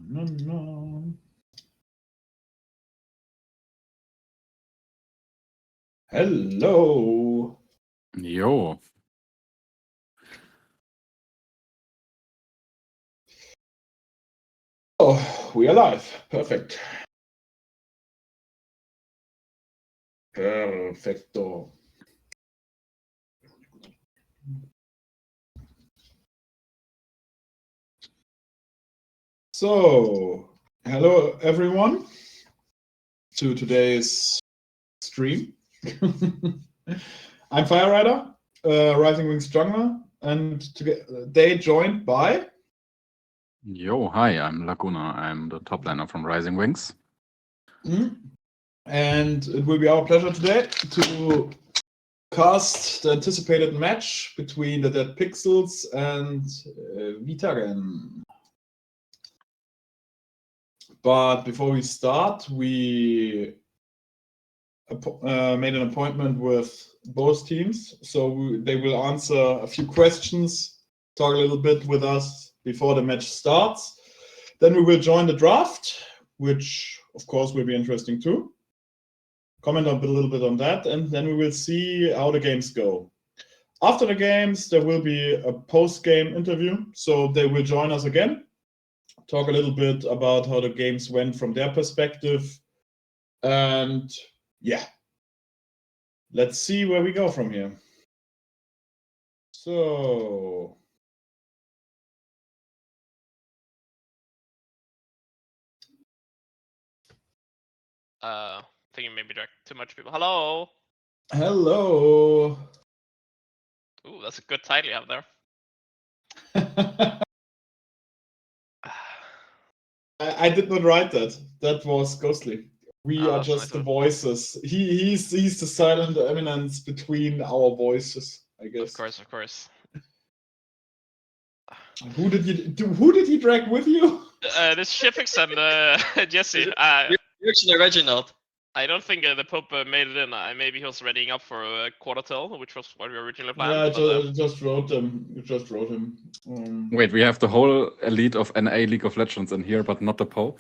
No. Hello. Jo. Oh, we are live. Perfect. Perfecto. So, hello everyone to today's stream. I'm Fire Rider, Rising Wings Jungler, and today joined by... Yo, hi, I'm Laguna. I'm the top laner from Rising Wings. And it will be our pleasure today to cast the anticipated match between the Dead Pixels and VITAGEN. But before we start, we made an appointment with both teams, so they will answer a few questions, talk a little bit with us before the match starts. Then we will join the draft, which of course will be interesting too. Comment a little bit on that, and then we will see how the games go. After the games, there will be a post-game interview, so they will join us again, talk a little bit about how the games went from their perspective, and yeah, let's see where we go from here. So... Thinking maybe direct too much people. Hello. Hello. Ooh, that's a good title you have there. I did not write that. That was Ghostly. We are just the voices. He's the silent eminence between our voices, I guess. Of course. Who did you drag with you? This Shifix and Jesse. You're actually Reginald. I don't think the Pope made it in. Maybe he was readying up for a quarter till, which was what we originally planned. Yeah, I just wrote them. You just wrote him. Wait, we have the whole elite of NA League of Legends in here, but not the Pope?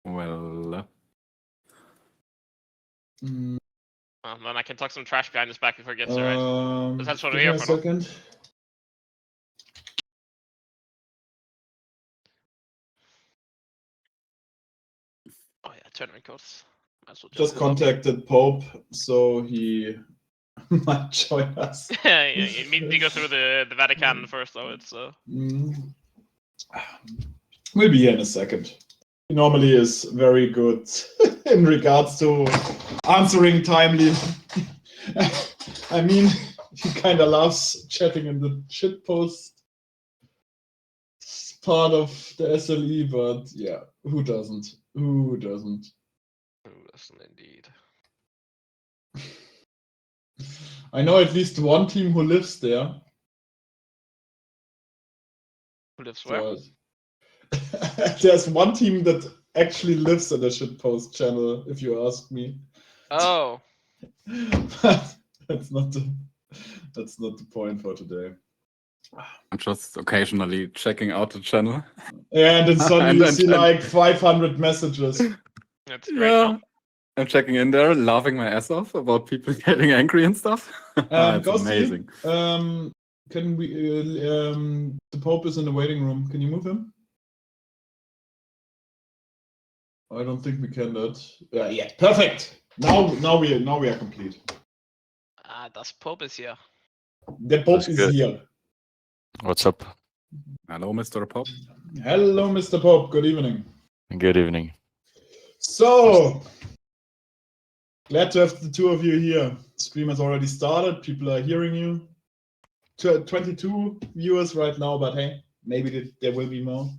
Well... Then I can talk some trash behind his back before he gets there, right? That's what we're here for. Second. Oh yeah, tournament codes. Just contacted Pope, so he might join us. Yeah, you need to go through the Vatican first, though. It's We'll be here in a second. He normally is very good in regards to answering timely. I mean, he kind of loves chatting in the shitpost part of the SLE, but yeah, who doesn't? Who doesn't? Who doesn't indeed? I know at least one team who lives there. Who lives where? There's one team that actually lives in the shitpost channel, if you ask me. Oh. But that's not the point for today. I'm just occasionally checking out the channel. Yeah, and then suddenly you see like 500 messages. That's great. Yeah. I'm checking in there, laughing my ass off about people getting angry and stuff. It's amazing. Can we? The Pope is in the waiting room. Can you move him? I don't think we can. That. Yeah, perfect. Now we are complete. Das Pope is here. The Pope is here. What's up? Hello, Mr. Pope. Hello, Mr. Pope. Good evening. Good evening. So, glad to have the two of you here. Stream has already started. People are hearing you. 22 viewers right now, but hey, maybe there will be more.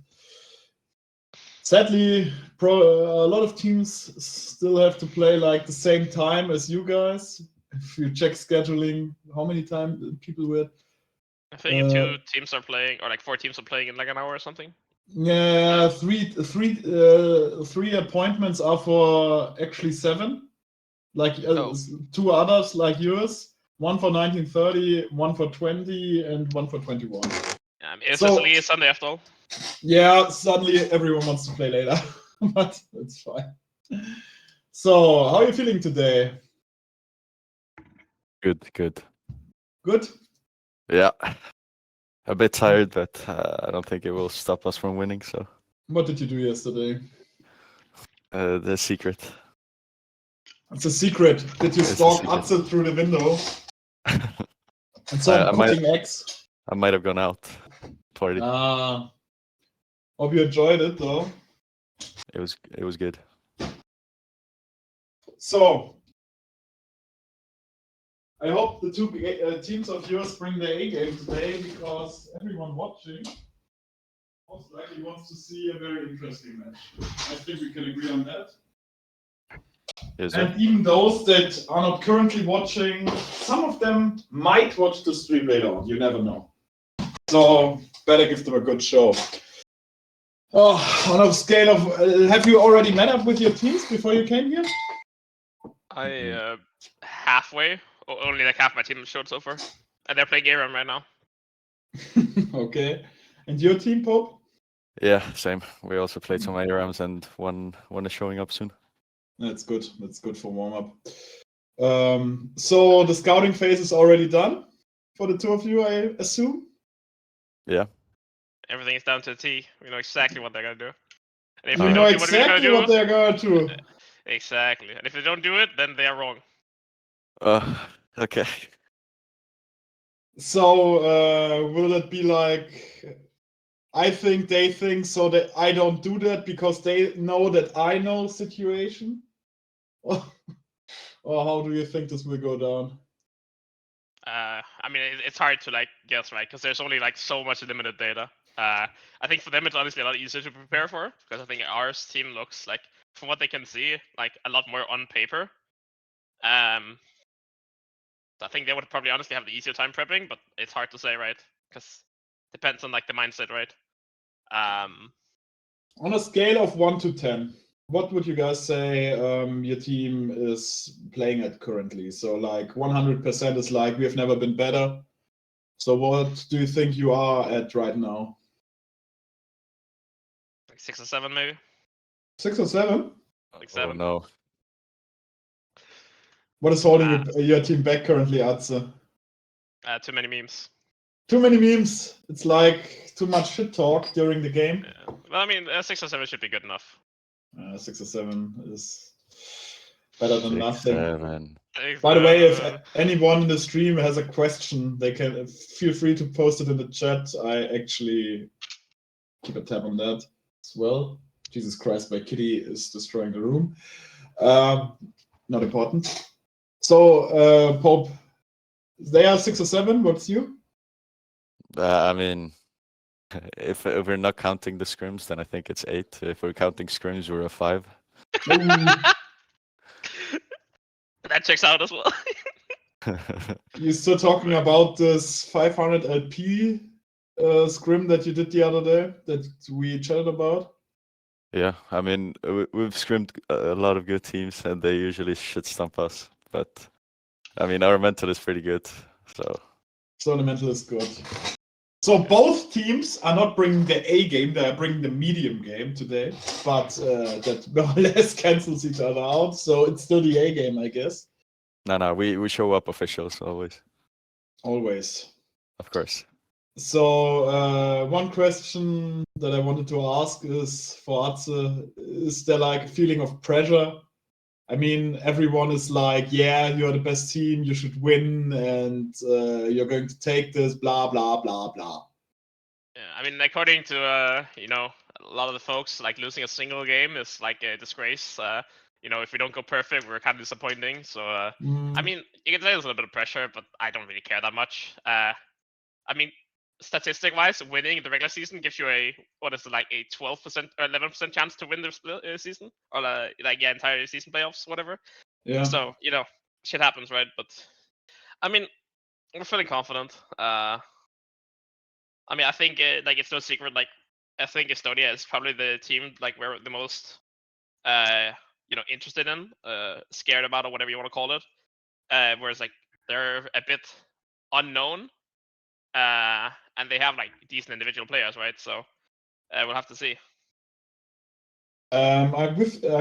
Sadly, a lot of teams still have to play like the same time as you guys. If you check scheduling, how many times people were? I think two teams are playing, or like 4 teams are playing in like an hour or something. Yeah, three appointments are for actually 7. Like 2 others like yours. One for 1930, one for 20, and one for 21. Yeah, I mean, it's SLE Sunday after all. Yeah, suddenly everyone wants to play later, but it's fine. So, how are you feeling today? Good, good. Good? Yeah. A bit tired, but I don't think it will stop us from winning. So What did you do yesterday? the secret. It's a secret. Did you It's a stalk secret. Atze through the window and saw I him might- cooking eggs? I might have gone out party. Ah. Hope you enjoyed it though. It was good. So, I hope the two teams of yours bring their A game today because everyone watching most likely wants to see a very interesting match. I think we can agree on that. Yes, sir. And even those that are not currently watching, some of them might watch the stream later on. You never know. So, better give them a good show. Oh, on a scale of, have you already met up with your teams before you came here? I halfway, only like half my team showed so far, and they're playing Aram right now. Okay. And your team, Pope? Yeah, same. We also played some ARMs and one is showing up soon. That's good. That's good for warm up. So the scouting phase is already done for the two of you, I assume. Yeah. Everything is down to a T. We know exactly what they're gonna do. And if You we know don't do what we're gonna exactly what do, they're going to. exactly. And if they don't do it, then they are wrong. Okay. So will it be like I think they think so that I don't do that because they know that I know situation? Or how do you think this will go down? I mean, it's hard to like guess, right? Because there's only like so much limited data. I think for them it's honestly a lot easier to prepare for because I think our team looks like, from what they can see, like a lot more on paper. So I think they would probably honestly have the easier time prepping, but it's hard to say, right? Because depends on like the mindset, right? On a scale of 1 to 10, what would you guys say your team is playing at currently? So like 100% is like we have never been better. So what do you think you are at right now? like 6 or 7 maybe. 6 or 7? Like Oh 7. no. What is holding your team back currently, Atze? Too many memes. Too many memes. It's like too much shit talk during the game. Yeah. Well, I mean, 6 or 7 should be good enough. 6 or 7 is better than 6, nothing. 7. By the way, if anyone in the stream has a question, they can feel free to post it in the chat. I actually keep a tab on that as well. Jesus Christ, my kitty is destroying the room. Not important. So, Pope, they are 6 or 7. What's you? I mean, if we're not counting the scrims, then I think it's 8. If we're counting scrims, we're a 5. That checks out as well. You're still talking about this 500 LP scrim that you did the other day that we chatted about? Yeah, I mean, we've scrimmed a lot of good teams, and they usually shit stomp us. But I mean, our mental is pretty good. So the mental is good. So both teams are not bringing the A game; they are bringing the medium game today. But that more or less cancels each other out. So it's still the A game, I guess. no, we show up officials always, Always. of course. So one question that I wanted to ask is for Atze, is there like a feeling of pressure? I mean, everyone is like, yeah, you're the best team, you should win, and you're going to take this, blah, blah, blah, blah. Yeah, I mean, according to you know, a lot of the folks, like losing a single game is like a disgrace. You know, if we don't go perfect, we're kind of disappointing. So I mean, you can say there's a little bit of pressure, but I don't really care that much. I mean, statistic-wise, winning the regular season gives you a what is it, like a 12% or 11% chance to win the season, or like yeah, entire season playoffs, whatever. Yeah. So you know, shit happens, right? But I mean, we're feeling confident. I mean, I think like it's no secret. Like, I think Estonia is probably the team like we're the most, you know, interested in, scared about, or whatever you want to call it. Whereas like they're a bit unknown, and they have like decent individual players, right? So, we'll have to see. I'm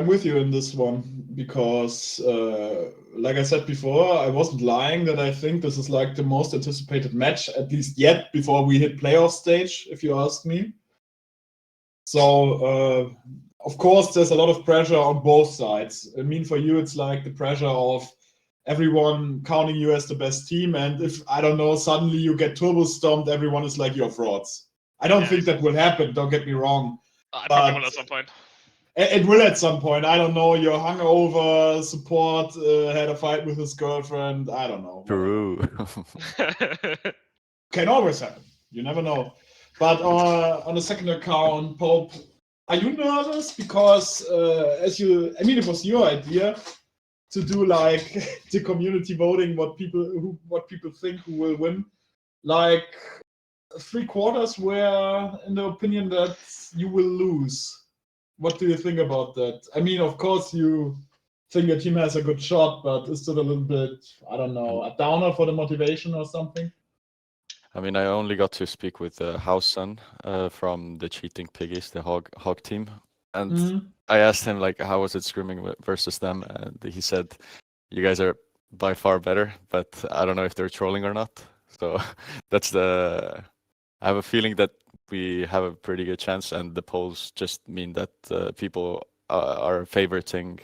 with you in this one because, like I said before, I wasn't lying that I think this is like the most anticipated match, at least yet, before we hit playoff stage, if you ask me. So, of course, there's a lot of pressure on both sides. I mean, for you, it's like the pressure of everyone counting you as the best team, and if, I don't know, suddenly you get turbo stomped, everyone is like, you're frauds. I don't think that will happen, don't get me wrong. I probably will at some point. It will at some point. I don't know. Your hungover support had a fight with his girlfriend. I don't know. Peru. Can always happen. You never know. But on the second account, Pope, are you nervous? Because it was your idea to do like the community voting, what people think who will win. Like 3/4 were in the opinion that you will lose. What do you think about that? I mean, of course, you think your team has a good shot, but is it a little bit, I don't know, a downer for the motivation or something? I mean, I only got to speak with Housen from the Cheating Piggies, the Hog team, and I asked him like, how was it scrimming versus them, and he said, "You guys are by far better, but I don't know if they're trolling or not." So that's I have a feeling that we have a pretty good chance, and the polls just mean that people are favoriting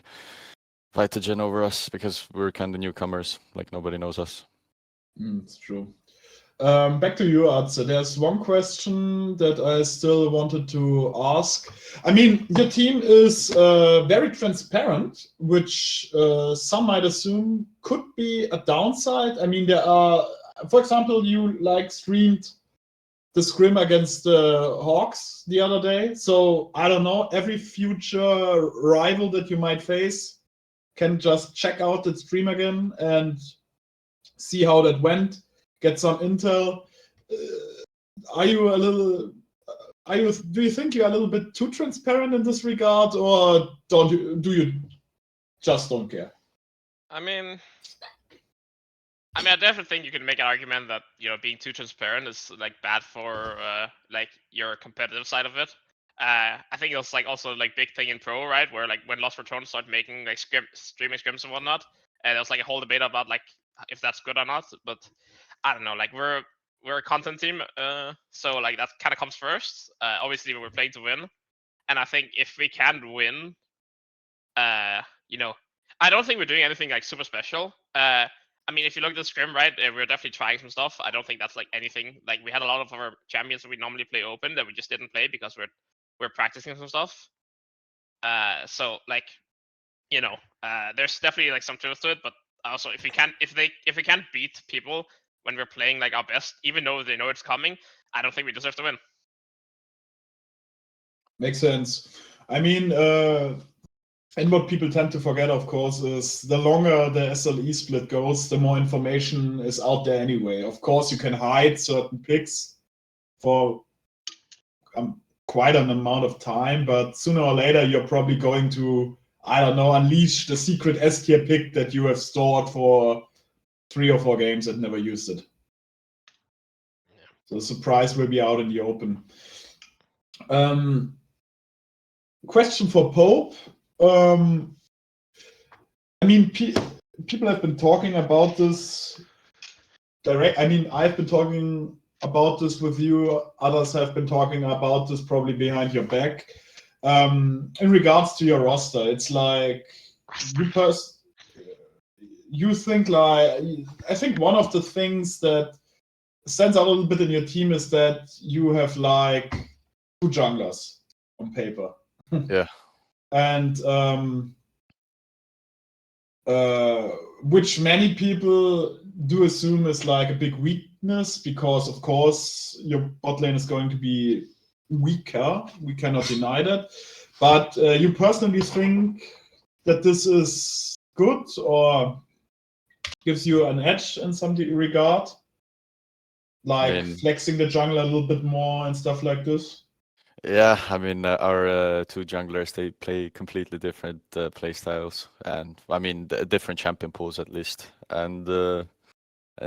VITAGEN over us because we're kind of newcomers, like nobody knows us. It's true. Back to you, Arze. There's one question that I still wanted to ask. I mean, your team is very transparent, which some might assume could be a downside. I mean, there are, for example, you like streamed the scrim against the Hawks the other day. So I don't know, every future rival that you might face can just check out the stream again and see how that went, get some intel. Do you think you're a little bit too transparent in this regard, or do you just don't care? I definitely think you can make an argument that, you know, being too transparent is like bad for like your competitive side of it. I think it was like also like big thing in pro, right? Where like when Lost for Throne started making like streaming scrims and whatnot, and there was like a whole debate about like if that's good or not. But I don't know, like we're a content team, so like that kind of comes first. Obviously we're playing to win, and I think if we can win, you know, I don't think we're doing anything like super special. I mean, if you look at the scrim, right, we're definitely trying some stuff. I don't think that's like anything. Like we had a lot of our champions that we normally play open that we just didn't play because we're practicing some stuff. So like, you know, there's definitely like some truth to it. But also, if we can't beat people when we're playing like our best, even though they know it's coming, I don't think we deserve to win. Makes sense. I mean, and what people tend to forget, of course, is the longer the SLE split goes, the more information is out there anyway. Of course, you can hide certain picks for quite an amount of time, but sooner or later, you're probably going to, I don't know, unleash the secret S-tier pick that you have stored for 3 or 4 games and never used it. Yeah. So the surprise will be out in the open. Question for Pope. I mean, people have been talking about this direct. I mean, I've been talking about this with you. Others have been talking about this probably behind your back. In regards to your roster, it's like you think like, I think one of the things that stands out a little bit in your team is that you have like 2 junglers on paper. Yeah. And which many people do assume is like a big weakness because, of course, your bot lane is going to be weaker. We cannot deny that. But you personally think that this is good or gives you an edge in some regard? Like flexing the jungler a little bit more and stuff like this? Yeah, I mean, our 2 junglers, they play completely different play styles, and I mean, different champion pools at least. And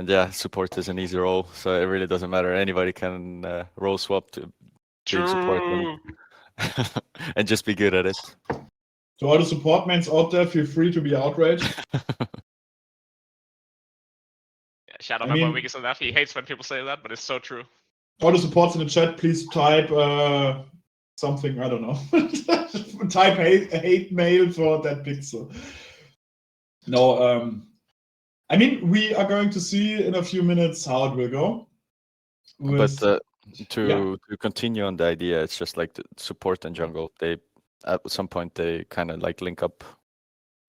yeah, support is an easy role, so it really doesn't matter. Anybody can role swap being support True. and just be good at it. To all the support mains out there, feel free to be outraged. Yeah, Shadow, I my boy mean- weakest on that. He hates when people say that, but it's so true. All the supports in the chat, please type something, I don't know. Type hate mail for that pixel. No, I mean, we are going to see in a few minutes how it will go. But to Yeah. to continue on the idea, it's just like the support and jungle. They at some point they kind of like link up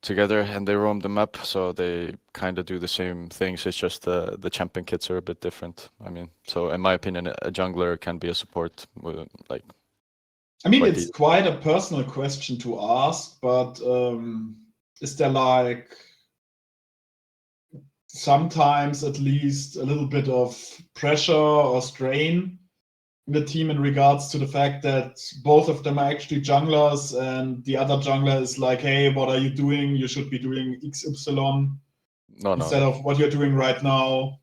together and they roam the map, so they kind of do the same things. It's just the champion kits are a bit different. I mean, so in my opinion, a jungler can be a support with like. I mean, quite it's easy. quite a personal question to ask, but is there like sometimes at least a little bit of pressure or strain in the team in regards to the fact that both of them are actually junglers and the other jungler is like, hey, what are you doing? You should be doing XY No, instead of what you're doing right now.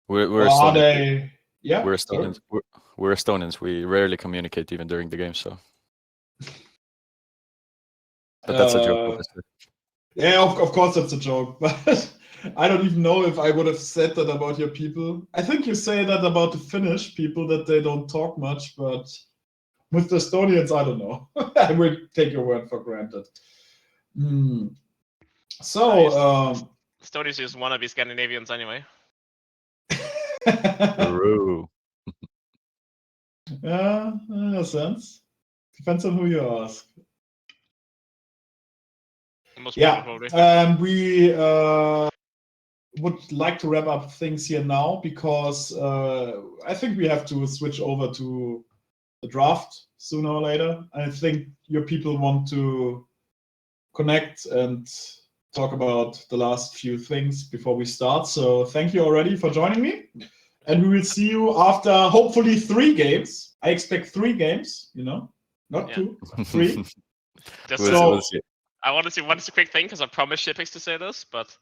we're Or are Estonians. they? Yeah, We're sorry. Estonians. We're Estonians. We rarely communicate even during the game. So, but that's a joke, obviously. Yeah, of course that's a joke, but I don't even know if I would have said that about your people. I think you say that about the Finnish people, that they don't talk much, but with the Estonians, I don't know. I will take your word for granted. So, Estonians just wanna be Scandinavians anyway. True. yeah, in a sense. Depends on who you ask. Most Yeah, probably. we would like to wrap up things here now because I think we have to switch over to the draft sooner or later. I think your people want to connect and talk about the last few things before we start. So thank you already for joining me. And we will see you after hopefully 3 games. I expect 3 games, not Yeah. 2, 3. Just We'll see. I want to see one quick thing because I promised Shipix to say this, but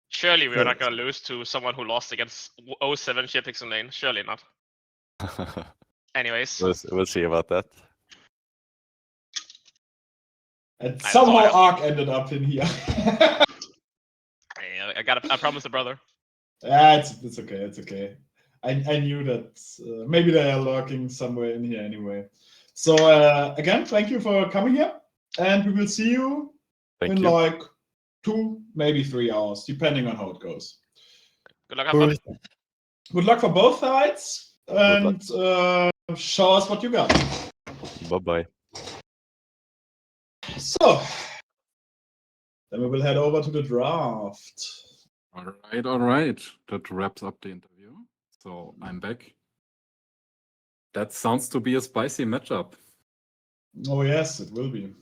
surely we're not Say gonna lose to someone who lost against 07 Shipix in lane. Surely not. Anyways, We'll see about that. And That's all somehow I got. Ark ended up in here. I promised the brother. It's okay. It's okay. I knew that maybe they are lurking somewhere in here anyway. So again, thank you for coming here, and we will see you Thank in you. like 2, maybe 3 hours, depending on how it goes. Good luck, have fun. Good luck for both sides, luck. and show us what you got. Bye bye. So then we will head over to the draft. All right. That wraps up the interview. So I'm back. That sounds to be a spicy matchup. Oh yes, it will be.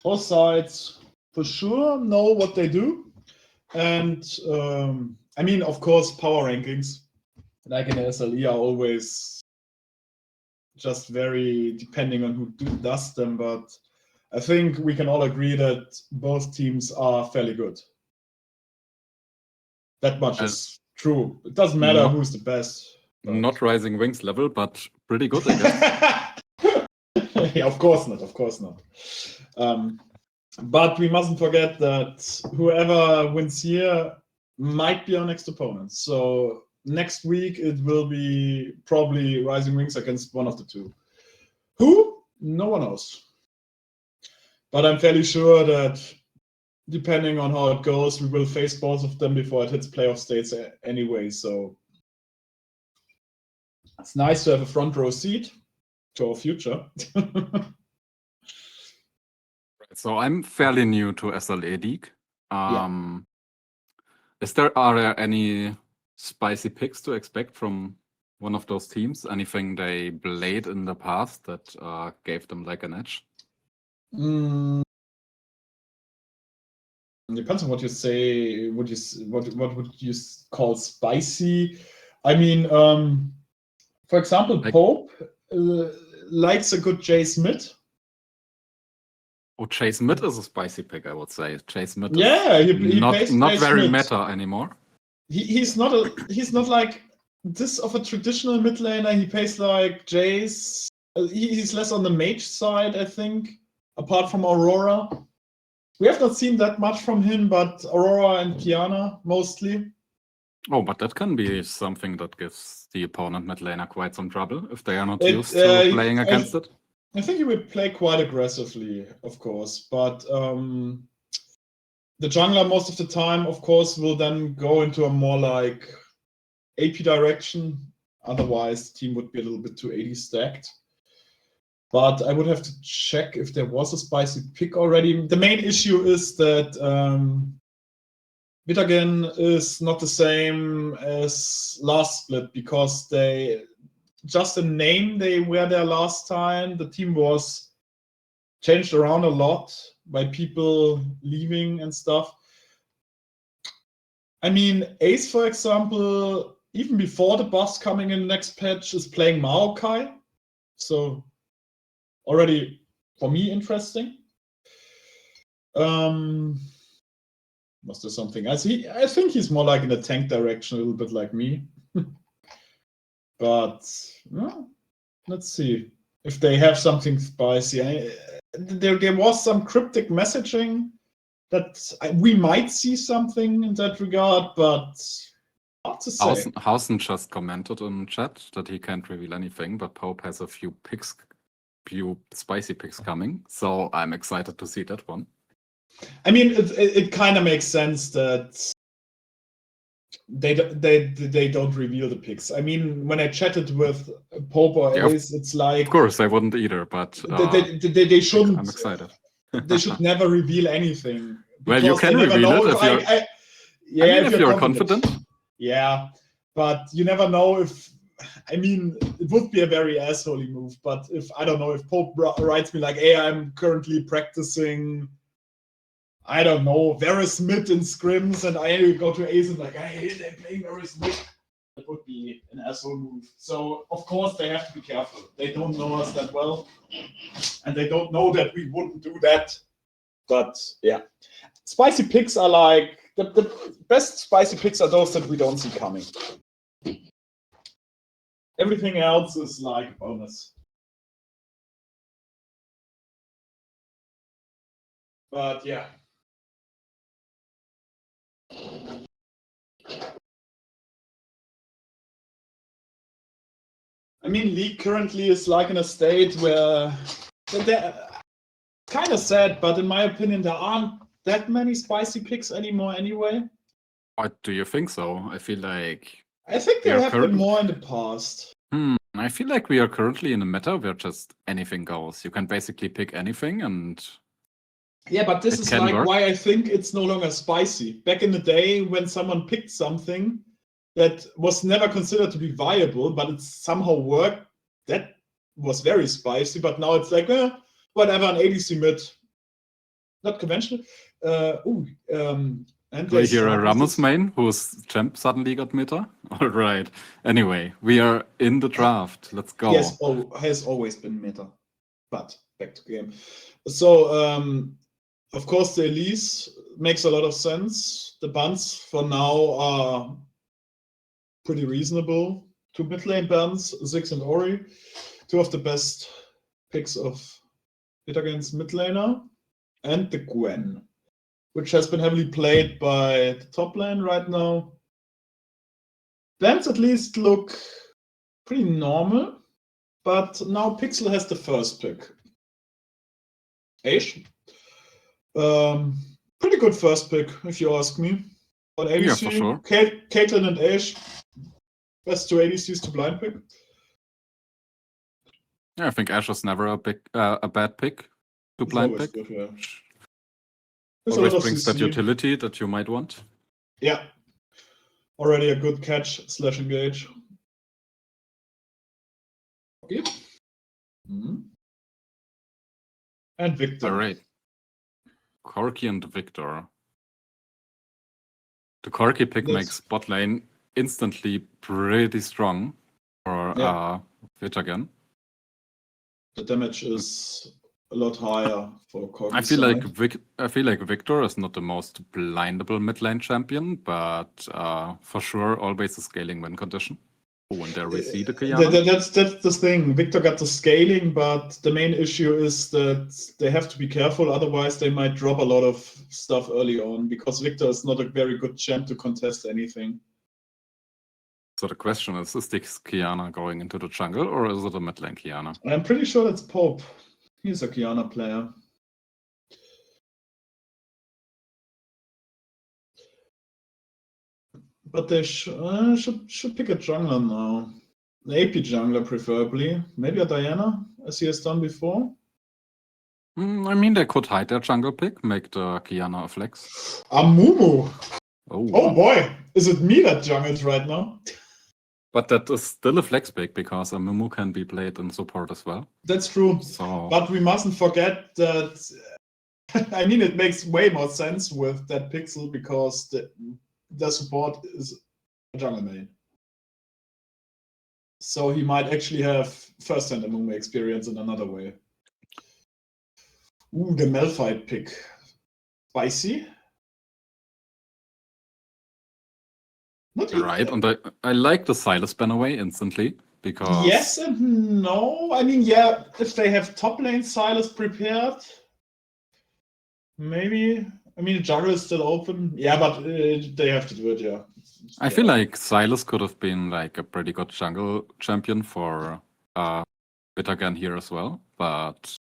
Both sides for sure know what they do, and I mean, of course, power rankings like in SLE are always just very depending on who does them, but I think we can all agree that both teams are fairly good. That much is true. It doesn't matter who's the best. But... Not Rising Wings level, but pretty good, I guess. Yeah, of course not. Of course not. But we mustn't forget that whoever wins here might be our next opponent. So next week it will be probably Rising Wings against one of the two. Who? No one knows. But I'm fairly sure that depending on how it goes, we will face both of them before it hits playoff states anyway. So it's nice to have a front row seat to our future. So I'm fairly new to SLE League. Are there any spicy picks to expect from one of those teams? Anything they played in the past that gave them like an edge? Depends on what you say. What would you call spicy? I mean, for example, Like- Pope likes a good Jay Smith. Oh, Chase Mid is a spicy pick, I would say. Chase Mid Yeah, is he not plays not Jay very Smith. meta anymore. he's not like this of a traditional mid laner. He plays like Jace. He's less on the mage side, I think, apart from Aurora. We have not seen that much from him, but Aurora and Kiana mostly. Oh, but that can be something that gives the opponent mid laner quite some trouble if they are not used to playing against it. I think he would play quite aggressively, of course, but the jungler most of the time, of course, will then go into a more like AP direction. Otherwise, the team would be a little bit too AD stacked. But I would have to check if there was a spicy pick already. The main issue is that VITAGEN is not the same as last split because they just the name they were there last time. The team was changed around a lot by people leaving and stuff. I mean, Ace, for example, even before the boss coming in the next patch, is playing Maokai. So already, for me, interesting. Was there something else? I think he's more like in the tank direction, a little bit like me. But well, let's see if they have something spicy. There was some cryptic messaging that we might see something in that regard, but hard to say. Hausen just commented in chat that he can't reveal anything, but Pope has a few spicy picks coming, so I'm excited to see that one. I mean, it kind of makes sense that they don't reveal the picks. I mean, when I chatted with Pope or Ace, it's like, of course I wouldn't either, but they shouldn't. I'm excited. They should never reveal anything. Well, you can reveal it if you're confident. Yeah, but you never know if. I mean, it would be a very assholey move, but if I don't know if Pope writes me like, "Hey, I'm currently practicing, I don't know, Varus mid in scrims," and I go to Ace and like, "Hey, they're playing Varus mid," that would be an asshole move. So of course they have to be careful. They don't know us that well, and they don't know that we wouldn't do that. But yeah, spicy picks are like the best spicy picks are those that we don't see coming. Everything else is like a bonus. But yeah. I mean, League currently is like in a state where they're kind of sad, but in my opinion, there aren't that many spicy picks anymore anyway. What do you think so? I think there have been more in the past. I feel like we are currently in a meta where just anything goes. You can basically pick anything and... Yeah, but this is like why I think it's no longer spicy. Back in the day when someone picked something that was never considered to be viable, but it somehow worked, that was very spicy, but now it's like, whatever, an ADC mid. Not conventional. And do you hear a Ramos main whose champ suddenly got meta? Alright. Anyway, we are in the draft. Let's go. Yes, has always been meta. But back to game. So, of course, the Elise makes a lot of sense. The bans for now are pretty reasonable. Two mid lane bans, Ziggs and Ori. Two of the best picks of VITAGEN's mid laner. And the Gwen, which has been heavily played by the top lane right now. Bans at least look pretty normal, but now Pixel has the first pick. Ashe. Pretty good first pick, if you ask me. On ADC, yeah, for sure. Caitlyn and Ashe, best two ADCs to blind pick. Yeah, I think Ashe is never a bad pick to blind pick. Good, yeah. Always brings that utility that you might want. Yeah. Already a good catch / engage. Okay. And Victor. Alright. Corki and Victor. The Corki pick makes bot lane instantly pretty strong for VITAGEN. The damage is a lot higher for Corki. I feel like Victor is not the most blindable mid lane champion, but for sure always a scaling win condition. Oh, and there we see the Kiana. That's the thing. Victor got the scaling, but the main issue is that they have to be careful, otherwise they might drop a lot of stuff early on, because Victor is not a very good champ to contest anything. So the question is this Kiana going into the jungle, or is it a mid lane Kiana? I'm pretty sure that's Pope. He's a Kiana player. But they should pick a jungler now. An AP jungler preferably. Maybe a Diana, as he has done before. I mean, they could hide their jungle pick, make the Kiana a flex. A Mumu! Oh, Oh boy! Is it me that jungles right now? But that is still a flex pick, because a Mumu can be played in support as well. That's true. So, But we mustn't forget that... I mean, it makes way more sense with that pixel, because the support is a jungle main. So he might actually have first-hand Mumu experience in another way. Ooh, the Malphite pick. Spicy? Not right, and I like the Silas ban away instantly, because... Yes and no. I mean, yeah, if they have top lane Silas prepared, maybe. I mean, the jungle is still open. Yeah, but they have to do it, yeah. I feel like Silas could have been like a pretty good jungle champion for VITAGEN here as well, but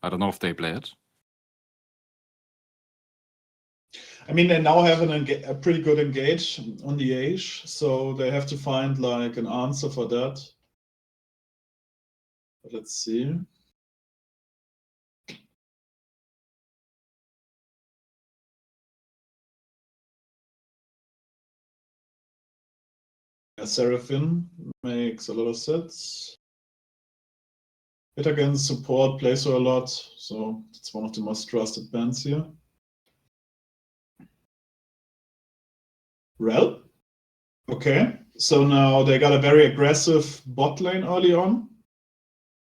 I don't know if they play it. I mean, they now have a pretty good engage on the Ashe, so they have to find like an answer for that. But let's see. Seraphim makes a lot of sense. VITAGEN support plays her a lot, so it's one of the most trusted bands here. Rel? Okay, so now they got a very aggressive bot lane early on.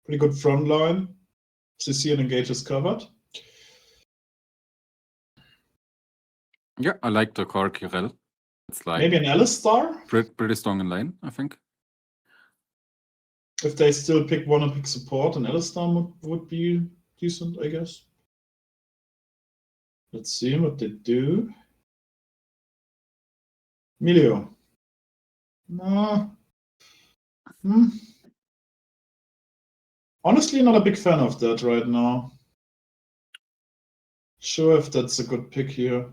Pretty good front line. CC and engage is covered. Yeah, I like the Corki Rel. It's like maybe an Alistar? pretty strong in lane, I think. If they still want to pick support, an Alistar would be decent, I guess. Let's see what they do. Milio. No. Honestly, not a big fan of that right now. Sure if that's a good pick here.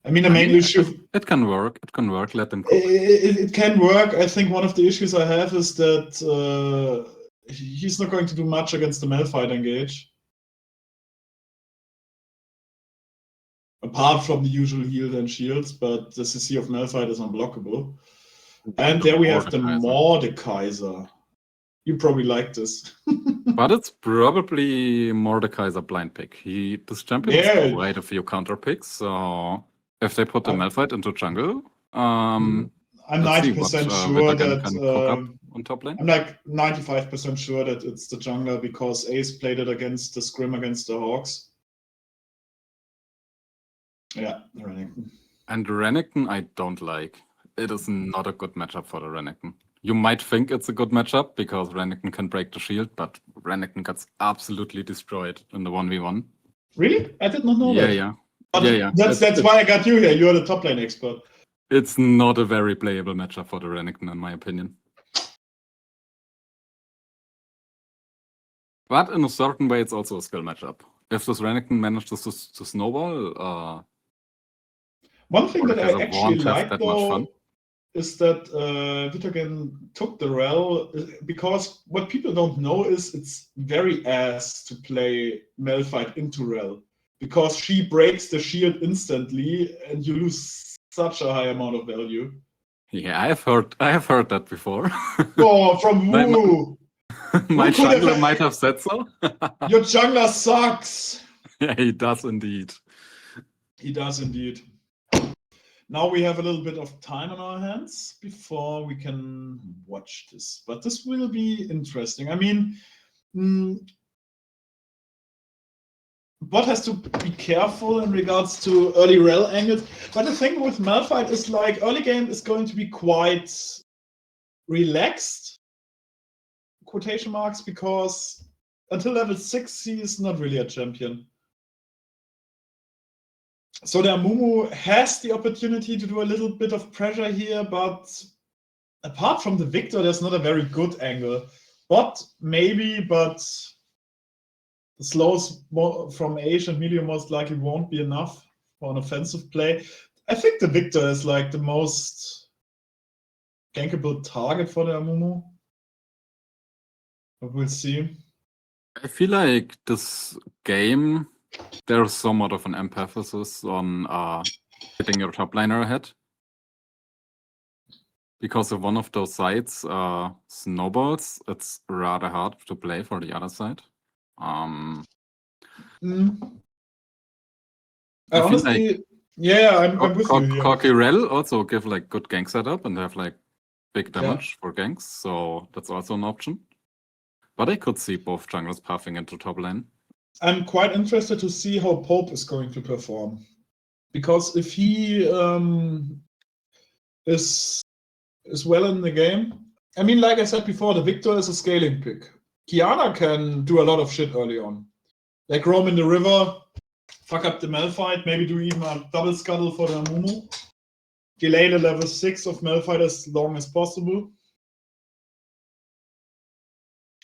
I mean, the main issue... It can work. It can work. Let them cook. It can work. I think one of the issues I have is that he's not going to do much against the Malphite engage. Apart from the usual heals and shields, but the CC of Malphite is unblockable. And there we have the Mordekaiser. You probably like this. But it's probably Mordekaiser blind pick. This champion has quite a few counter picks, so if they put the Malphite into jungle, I'm 90% sure that can cook up on top lane. I'm like 95% sure that it's the jungler, because Ace played it against the scrim against the Hawks. Yeah, Renekton. And Renekton I don't like. It is not a good matchup for the Renekton. You might think it's a good matchup because Renekton can break the shield, but Renekton gets absolutely destroyed in the 1v1. Really? I did not know that. Yeah. That's why I got you here. You're the top lane expert. It's not a very playable matchup for the Renekton, in my opinion. But in a certain way, it's also a skill matchup. If this Renekton manages to snowball, one thing that I Mordekaiser actually won't have like that much fun. though is that VITAGEN took the Rel, because what people don't know is it's very ass to play Malphite into Rel, because she breaks the shield instantly and you lose such a high amount of value. Yeah, I have heard that before. Oh, from who? My jungler might have said so. Your jungler sucks. Yeah, he does indeed. He does indeed. Now we have a little bit of time on our hands before we can watch this. But this will be interesting. I mean, Bot has to be careful in regards to early rel angles. But the thing with Malphite is like early game is going to be quite relaxed, quotation marks, because until level 6 he is not really a champion. So the Amumu has the opportunity to do a little bit of pressure here, but apart from the Victor, there's not a very good angle. Bot maybe, but the slows from Ashe and medium most likely won't be enough for an offensive play. I think the Victor is like the most gankable target for the Amumu. But we'll see. I feel like this game, there's somewhat of an emphasis on hitting your top laner ahead. Because if one of those sides snowballs, it's rather hard to play for the other side. I honestly, like, yeah, I'm with you here. Corkirel also give like good gank setup and have like big damage for ganks, so that's also an option. But I could see both junglers pathing into top lane. I'm quite interested to see how Pope is going to perform, because if he is well in the game, I mean, like I said before, the Victor is a scaling pick. Kiana can do a lot of shit early on, like roam in the river, fuck up the Malphite, maybe do even a double scuttle for the Amumu, delay the level 6 of Malphite as long as possible.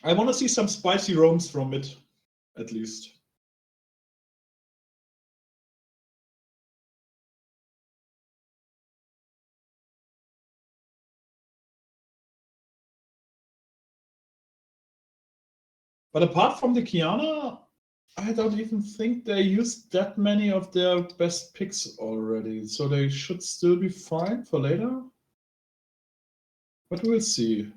I want to see some spicy roams from it, at least. But apart from the Kiana, I don't even think they used that many of their best picks already. So they should still be fine for later. But we'll see.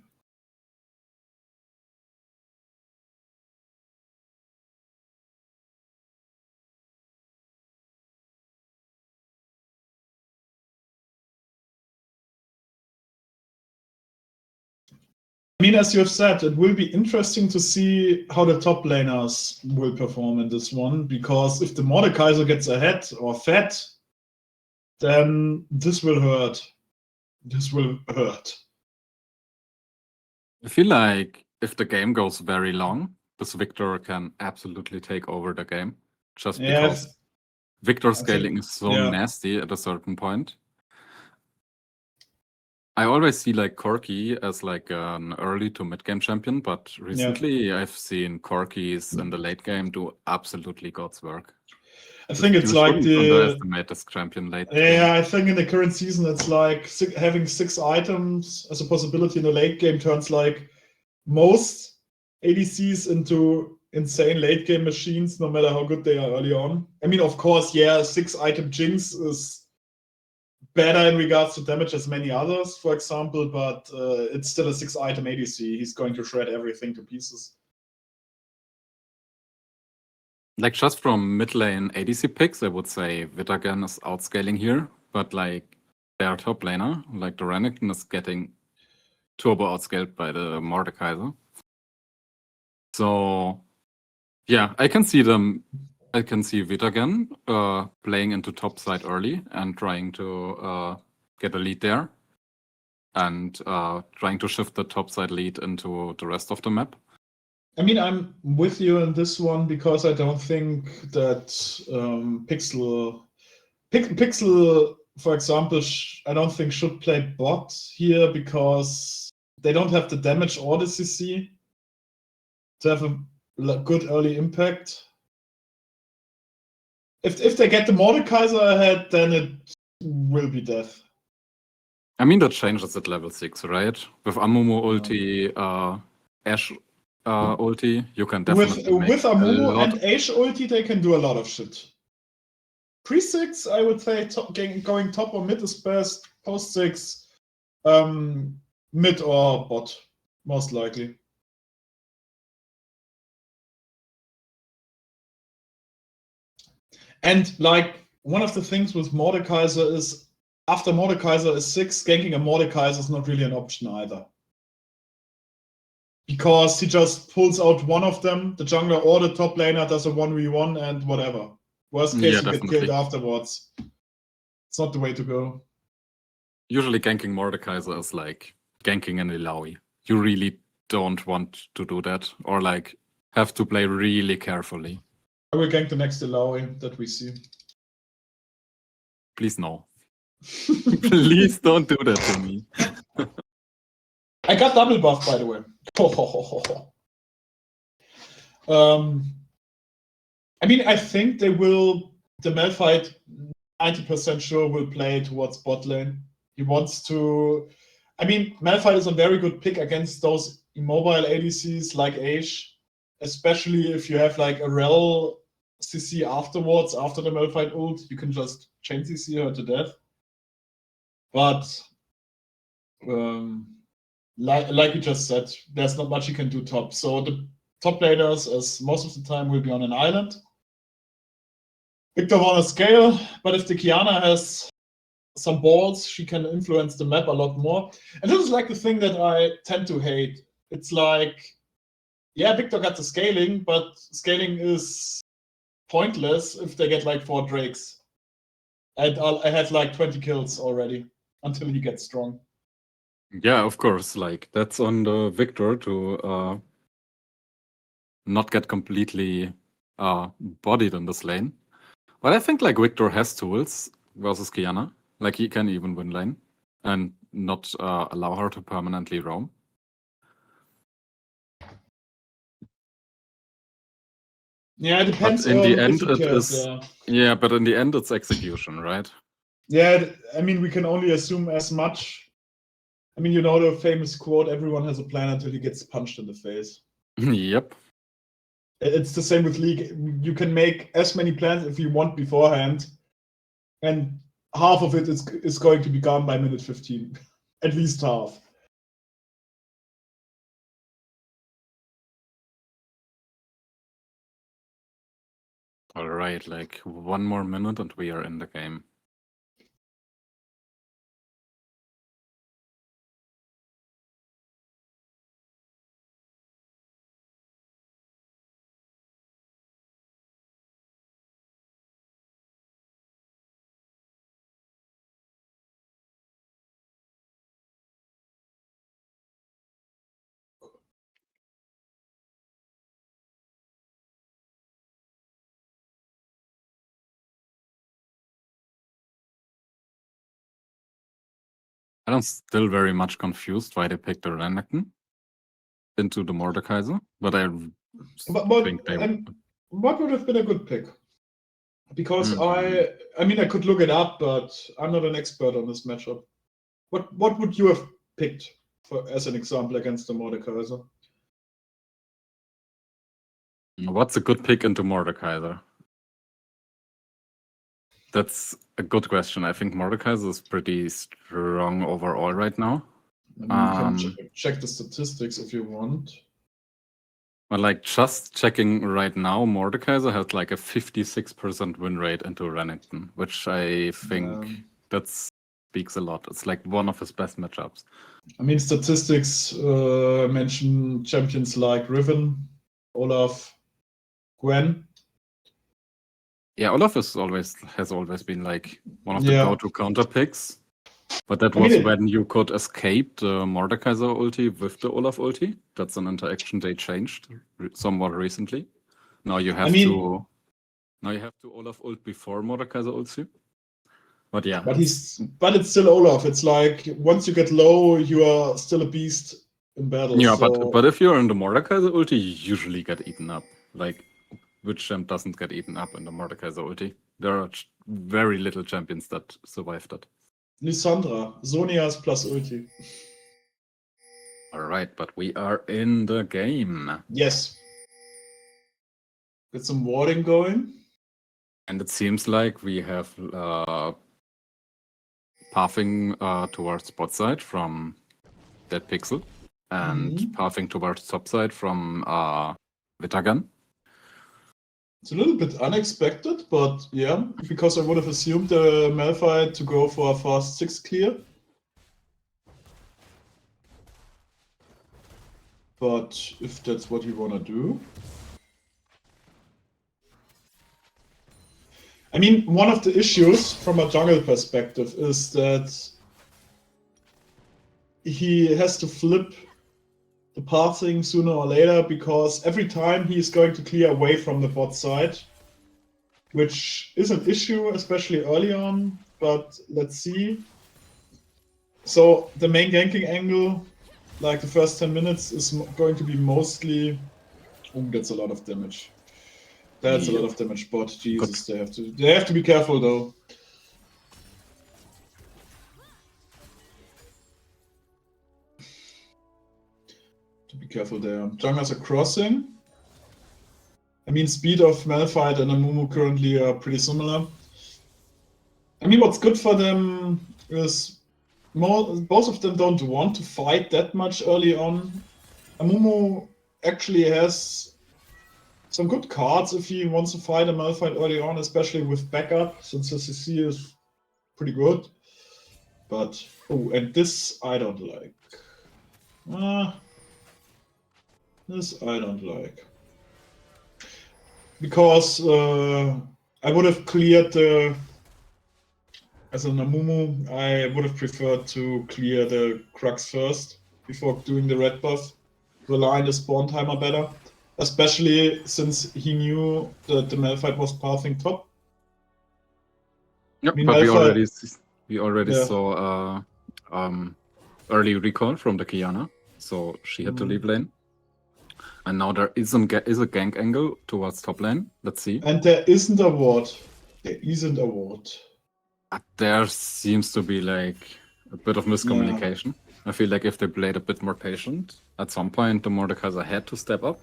I mean, as you have said, it will be interesting to see how the top laners will perform in this one, because if the Mordekaiser gets ahead or fed, then this will hurt. This will hurt. I feel like if the game goes very long, this Victor can absolutely take over the game, just because Victor scaling is so nasty at a certain point. I always see like Corki as like an early to mid game champion, but recently I've seen Corkis in the late game do absolutely God's work. I think it's like the underestimate this champion late. Yeah, I think in the current season it's like having 6 items as a possibility in the late game turns like most ADCs into insane late game machines, no matter how good they are early on. I mean, of course, 6 item Jinx is better in regards to damage as many others, for example, but it's still a 6 item ADC. He's going to shred everything to pieces. Like just from mid lane ADC picks, I would say VITAGEN is outscaling here, but like their top laner, like the Renekton, is getting turbo outscaled by the Mordekaiser. So yeah, I can see them. I can see VITAGEN playing into top side early and trying to get a lead there, and trying to shift the top side lead into the rest of the map. I mean, I'm with you in this one because I don't think that Pixel, for example, I don't think should play bot here because they don't have the damage or the CC to have a good early impact. If they get the Mordekaiser ahead, then it will be death. I mean, that changes at level 6, right? With Amumu ulti, Ashe ulti, you can definitely with Amumu and Ashe ulti, they can do a lot of shit. Pre-6, I would say going top or mid is best. Post-6, mid or bot, most likely. And like one of the things with Mordekaiser is after Mordekaiser is 6, ganking a Mordekaiser is not really an option either. because he just pulls out one of them, the jungler or the top laner does a 1v1 and whatever. Worst case, Yeah, you get definitely. killed afterwards. It's not the way to go. Usually ganking Mordekaiser is like ganking an Illaoi. You really don't want to do that, or like have to play really carefully. I will gank the next Illaoi that we see. Please no. Please don't do that to me. I got double buff, by the way. I mean, I think they will, the Malphite, 90% sure will play towards bot lane. He wants to, I mean, Malphite is a very good pick against those immobile ADCs like Ashe, especially if you have like a rel CC afterwards, after the Malphite ult, you can just chain CC her to death. But like you just said, there's not much you can do top. So the top laners, as most of the time, will be on an island. Victor on a scale, but if the Kiana has some balls, she can influence the map a lot more. And this is like the thing that I tend to hate. It's like, yeah, Victor got the scaling, but scaling is pointless if they get like 4 Drakes. And I had like 20 kills already until he gets strong. Yeah, of course. Like that's on the Victor to not get completely bodied in this lane. But I think like Victor has tools versus Kiana. Like he can even win lane and not allow her to permanently roam. Yeah, it depends But in on the if end, he it cares, is. yeah. Yeah, but in the end, it's execution, right? Yeah, I mean, we can only assume as much. I mean, you know the famous quote, everyone has a plan until he gets punched in the face. Yep. It's the same with League. You can make as many plans if you want beforehand, and half of it is going to be gone by minute 15. At least half. All right, like 1 more minute and we are in the game. I'm still very much confused why they picked the Renekton into the Mordekaiser, but I think they and what would have been a good pick? Because Mhm. I mean, I could look it up, but I'm not an expert on this matchup. What would you have picked as an example against the Mordekaiser? What's a good pick into Mordekaiser? That's a good question. I think Mordekaiser is pretty strong overall right now. I mean, you can check the statistics if you want. But like just checking right now, Mordekaiser has like a 56% win rate into Renekton, which I think that speaks a lot. It's like one of his best matchups. I mean, statistics mention champions like Riven, Olaf, Gwen. Yeah, Olaf has always been like one of the go-to counter picks. But that I was mean, when you could escape the Mordekaiser ulti with the Olaf ulti. That's an interaction they changed somewhat recently. Now you have to Olaf ult before Mordekaiser ults you. But yeah. But it's still Olaf. It's like once you get low, you are still a beast in battle. Yeah, so... but if you're in the Mordekaiser ulti, you usually get eaten up. Like which champ doesn't get eaten up in the Mordekaiser ulti? There are very little champions that survived that. Lissandra, Sonias plus ulti. Alright, but we are in the game. Yes. Get some warding going. And it seems like we have pathing towards bot side from that pixel and pathing towards top side from VITAGEN. It's a little bit unexpected, but yeah, because I would have assumed the Malphite to go for a fast 6 clear. but if that's what you want to do. I mean, one of the issues from a jungle perspective is that he has to flip the pathing sooner or later, because every time he's going to clear away from the bot side, which is an issue, especially early on, but let's see. So the main ganking angle, like the first 10 minutes, is going to be mostly... Oh, that's a lot of damage. That's a lot of damage, bot. Jesus, they have to be careful though. To be careful there. Junglers are crossing. I mean, speed of Malphite and Amumu currently are pretty similar. I mean, what's good for them is both of them don't want to fight that much early on. Amumu actually has some good cards if he wants to fight a Malphite early on, especially with backup, since his CC is pretty good. But, oh, and this I don't like. This I don't like. Because I would have cleared the... As an Amumu, I would have preferred to clear the Crux first before doing the red buff to align the spawn timer better. Especially since he knew that the Malphite was pathing top. Yep, I mean, but Malphite, we already Yeah. saw early recall from the Kiana, so she had to leave lane. And now there is a gank angle towards top lane. Let's see. And there isn't a ward. There isn't a ward. But there seems to be like a bit of miscommunication. I feel like if they played a bit more patient, at some point the Mordekaiser had to step up.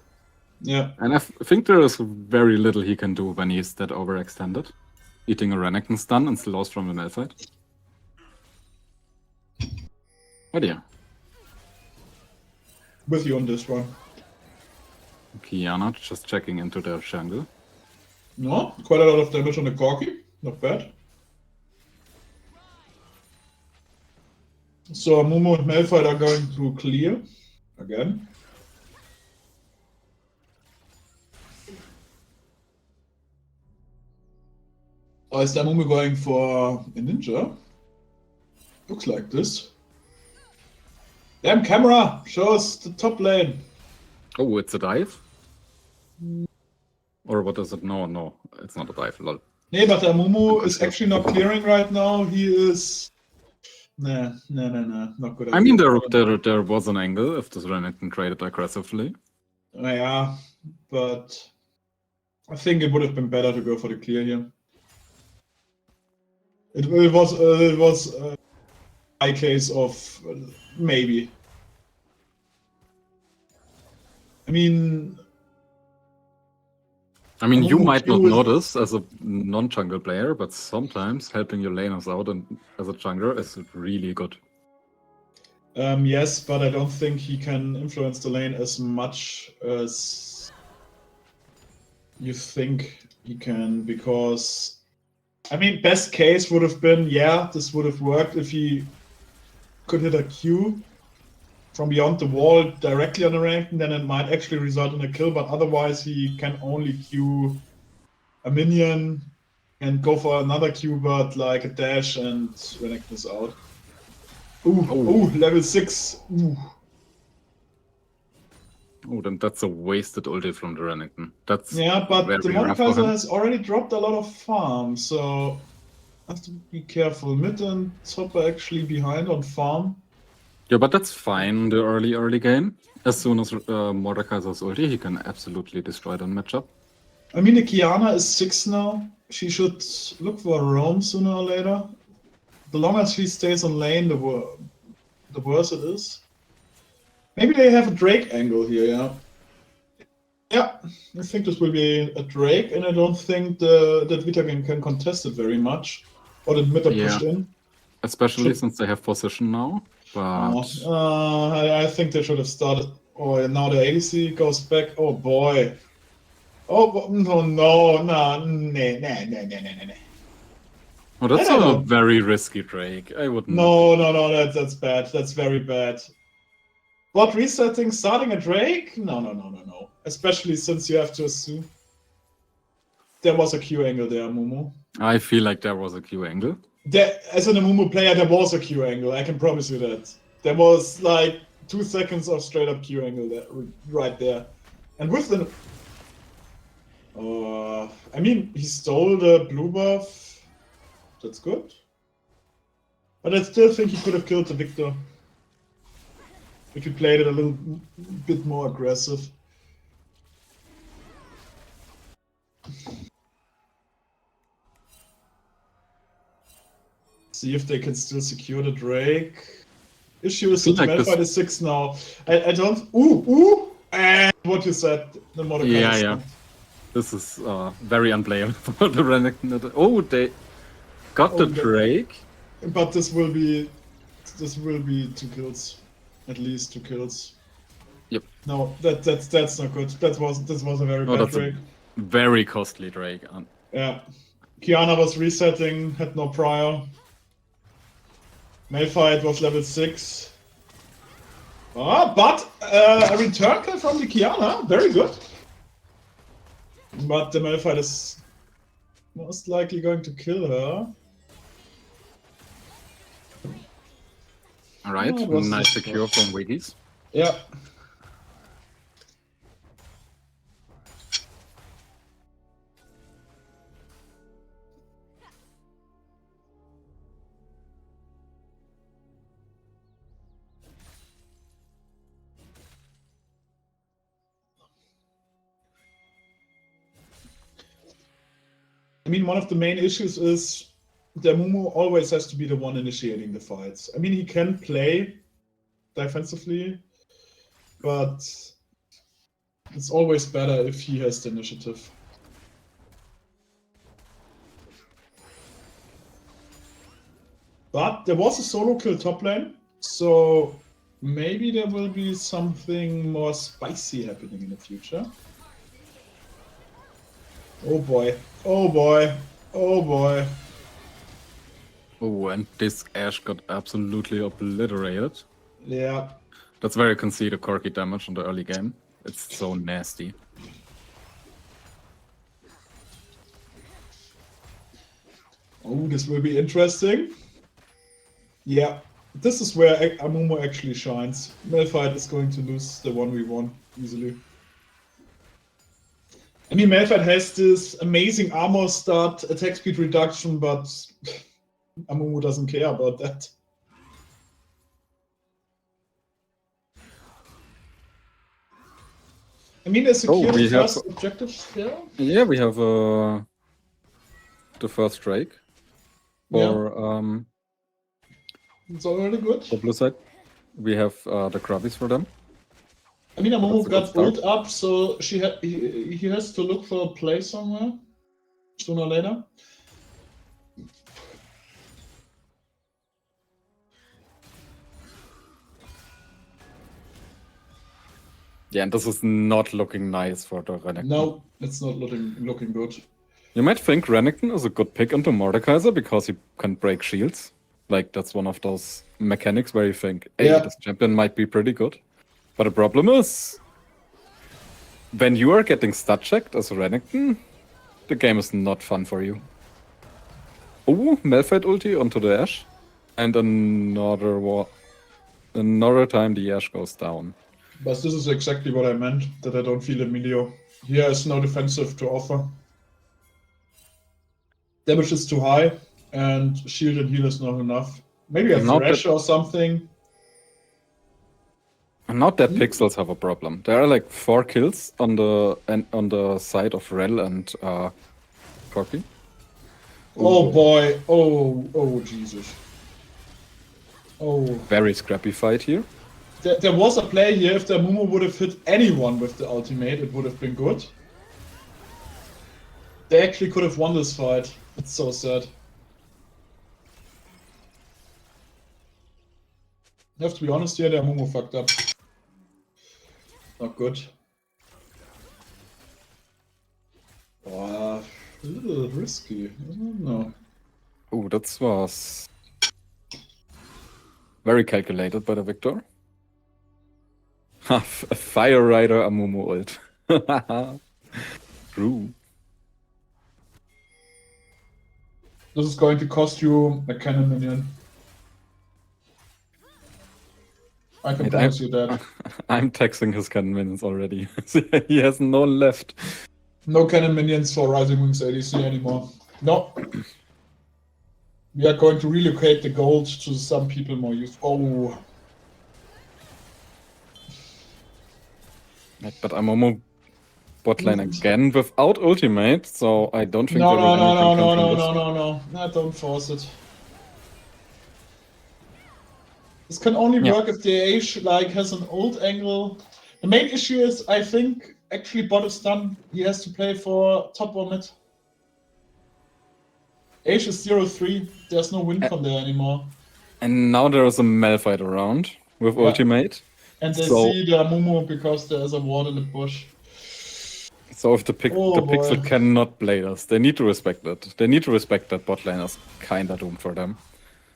Yeah. And I think there is very little he can do when he's that overextended. Eating a Renekton stun and slows from the Malphite. Oh dear. With you on this one. Kiana just checking into their jungle. No, quite a lot of damage on the Corki. Not bad. So Amumu and Malphite are going to clear again. Or is Amumu going for a ninja? Looks like this. Damn camera! Show us the top lane. Oh, it's a dive? Or what is it? No, it's not a dive. Lol. Nee, but Amumu is actually not clearing right now. He is... Nah, not good. I mean, there was an angle if this Renekton traded aggressively. Yeah, but I think it would have been better to go for the clear here. It was a high case of maybe. I mean, you might not Q is- notice as a non-jungle player, but sometimes helping your laners out and as a jungler is really good. yes, but I don't think he can influence the lane as much as you think he can, because I mean, best case would have been, yeah, this would have worked if he could hit a Q from beyond the wall directly on the rank, then it might actually result in a kill, but otherwise he can only Q a minion and go for another Q, but like a dash and Renekton is out. Ooh, level 6. Ooh. Oh, then that's a wasted ulti from the Renekton. That's Yeah, but the very rough for Mordekaiser him. has already dropped a lot of farm, so have to be careful. Mid and top are actually behind on farm. Yeah, but that's fine in the early game. As soon as Mordekaiser's ulti, he can absolutely destroy the matchup. I mean, the Kiana is 6 now. She should look for a roam sooner or later. The longer she stays on lane, the worse it is. Maybe they have a Drake angle here, yeah. Yeah, I think this will be a Drake, and I don't think that VITAGEN can contest it very much. Or the mid are pushed in. Especially since they have position now. But I think they should have started. Oh, now the ADC goes back. Oh boy. Oh no, nah. oh, that's I a don't- very risky Drake. I wouldn't. No, that's bad. That's very bad. Bot resetting, starting a Drake? No. Especially since you have to assume there was a Q angle there, Momo. I feel like there was a Q angle. As an Amumu player, there was a Q angle. I can promise you that. There was like 2 seconds of straight up Q angle there, right there. And with the... I mean, he stole the blue buff. That's good. But I still think he could have killed the Victor. If he played it a little bit more aggressive. See if they can still secure the Drake. Issue is that like Malphite is 6 now. I don't... Ooh! And what you said, the Mordecai is Yeah. not. This is very unplayable for the Renekton. Oh, they got the Drake. But this will be 2 kills. At least 2 kills. Yep. No, that's not good. This was a very bad Drake. Very costly Drake. Yeah. Kiana was resetting, had no prior. Malphite was level 6. But a return kill from the Kiana, very good. But the Malphite is most likely going to kill her. Alright, nice secure from Wiggies. Yeah. I mean, one of the main issues is that Mumu always has to be the one initiating the fights. I mean, he can play defensively, but it's always better if he has the initiative. But there was a solo kill top lane, so maybe there will be something more spicy happening in the future. Oh boy. Oh boy. Oh boy. Oh, and this Ashe got absolutely obliterated. Yeah. That's very conceded Corki damage in the early game. It's so nasty. Oh, this will be interesting. Yeah. This is where Amumu actually shines. Malphite is going to lose the 1v1 easily. I mean, Malphite has this amazing armor stat, attack speed reduction, but Amumu doesn't care about that. I mean, there's secure first objectives there. Yeah, we have the first Drake. Or it's already good. The blue side. We have the Kravis for them. I mean, Amumu got ult up, so he has to look for a play somewhere sooner or later. Yeah, and this is not looking nice for the Renekton. No, it's not looking good. You might think Renekton is a good pick into Mordekaiser because he can break shields. Like, that's one of those mechanics where you think, hey, this champion might be pretty good. But the problem is, when you are getting stat checked as a Renekton, the game is not fun for you. Oh, Malphite ulti onto the Ashe. And another time the Ashe goes down. But this is exactly what I meant, that I don't feel Emilio. He has no defensive to offer. Damage is too high, and shield and heal is not enough. Maybe a Thresh or something. Not that Pixels have a problem. There are like 4 kills on the side of Rel and Corki. Oh boy! Oh Jesus! Oh. Very scrappy fight here. There was a play here. If the Mumu would have hit anyone with the ultimate, it would have been good. They actually could have won this fight. It's so sad. I have to be honest here, the Mumu fucked up. Not good. A little risky. I don't know. Oh, that was very calculated by the Victor. Fire Rider Amumu ult. True. This is going to cost you a cannon minion. I can Wait, promise you that. I'm texting his cannon minions already. He has no left. No cannon minions for Rising Wings ADC anymore. No. We are going to relocate the gold to some people more use. Oh. But Amumu bot lane again without ultimate, so I don't think No, there will no, no, anything no, come no, from no, this. no, no. No, don't force it. This can only work if the Ashe like has an ult angle. The main issue is, I think, actually bot is done. He has to play for top or mid. Ashe is 0-3. There's no win from there anymore. And now there is a Malphite around with ultimate. And they So- see the Amumu because there's a ward in the bush. So if the Oh, boy. Pixel cannot play this, they need to respect it. They need to respect that bot lane is kinda doomed for them.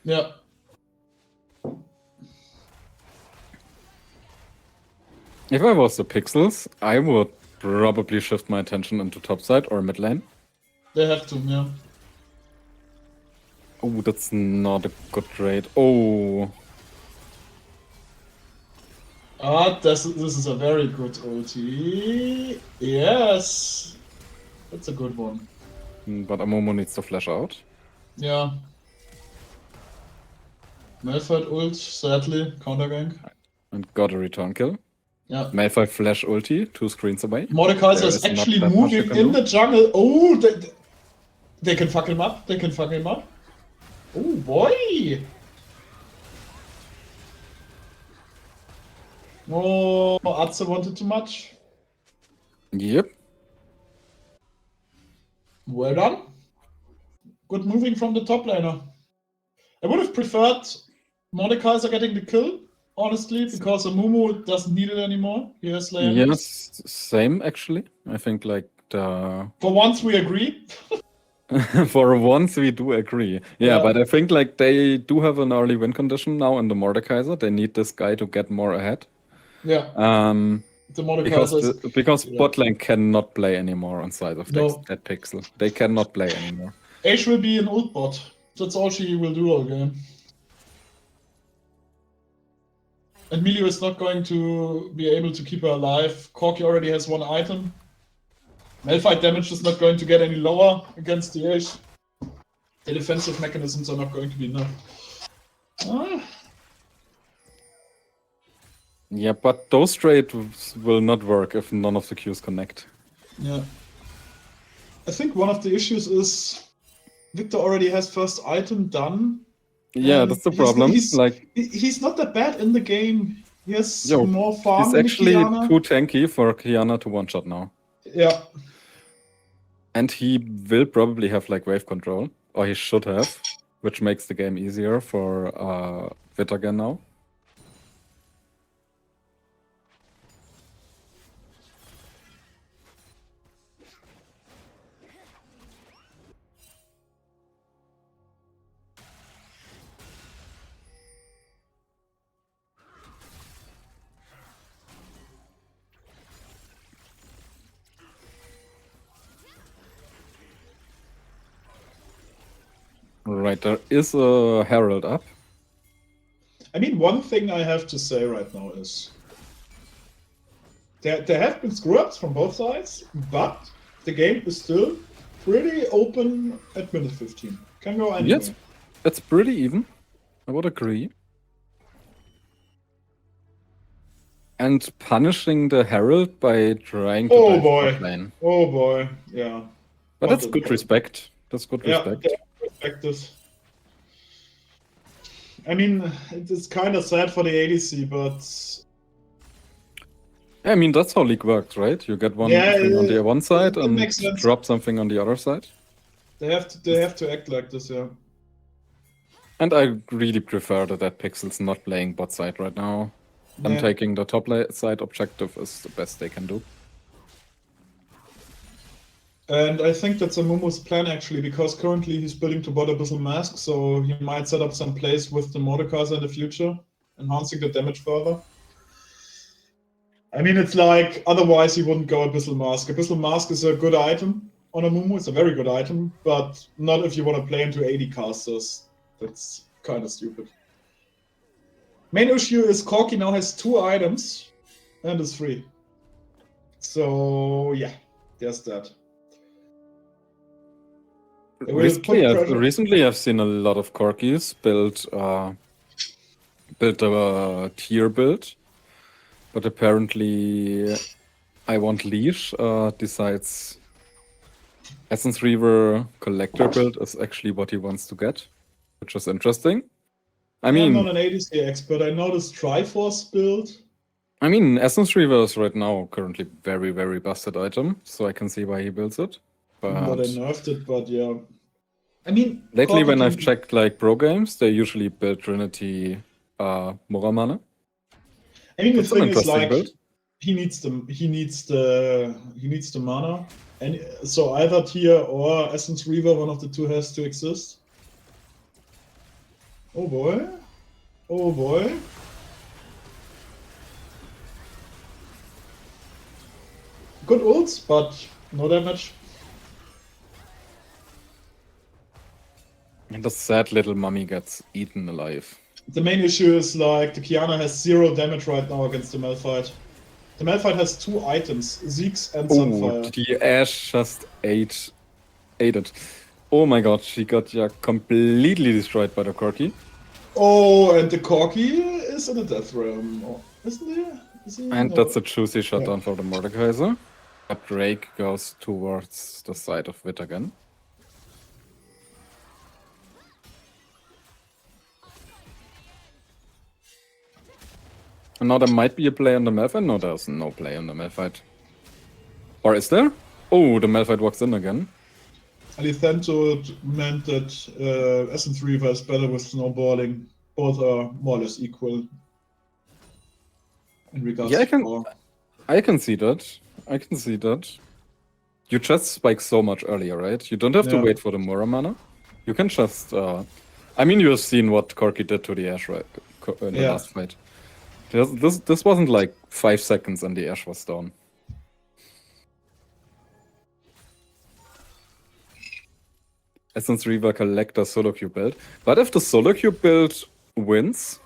Yeah. If I was the Pixels, I would probably shift my attention into top side or mid lane. They have to, yeah. Oh, that's not a good trade. Oh, This is a very good ulti. Yes. That's a good one. but Amumu needs to flash out. Yeah. Malphite ult, sadly, counter gank. And got a return kill. Yeah. Malphite flash ulti, 2 screens away. Mordekaiser There is is not actually that much you moving can in do. the jungle. Oh, they can fuck him up. They can fuck him up. Oh, boy. Oh, Atze wanted too much. Yep. Well done. Good moving from the top laner. I would have preferred Mordekaiser getting the kill, honestly, because Amumu doesn't need it anymore. He has Slayer. Yes, same actually. I think like the For once we agree. for once we do agree. Yeah, Yeah. but I think like they do have an early win condition now in the Mordekaiser. They need this guy to get more ahead. Yeah, the Because Mordekaiser is... because yeah. bot lane cannot play anymore on side of No. that Pixel. They cannot play anymore. Ashe will be an ult bot. That's all she will do all game. And Milio is not going to be able to keep her alive. Corki already has 1 item. Malphite damage is not going to get any lower against the Ashe. The defensive mechanisms are not going to be enough. Yeah, but those trades will not work if none of the queues connect. Yeah. I think one of the issues is Victor already has first item done. Yeah, And that's the problem. He's not that bad in the game. He has Yo, more farm He's than actually Kiana. too tanky for Kiana to one-shot now. Yeah. And he will probably have like wave control, or he should have, which makes the game easier for VITAGEN now. Right, there is a Herald up. I mean, one thing I have to say right now is there have been screw-ups from both sides, but the game is still pretty open at minute 15. Can go anywhere. Yes, it's pretty even. I would agree. And punishing the Herald by trying to Oh dive boy. top lane. Oh boy, yeah. But that's Not good that- respect. That's good Yeah, respect. yeah, respect this. I mean, it's kind of sad for the ADC, but I mean, that's how League works, right? You get one Yeah, thing on the one side it and makes sense. drop something on the other side. they have to act like this, yeah. And I really prefer that Pixel's not playing bot side right now. I'm Yeah. taking the top side objective is the best they can do. And I think that's Amumu's plan actually, because currently he's building to bot Abyssal Mask, so he might set up some plays with the Mordekaiser in the future, enhancing the damage further. I mean, it's like, otherwise he wouldn't go Abyssal Mask. Abyssal Mask is a good item on Amumu. It's a very good item, but not if you want to play into 80 casters. That's kind of stupid. Main issue is Corki now has 2 items and is free. So, yeah, there's that. They will put pressure. Recently, I've seen a lot of Corkis build a tier build, but apparently I Want Leash decides Essence Reaver Collector build is actually what he wants to get, which is interesting. I mean, I'm not an ADC expert. I know this Triforce build. I mean, Essence Reaver is right now currently very, very busted item, so I can see why he builds it. But they nerfed it, but yeah. I mean, lately when I've checked like pro games, they usually build Trinity Muramana. I mean, the That's an thing is like build. he needs the mana, and so either tier or Essence Reaver, one of the two has to exist. Oh boy, oh boy. Good ults, but no damage. And the sad little mummy gets eaten alive. The main issue is like the Kiana has 0 damage right now against the Malphite. The Malphite has 2 items, Zeke's and Sunfire. Oh, the Ashe just ate it. Oh my god, she got completely destroyed by the Corki. Oh, and the Corki is in the death realm, isn't he? Is he? And No. that's a juicy shutdown for the Mordekaiser. A Drake goes towards the side of VITAGEN. And now there might be a play on the Malphite. No, there's no play on the Malphite. Or is there? Oh, the Malphite walks in again. Alithento meant that Essence Reaver is better with snowballing. Both are more or less equal in regards Yeah, to power. I can see that. I can see that. You just spike so much earlier, right? You don't have to Yeah. wait for the Muramana. You can just... I mean, you have seen what Corki did to the Ashe, right? In the Yeah. last fight. This wasn't like 5 seconds and the Ashe was down. Essence Reaver Collector solo queue build. But if the solo queue build wins,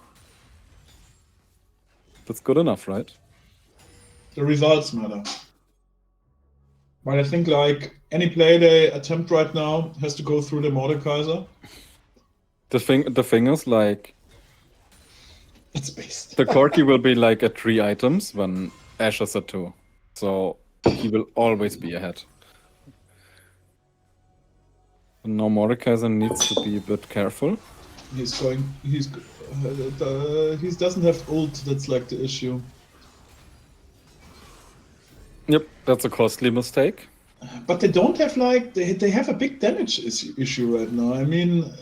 that's good enough, right? The results matter. But I think like any play they attempt right now has to go through the Mordekaiser. The thing is, like, It's based. the Corki will be like at 3 items when Ashe is at 2. So he will always be ahead. And now Mordekaiser needs to be a bit careful. He doesn't have ult, that's like the issue. Yep, that's a costly mistake. But they don't have like, they have a big damage issue right now. I mean,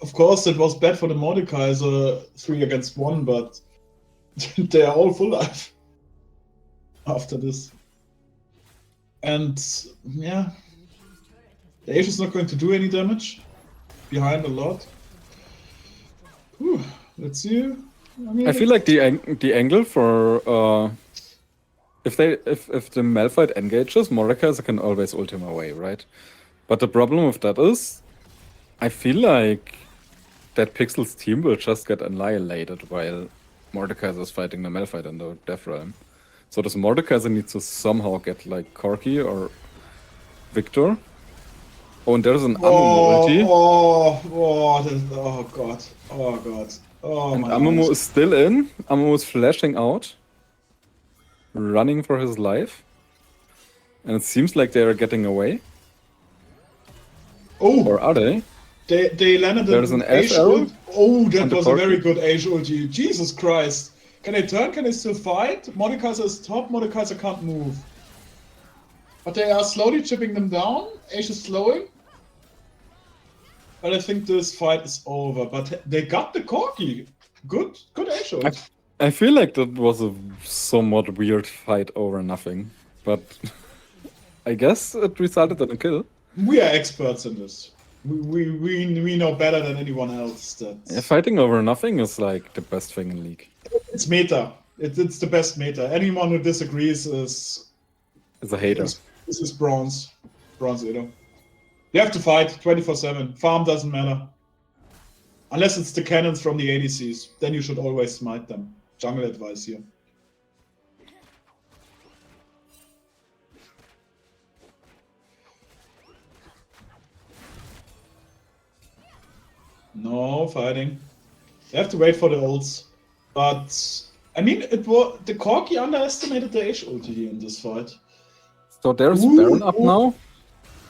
of course it was bad for the Mordekaiser 3 against 1, but they are all full life after this. And yeah, the Ashe is not going to do any damage. Behind a lot. Whew, let's see. I mean, I feel like the angle for if the Malphite engages, Mordekaiser can always ult him away, right? But the problem with that is, I feel like that Pixel's team will just get annihilated while Mordekaiser is fighting the Malphite in the Death Realm. So this Mordekaiser needs to somehow get like Corki or Victor. Oh, and there's an Amumu ulti. Oh god. Oh god. Oh And my Amumu eyes. is still in. Amumu is flashing out. Running for his life. And it seems like they are getting away. Oh, Or are they? they landed There's an Ashe Ashe arrow ult. Oh, that on the was a very Corki. good Ashe ulti. Jesus Christ. Can they turn? Can they still fight? Mordekaiser is top. Mordekaiser can't move. But they are slowly chipping them down. Ashe is slowing. But I think this fight is over. But they got the Corki. Good Ashe ult. I feel like that was a somewhat weird fight over nothing. But I guess it resulted in a kill. We are experts in this. We know better than anyone else that Yeah, fighting over nothing is like the best thing in League. it's meta. It's the best meta. Anyone who disagrees is It's a hater. This is bronze Edo. You have to fight 24/7. Farm doesn't matter. Unless it's the cannons from the ADCs. Then you should always smite them. Jungle advice here. No fighting. You have to wait for the ults. But I mean, it was the Corki underestimated the Ashe ulti here in this fight. So there's Ooh, Baron up ooh. now.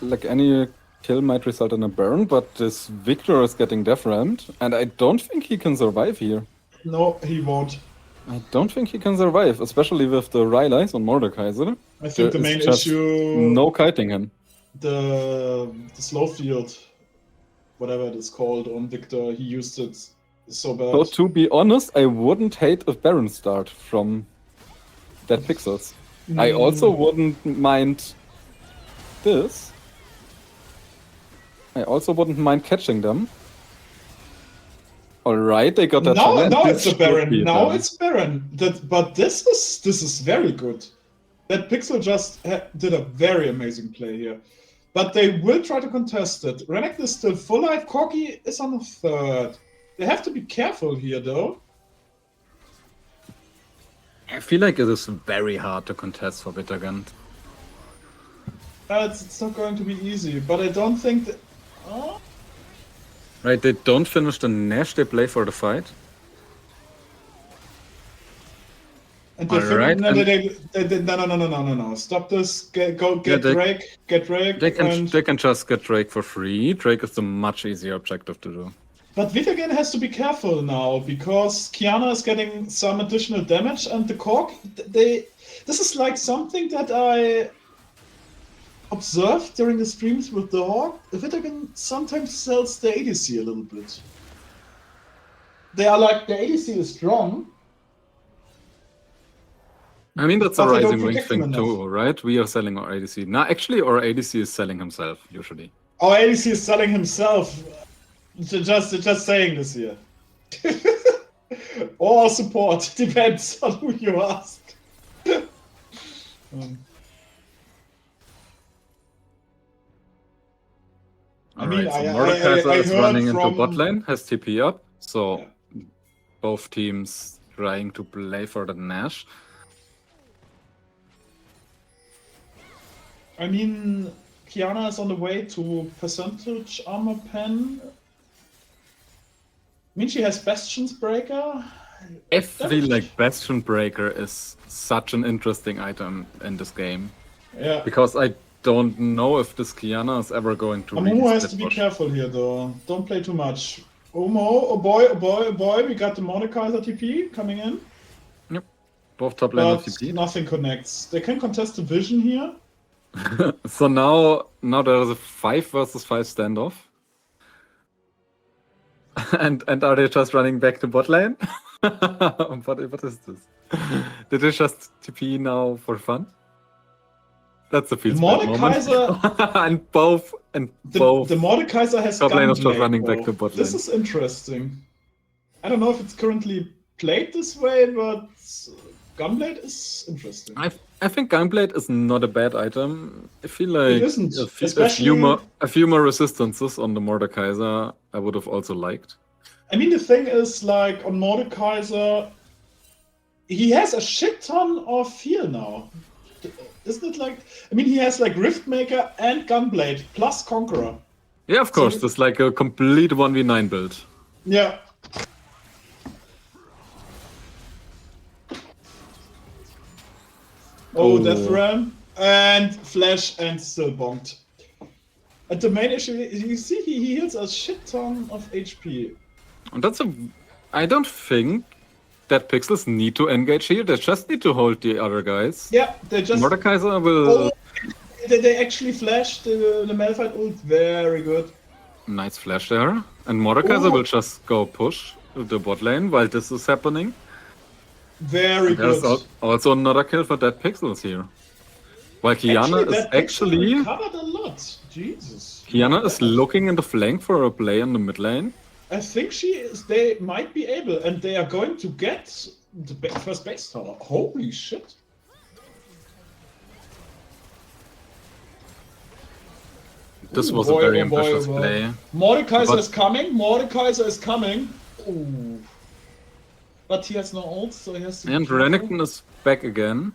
Like any kill might result in a Baron, but this Victor is getting death rammed, and I don't think he can survive here. No, he won't. I don't think he can survive, especially with the Rylai's on Mordekaiser. I think the There is main just issue, No kiting him. the slow field, whatever it is called on Victor, he used it so bad. So to be honest, I wouldn't hate a Baron start from Dead Pixels. I also wouldn't mind this. I also wouldn't mind catching them. Alright, they got that. Now This it's a should Baron. be a Now Baron. it's Baron. But this is very good. That Pixel just did a very amazing play here. But they will try to contest it. Renekton is still full life. Corki is on the third. They have to be careful here, though. I feel like it is very hard to contest for VITAGEN. It's not going to be easy, but I don't think that... Oh. Right, they don't finish the Nash, they play for the fight. And they Alright, no. Stop this. Get they- Drake. Get Drake. They can just get Drake for free. Drake is the much easier objective to do. But VITAGEN has to be careful now, because Kiana is getting some additional damage, and the Cork, this is like something that I observed during the streams with the Hawk. VITAGEN sometimes sells the ADC a little bit. They are like, the ADC is strong. I mean, that's a But they don't Rising Wing protect him thing too, right? We are selling our ADC. Nah, actually, our ADC is selling himself, usually. Our ADC is selling himself. Just saying this here. Or support, depends on who you ask. I mean, Alright, so I Mordekaiser is heard running into from- bot lane, has TP up, so Yeah. both teams trying to play for the Nash. I mean, Kiana is on the way to percentage armor pen. I mean, she has Bastion's Breaker. I feel like Bastion Breaker is such an interesting item in this game, Yeah. because I don't know if this Kiana is ever going to Amumu really has split to be push. careful here, though. Don't play too much. Omo, oh boy, we got the Mordekaiser TP coming in. Both top lane But TP. nothing connects. They can contest the vision here. So now there is a 5 versus 5 standoff. and are they just running back to bot lane? what is this? Did they just TP now for fun? That's a feel Mordekaiser- and both The Mordekaiser has top laners just Gunblade, running back though. to bot This lane. is interesting. I don't know if it's currently played this way, but Gunblade is interesting. I think Gunblade is not a bad item. I feel like It isn't, a especially- few more resistances on the Mordekaiser I would have also liked. I mean, the thing is, like, on Mordekaiser, he has a shit ton of heal now. Isn't it like... I mean, he has, like, Riftmaker and Gunblade, plus Conqueror. Yeah, of course, So- it's like a complete 1v9 build. Yeah. Oh, Death Ram. And Flash, and still bonked. And the main issue, you see, he heals a shit ton of HP. And I don't think that Pixels need to engage here, they just need to hold the other guys. Yeah, they just... Mordekaiser will... Oh, they actually flashed the Malphite ult. Very good. Nice flash there. And Mordekaiser Oh. will just go push the bot lane while this is happening. Very There's good. also another kill for Dead Pixels here. While Kiana is that actually... recovered a lot. Jesus. Kiana is looking in the flank for a play in the mid lane. I think she is. They might be able, and they are going to get the first base tower. Holy shit. This Ooh, was boy, a very oh boy, ambitious oh boy. play. Mordekaiser But- is coming. Mordekaiser is coming. Ooh. But he has no ult, so he has to be And careful. Renekton is back again.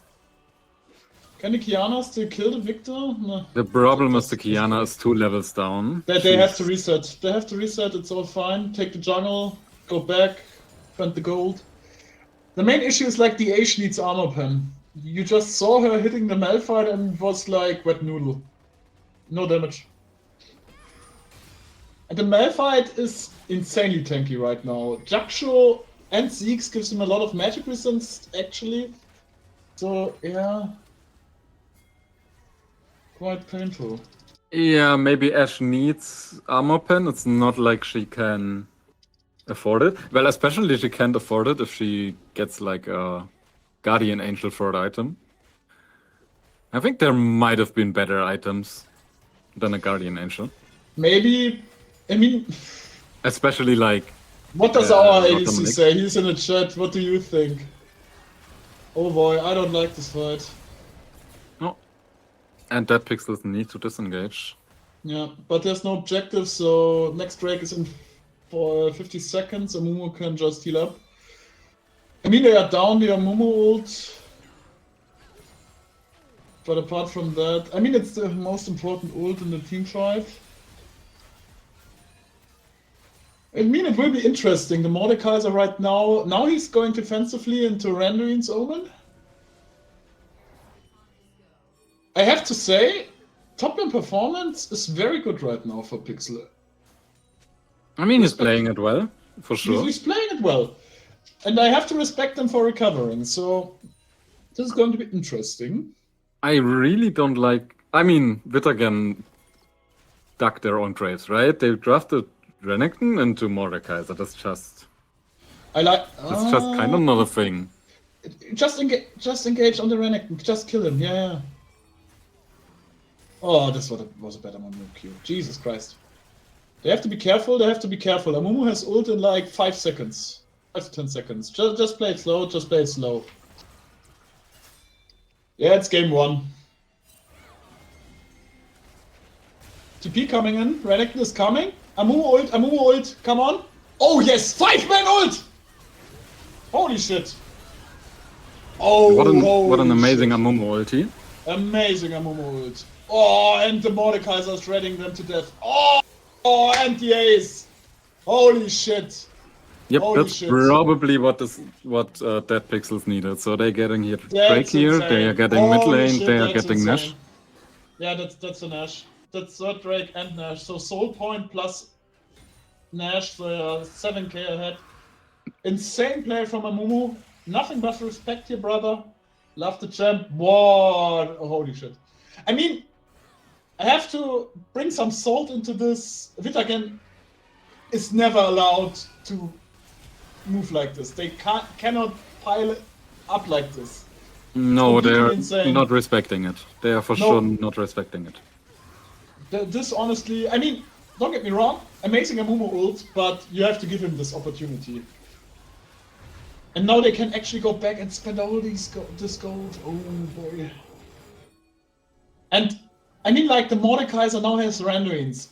Can the Kiana still kill the Victor? No. The problem is the That's- Kiana is 2 levels down. They have to She's- reset. They have to reset. It's all fine. Take the jungle, go back, find the gold. The main issue is like the Ashe needs armor pen. You just saw her hitting the Malphite and was like wet noodle. No damage. And the Malphite is insanely tanky right now. Jaksho and Zeeks gives him a lot of magic resistance actually. So yeah. Quite painful. Yeah, maybe Ashe needs armor pen. It's not like she can afford it. Well, especially she can't afford it if she gets like a Guardian Angel for an item. I think there might have been better items than a Guardian Angel. Maybe, I mean, Especially like, what does Yeah, our not ADC Dominic. say? He's in the chat. What do you think? Oh boy, I don't like this fight. no. And that pixels need to disengage. Yeah, but there's no objective, so next Drake is in for 50 seconds. Amumu can just heal up. I mean, they are down the Amumu ult. But apart from that, I mean, it's the most important ult in the team fight. I mean, it will be interesting. The Mordekaiser right now he's going defensively into Randuin's Omen. I have to say, top lane performance is very good right now for Pixel. I mean, he's playing it well, for sure. He's playing it well. And I have to respect him for recovering, so this is going to be interesting. I really don't like. I mean, VITAGEN dug their own traits, right? They drafted Renekton into Mordekaiser. That's just. I like. It's just kind of not a thing. Just engage on the Renekton. Just kill him. Yeah. Oh, this was a better Amumu Q. Jesus Christ. They have to be careful. They have to be careful. Amumu has ult in like 5 seconds. 5 to 10 seconds. Just play it slow. Just play it slow. Yeah, it's game 1. TP coming in. Renekton is coming. Amumu ult. Amumu ult. Come on. Oh yes, 5-man ult. Holy shit. Oh, What an holy amazing shit. Amumu ulti. Amazing Amumu ult. Oh, and the Mordekaiser is shredding them to death. Oh, and the ace. Holy shit. Yep, Holy that's shit. probably what Dead Pixels needed. So they're getting here Drake That's here, insane. they are getting mid Holy lane, shit, they are that's getting insane. Nash. Yeah, that's a Nash. That's third Drake and Nash. So Soul Point plus Nash, so 7k ahead. Insane play from Amumu. Nothing but respect here, brother. Love the champ. What? Oh, holy shit. I mean, I have to bring some salt into this. VITAGEN is never allowed to move like this. They cannot pile it up like this. No, completely they're insane. not respecting it. They are for No. sure not respecting it. This honestly, I mean, don't get me wrong, amazing Amumu ult, but you have to give him this opportunity. And now they can actually go back and spend all this gold. Oh boy. And I mean, like the Mordekaiser now has Randuins.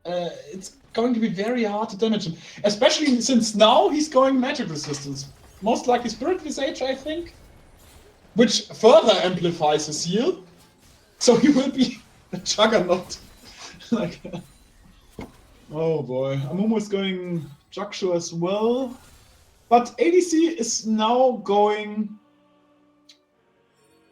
It's going to be very hard to damage him, especially since now he's going magic resistance. Most likely Spirit Visage, I think, which further amplifies his heal. So he will be a juggernaut. Like, oh boy, Amumu is going Jaksho as well, but ADC is now going.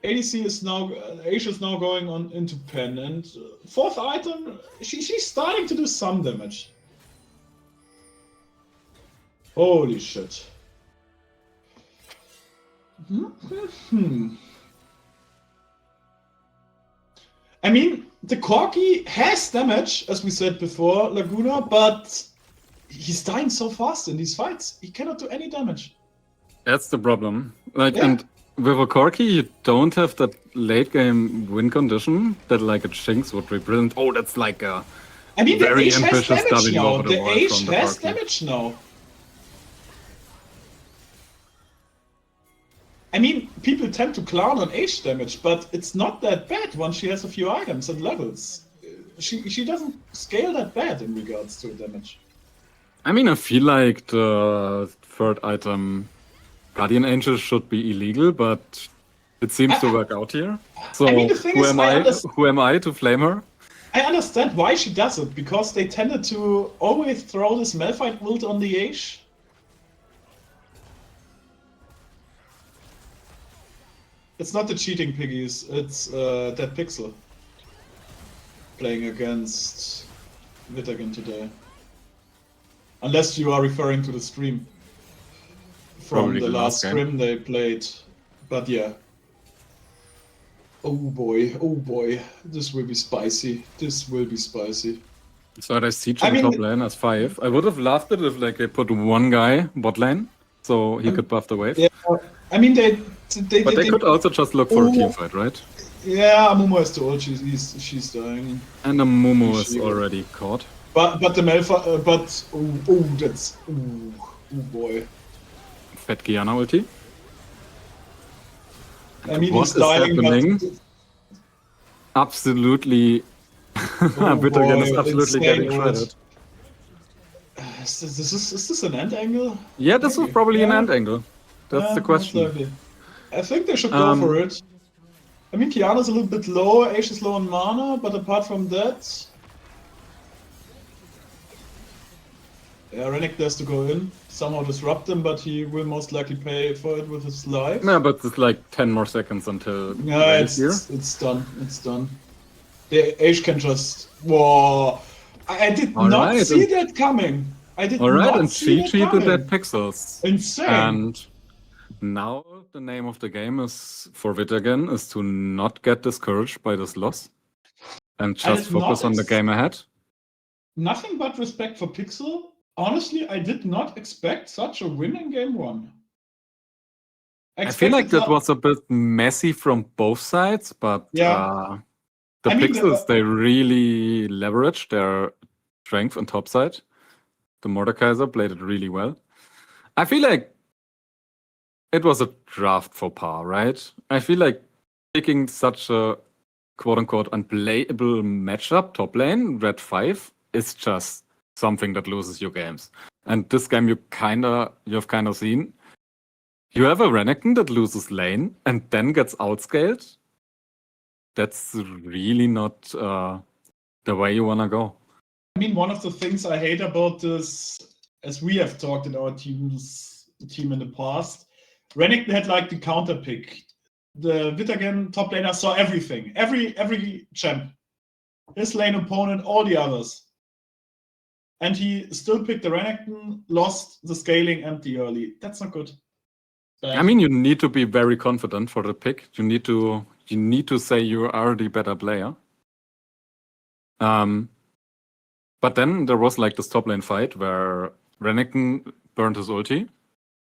ADC is now Ashe is now going on into pen, and fourth item, she's starting to do some damage. Holy shit. I mean, the Corki has damage, as we said before, Laguna, but he's dying so fast in these fights. He cannot do any damage. That's the problem. Like, Yeah. and with a Corki, you don't have that late game win condition that like a Jinx would represent. Oh, that's like a I mean, the very Ashe has ambitious damage dubbing now. over the The wall Ashe from the has Corki. damage now. I mean, people tend to clown on Ashe damage, but it's not that bad once she has a few items and levels. She doesn't scale that bad in regards to damage. I mean, I feel like the third item, Guardian Angel, should be illegal, but it seems to work out here. So I mean, the thing who is, am Who am I to flame her? I understand why she does it, because they tended to always throw this Malphite ult on the Ashe. It's not the cheating piggies, it's that Pixel playing against VITAGEN today. Unless you are referring to the stream from Probably the the last last game. scrim they played. But yeah. Oh boy, this will be spicy. This will be spicy. So I siege I on mean- top lane as 5. I would have loved it if like they put one guy bot lane, so he could buff the wave. Yeah, I mean they But they could also just look for a team fight, right? Yeah, Amumu has to ult. She's dying. And the Mumu is She- already caught. But the Malphite, that's oh boy. Fat Kiana ulti. I mean, What he's is dying. happening? But Absolutely. VITAGEN is boy, absolutely insane getting ult. shredded. Is this an end angle? Yeah, this was Maybe. probably an Yeah. end angle. That's Yeah, the most question. likely. I think they should go for it. I mean, Kiana's a little bit low, Ashe is low on mana, but apart from that... Yeah, Renekton has to go in, somehow disrupt him, but he will most likely pay for it with his life. Yeah, but it's like 10 more seconds until Yeah, Ray's here. it's done. It's done. The Ashe can just... Whoa! I did All not right, see and- that coming! I did Alright, not and see she that cheated coming! that pixels. Insane! And now the name of the game is for VITAGEN is to not get discouraged by this loss and I just did not focus on the ex- game ahead. Nothing but respect for Pixel. Honestly, I did not expect such a win in game one. I feel like that was a bit messy from both sides, but Yeah. the I mean, pixels they really leveraged their strength on top side. The Mordekaiser played it really well. I feel like it was a draft faux pas, right? I feel like picking such a quote-unquote unplayable matchup top lane, red 5, is just something that loses you games. And this game you've kind of seen. You have a Renekton that loses lane and then gets outscaled. That's really not the way you wanna go. I mean, one of the things I hate about this, as we have talked in our team in the past, Renekton had like the counter pick. The VITAGEN top laner saw everything, every champ, his lane opponent, all the others, and he still picked the Renekton, lost the scaling empty early. That's not good. I mean, you need to be very confident for the pick. You need to say you are the better player. But then there was like this top lane fight where Renekton burned his ulti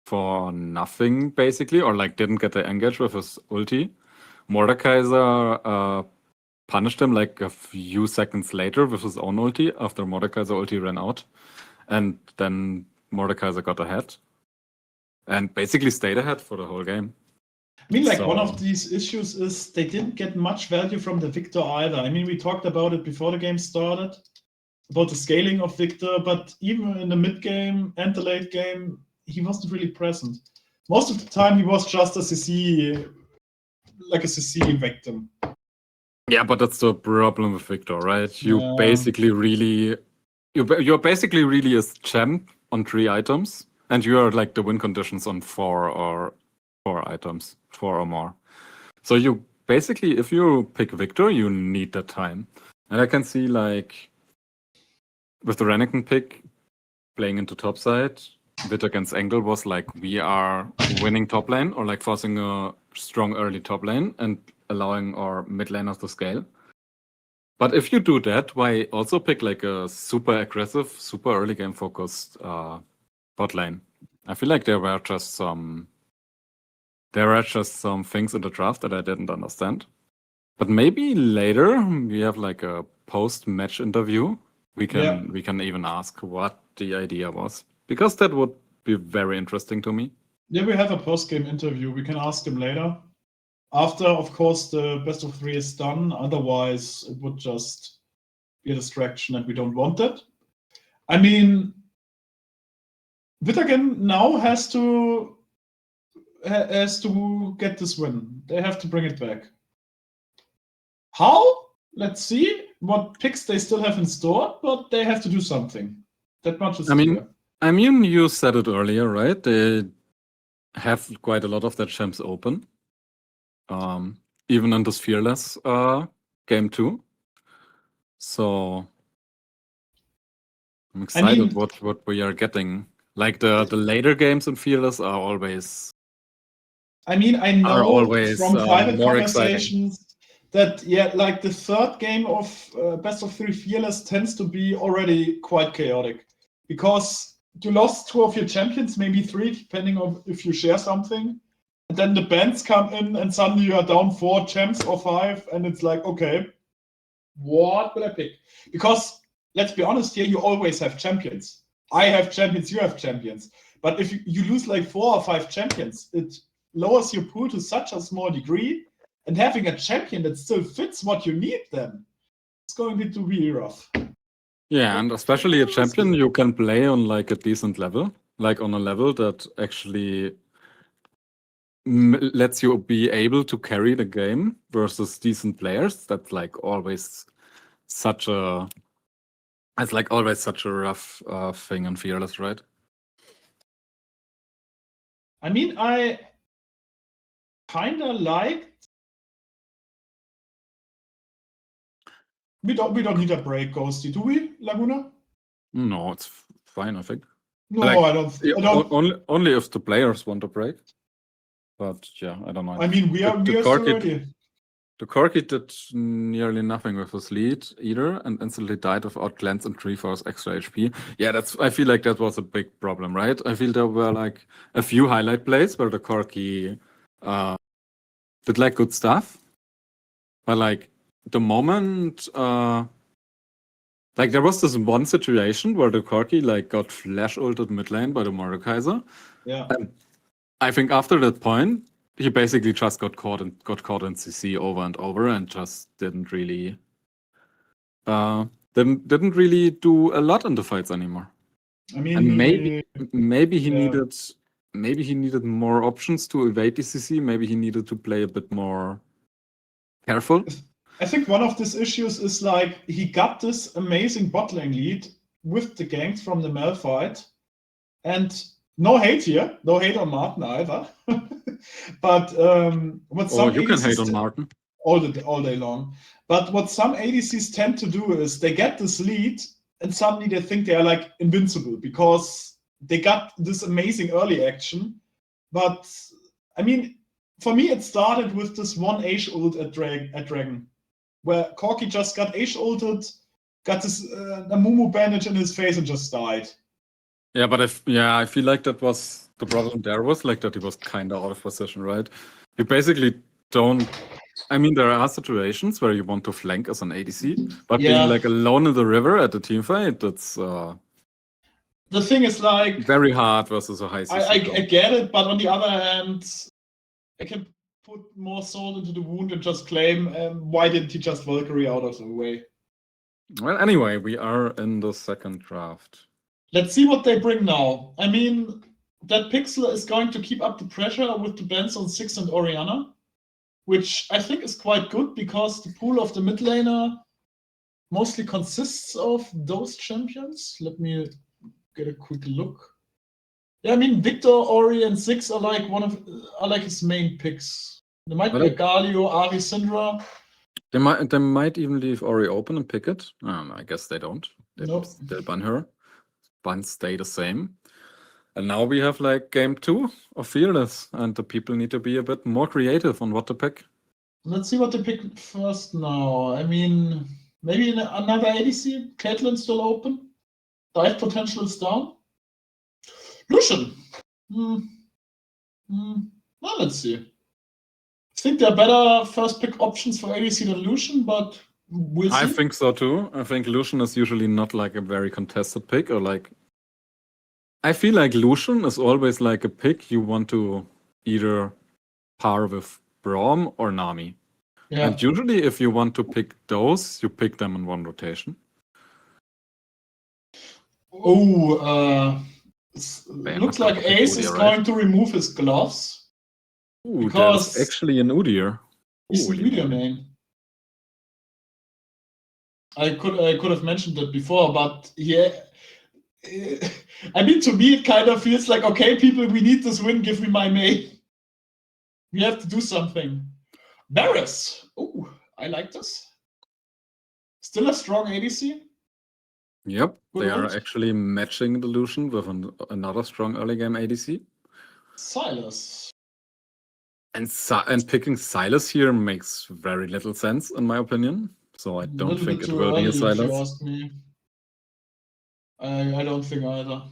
for nothing basically, or like didn't get the engage with his ulti. Mordekaiser punished him like a few seconds later with his own ulti after Mordekaiser ulti ran out, and then Mordekaiser got ahead and basically stayed ahead for the whole game. I mean, like, So- one of these issues is they didn't get much value from the Victor either. I mean, we talked about it before the game started, about the scaling of Victor, but even in the mid game and the late game, he wasn't really present. Most of the time, he was just a CC, like a CC victim. Yeah, but that's the problem with Victor, right? Yeah. You're basically really a champ on 3 items, and you are like the win conditions on 4 items, 4 or more. So you basically, if you pick Victor, you need that time. And I can see like with the Renekton pick playing into top side, Victor against Engel was like we are winning top lane or like forcing a strong early top lane and allowing our mid laners to scale. But if you do that, why also pick like a super aggressive, super early game focused bot lane? I feel like there were just some things in the draft that I didn't understand. But maybe later we have like a post-match interview. We can even ask what the idea was, because that would be very interesting to me. Yeah, we have a post-game interview. We can ask him later. After, of course, the best of 3 is done. Otherwise, it would just be a distraction and we don't want it. I mean, VITAGEN now has to get this win. They have to bring it back. How? Let's see what picks they still have in store, but they have to do something. That much is clear. I mean, you said it earlier, right? They have quite a lot of their champs open. Even in this Fearless game 2. So I'm excited what we are getting. Like the later games in Fearless are always. I mean, I know always, from private more conversations that like the third game of best of 3 Fearless tends to be already quite chaotic because you lost 2 of your champions, maybe 3, depending on if you share something. And then the bans come in and suddenly you are down 4 champs or 5 and it's like, okay, what will I pick? Because let's be honest here, you always have champions. I have champions, you have champions. But if you lose like 4 or 5 champions, it lowers your pool to such a small degree, and having a champion that still fits what you need then, it's going to be rough. Yeah, and especially a champion you can play on like a decent level, like on a level that actually lets you be able to carry the game versus decent players. That's like always such a rough thing in Fearless, right? I mean, I kind of like. We don't need a break, Ghosty, do we, Laguna? No, it's fine, I think. No, Like, I don't. Only if the players want a break. But yeah, I don't know. I mean, we are still ready. The Corki did nearly nothing with his lead either, and instantly died without cleanse and 3-4 extra HP. Yeah, I feel like that was a big problem, right? I feel there were like a few highlight plays where the Corki did like good stuff, but like the moment, like there was this one situation where the Corki like got flash ulted mid lane by the Mordekaiser. Yeah. And I think after that point, he basically just got caught in CC over and over and just didn't really didn't really do a lot in the fights anymore. I mean, and maybe he needed more options to evade the CC. Maybe he needed to play a bit more careful. I think one of these issues is like he got this amazing bot lane lead with the ganks from the Mel fight, and no hate here, no hate on Martin either. But what some you can ADCs hate on Martin all day long. But what some ADCs tend to do is they get this lead and suddenly they think they are like invincible because they got this amazing early action. But I mean, for me, it started with this one Ashe ult at Dragon, where Corki just got Ashe ulted, got this Amumu bandage in his face and just died. Yeah, but I feel like that was the problem. There was like that he was kind of out of position, right? You basically don't. I mean, there are situations where you want to flank as an ADC, but being like alone in the river at the team fight, that's. The thing is like very hard versus a high CC. I get it, but on the other hand, I can put more salt into the wound and just claim why didn't he just Valkyrie out of the way? Well, anyway, we are in the second draft. Let's see what they bring now. I mean, that Pixel is going to keep up the pressure with the bans on 6 and Orianna, which I think is quite good because the pool of the mid laner mostly consists of those champions. Let me get a quick look. Yeah, I mean, Victor, Ori, and 6 are like his main picks. There might be a Galio, Ari, Syndra. They might even leave Ori open and pick it. I guess they don't. They'll ban her. Bans stay the same. And now we have like game 2 of Fearless, and the people need to be a bit more creative on what to pick. Let's see what they pick first now. I mean, maybe another ADC. Caitlyn's still open. Dive potential is down. Lucian. Well, let's see. I think there are better first pick options for ADC than Lucian, but we'll see. I think so too. I think Lucian is usually not like a very contested pick, or like I feel like Lucian is always like a pick you want to either pair with Braum or Nami. Yeah. And usually if you want to pick those, you pick them in one rotation. Oh, They looks must have like picked Ace Udyr, is right? going to remove his gloves. Ooh, Because- there's actually an Udyr. He's an Holy Udyr moly. main. I could have mentioned that before, but yeah. I mean, to me, it kind of feels like, okay, people, we need this win. Give me my main. We have to do something. Varus. Oh, I like this. Still a strong ADC. Yep, Good they are ult. actually matching the Lucian with another strong early game ADC. Silas. And picking Silas here makes very little sense, in my opinion. So I don't Little think bit it too will be early, a if you Silas. ask me. I don't think either.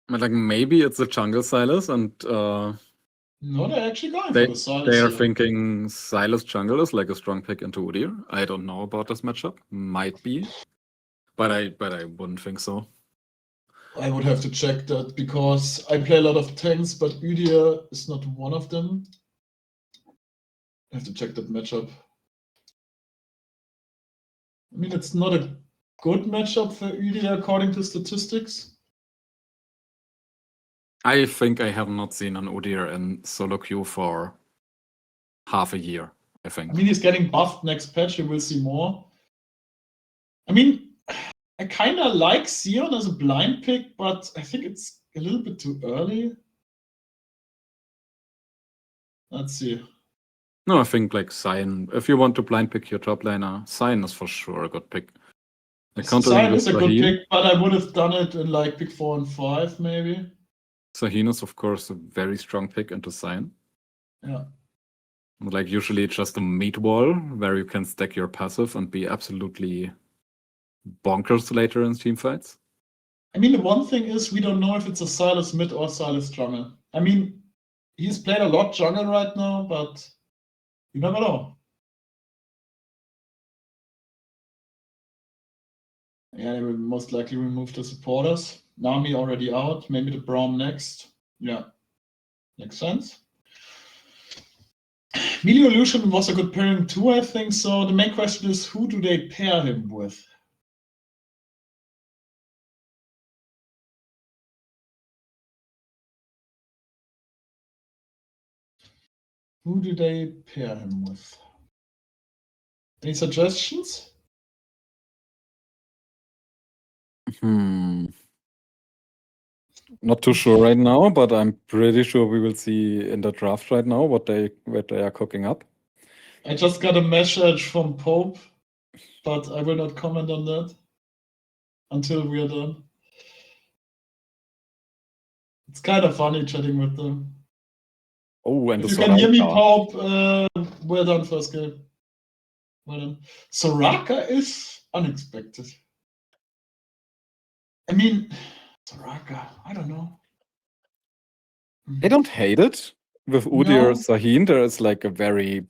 But like maybe it's a jungle Silas, and No, they're actually going they for the Silas. they are here. thinking Silas jungle is like a strong pick into Udyr. I don't know about this matchup. Might be, but I wouldn't think so. I would have to check that because I play a lot of tanks, but Udyr is not one of them. I have to check that matchup. I mean, it's not a good matchup for Udyr according to statistics. I think I have not seen an Udyr in solo queue for half a year. I think. I mean, he's getting buffed next patch. You will see more. I mean, I kind of like Sion as a blind pick, but I think it's a little bit too early. Let's see. No, I think like Sion. If you want to blind pick your top laner, Sion is for sure a good pick. The countering Sion with is a good Sahin. pick, but I would have done it in like pick 4 and 5, maybe. Sahin is of course a very strong pick into Sion. Yeah. Like usually it's just a meat wall where you can stack your passive and be absolutely bonkers later in team fights. I mean, the one thing is we don't know if it's a Silas mid or Silas jungle. I mean, he's played a lot jungle right now, but you never know. Yeah, they will most likely remove the supporters. Nami already out. Maybe the Braum next. Yeah, makes sense. Melee Illusion was a good pairing too, I think. So the main question is, who do they pair him with? Who do they pair him with? Any suggestions? Not too sure right now, but I'm pretty sure we will see in the draft right now what they are cooking up. I just got a message from Pope, but I will not comment on that until we are done. It's kind of funny chatting with them. Oh, and If the you can hear me, Soraka. Pope, well done, first game. Well done. Soraka is unexpected. I mean, Soraka, I don't know. I don't hate it. With Udyr No. Sahin, there is like a very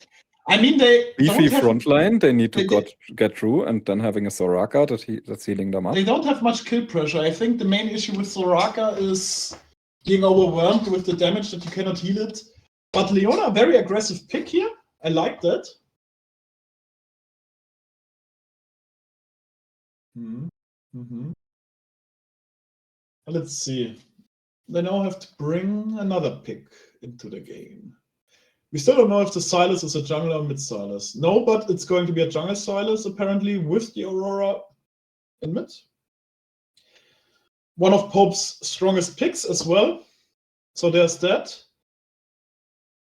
I mean, they beefy don't have, front line they need to they- get through, and then having a Soraka that's healing them up. they don't have much kill pressure. I think the main issue with Soraka is being overwhelmed with the damage that you cannot heal it. But Leona, very aggressive pick here. I like that. Let's see. They now have to bring another pick into the game. We still don't know if the Silas is a jungler or mid Silas. No, but it's going to be a jungle Silas apparently with the Aurora in mid. One of Pope's strongest picks as well. So there's that.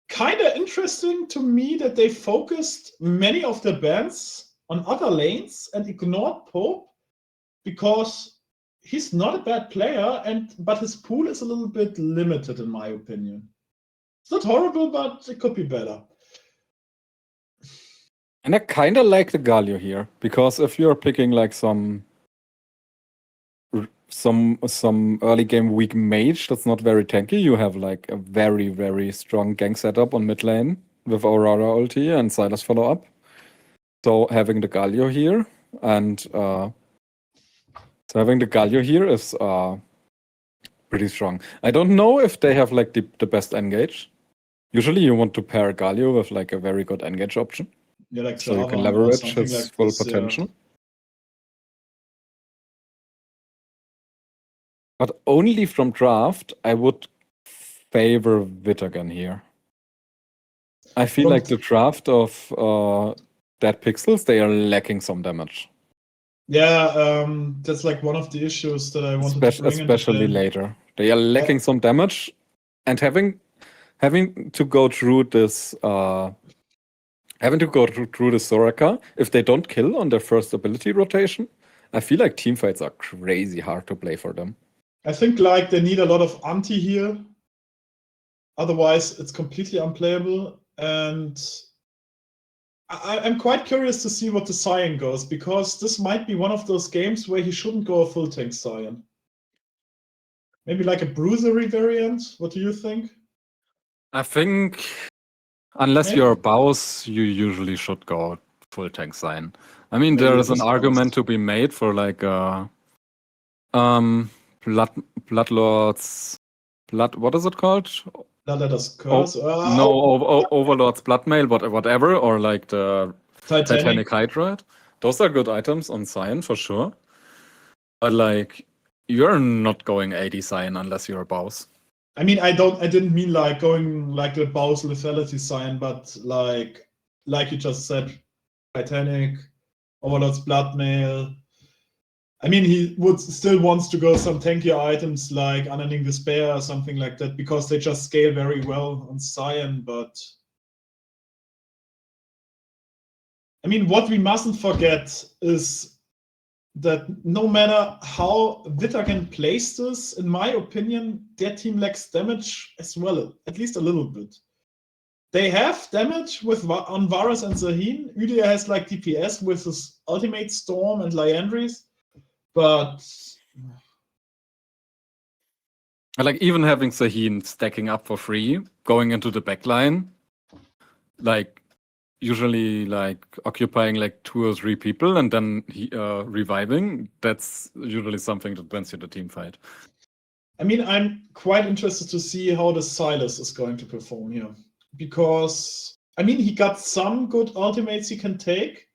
Kind of interesting to me that they focused many of their bans on other lanes and ignored Pope because he's not a bad player, but his pool is a little bit limited in my opinion. It's not horrible, but it could be better. And I kind of like the Galio here, because if you're picking like some early game weak mage that's not very tanky, you have like a very, very strong gank setup on mid lane with Aurora ulti and Silas follow up. So having the Galio here and so having the Galio here is pretty strong. I don't know if they have like the best engage. Usually you want to pair Galio with like a very good engage option. Yeah, like So you can Java or leverage something his like full this, yeah. potential. But only from draft, I would favor VITAGEN here. I feel From like the draft of Dead Pixels, they are lacking some damage. Yeah, that's like one of the issues that I wanted to bring Especially into later. They are lacking some damage, and having to go through this through the Soraka, if they don't kill on their first ability rotation, I feel like teamfights are crazy hard to play for them. I think like they need a lot of anti here. Otherwise, it's completely unplayable. And I'm quite curious to see what the Scion goes, because this might be one of those games where he shouldn't go a full tank Scion. Maybe like a bruisery variant. What do you think? I think unless Maybe. you're a Baus, you usually should go full tank Scion. I mean, Maybe there it is an is argument Baus. to be made for like Bloodlords. What is it called? Bloodletter's Curse. Overlord's Bloodmail, whatever, or like the Titanic. Hydroid. Those are good items on Scion for sure. But like, you're not going 80 Scion unless you're a Baus. I mean, I didn't mean like going like the Baus lethality Scion, but like you just said, Titanic, Overlord's Bloodmail. I mean, he still wants to go some tankier items like Unending Despair or something like that, because they just scale very well on Scion. But I mean, what we mustn't forget is that no matter how VITAGEN plays this, in my opinion, their team lacks damage as well, at least a little bit. They have damage on Varus and Zahin. Udyr has like DPS with his Ultimate Storm and Liandry's. But like even having Zahin stacking up for free, going into the backline, like usually like occupying like 2 or 3 people and then reviving, that's usually something that wins you the team fight. I mean, I'm quite interested to see how the Silas is going to perform here. Because, I mean, he got some good ultimates he can take.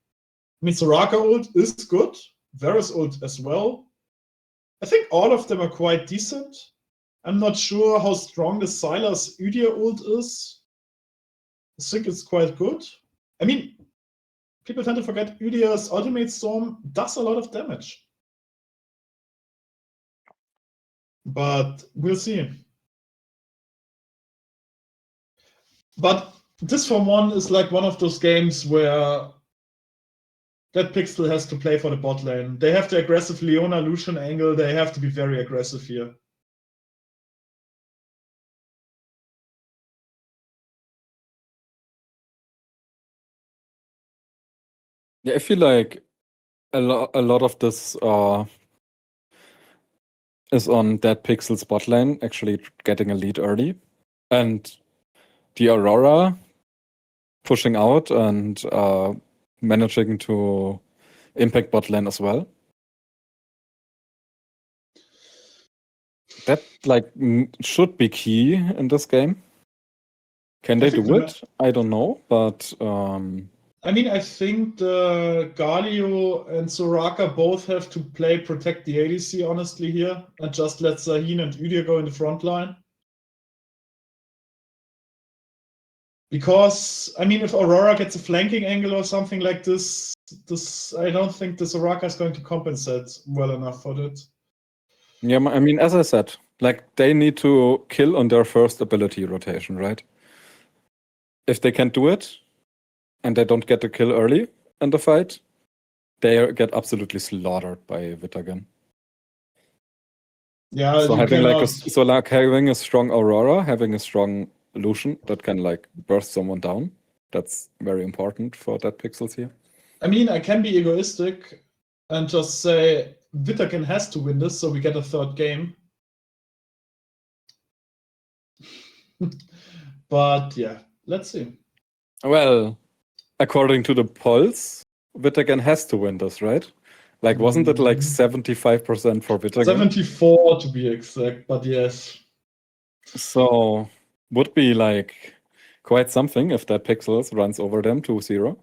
I mean, Soraka ult is good. Varus ult as well. I think all of them are quite decent. I'm not sure how strong the Silas Udyr ult is. I think it's quite good. I mean, people tend to forget Udyr's Ultimate Storm does a lot of damage. But we'll see. But this for one is like one of those games where that Pixel has to play for the bot lane. They have the aggressive Leona Lucian angle. They have to be very aggressive here. Yeah, I feel like a lot of this is on Dead Pixel's bot lane actually getting a lead early, and the Aurora pushing out and managing to impact bot lane as well. That like should be key in this game. Can they do it? I don't know, but I mean, I think the Galio and Soraka both have to protect the ADC honestly here, and just let Zahin and Udyr go in the front line. Because, I mean, if Aurora gets a flanking angle or something like this, I don't think the Soraka is going to compensate well enough for that. Yeah, I mean, as I said, like they need to kill on their first ability rotation, right? If they can't do it, and they don't get the kill early in the fight, they get absolutely slaughtered by VITAGEN. Yeah, so having a strong Aurora, having a strong Lucian that can like burst someone down, that's very important for Dead Pixels here. I mean, I can be egoistic and just say VITAGEN has to win this, so we get a third game. But yeah, let's see. Well, according to the polls, VITAGEN has to win this, right? Like, wasn't it like 75% for VITAGEN? 74 to be exact, but yes. So, would be like quite something if that Pixels runs over them 2-0.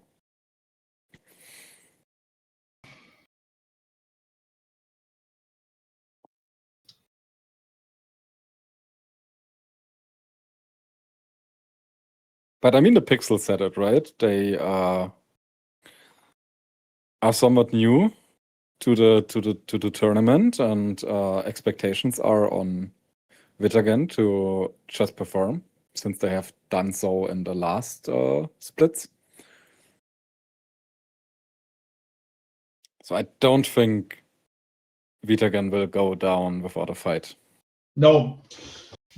But I mean, the Pixels said it, right? They are somewhat new to the tournament, and expectations are on VITAGEN to just perform, since they have done so in the last splits. So I don't think VITAGEN will go down without a fight. No.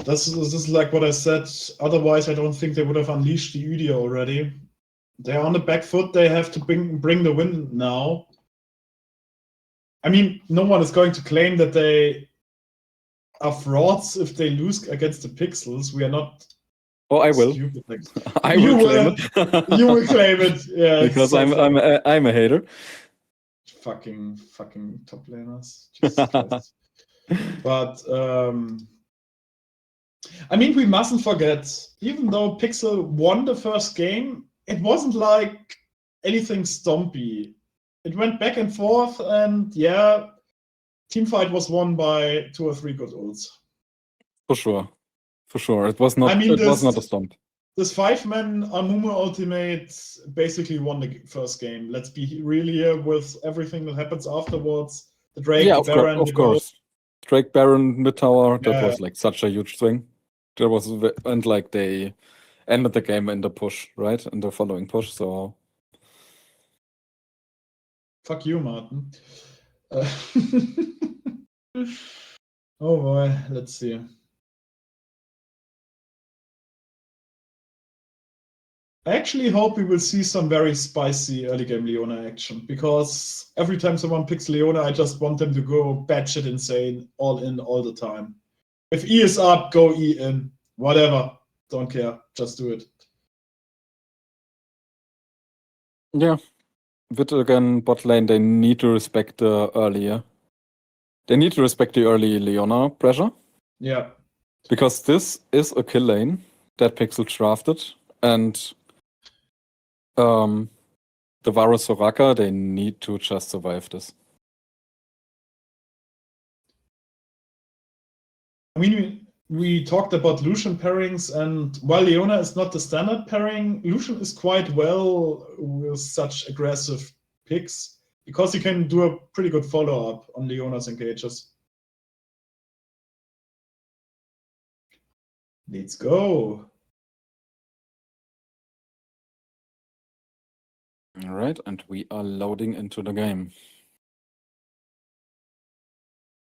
This is like what I said. Otherwise, I don't think they would have unleashed the Udia already. They're on the back foot. They have to bring the win now. I mean, no one is going to claim that they are frauds if they lose against the Pixels. We are not. Oh, I will. Stupid. Like, I you will claim it. You will claim it, yeah. Because so I'm a hater. Fucking top laners. Jesus Christ. But I mean, we mustn't forget, even though Pixel won the first game, it wasn't like anything stompy. It went back and forth, and yeah, teamfight was won by 2 or 3 good ults. For sure. It was not. I mean, it was not a stomp. This 5-man Amumu ultimate basically won the first game. Let's be real here with everything that happens afterwards. The Drake, Yeah, the Baron, of the course. Drake, Baron, mid tower. That Yeah. was like such a huge thing. There was, and like they ended the game in the push, right? In the following push. So Fuck you, Martin. Oh boy, let's see. I actually hope we will see some very spicy early game Leona action, because every time someone picks Leona, I just want them to go batshit insane, all in, all the time. If E is up, go E in. Whatever. Don't care. Just do it. yeah, VITAGEN bot lane. They need to respect the earlier. They need to respect the early Leona pressure, Yeah. because this is a kill lane that Pixel drafted, and the Varus Soraka, they need to just survive this. I mean, we talked about Lucian pairings, and while Leona is not the standard pairing, Lucian is quite well with such aggressive picks, because he can do a pretty good follow-up on Leona's engages. Let's go. All right, and we are loading into the game.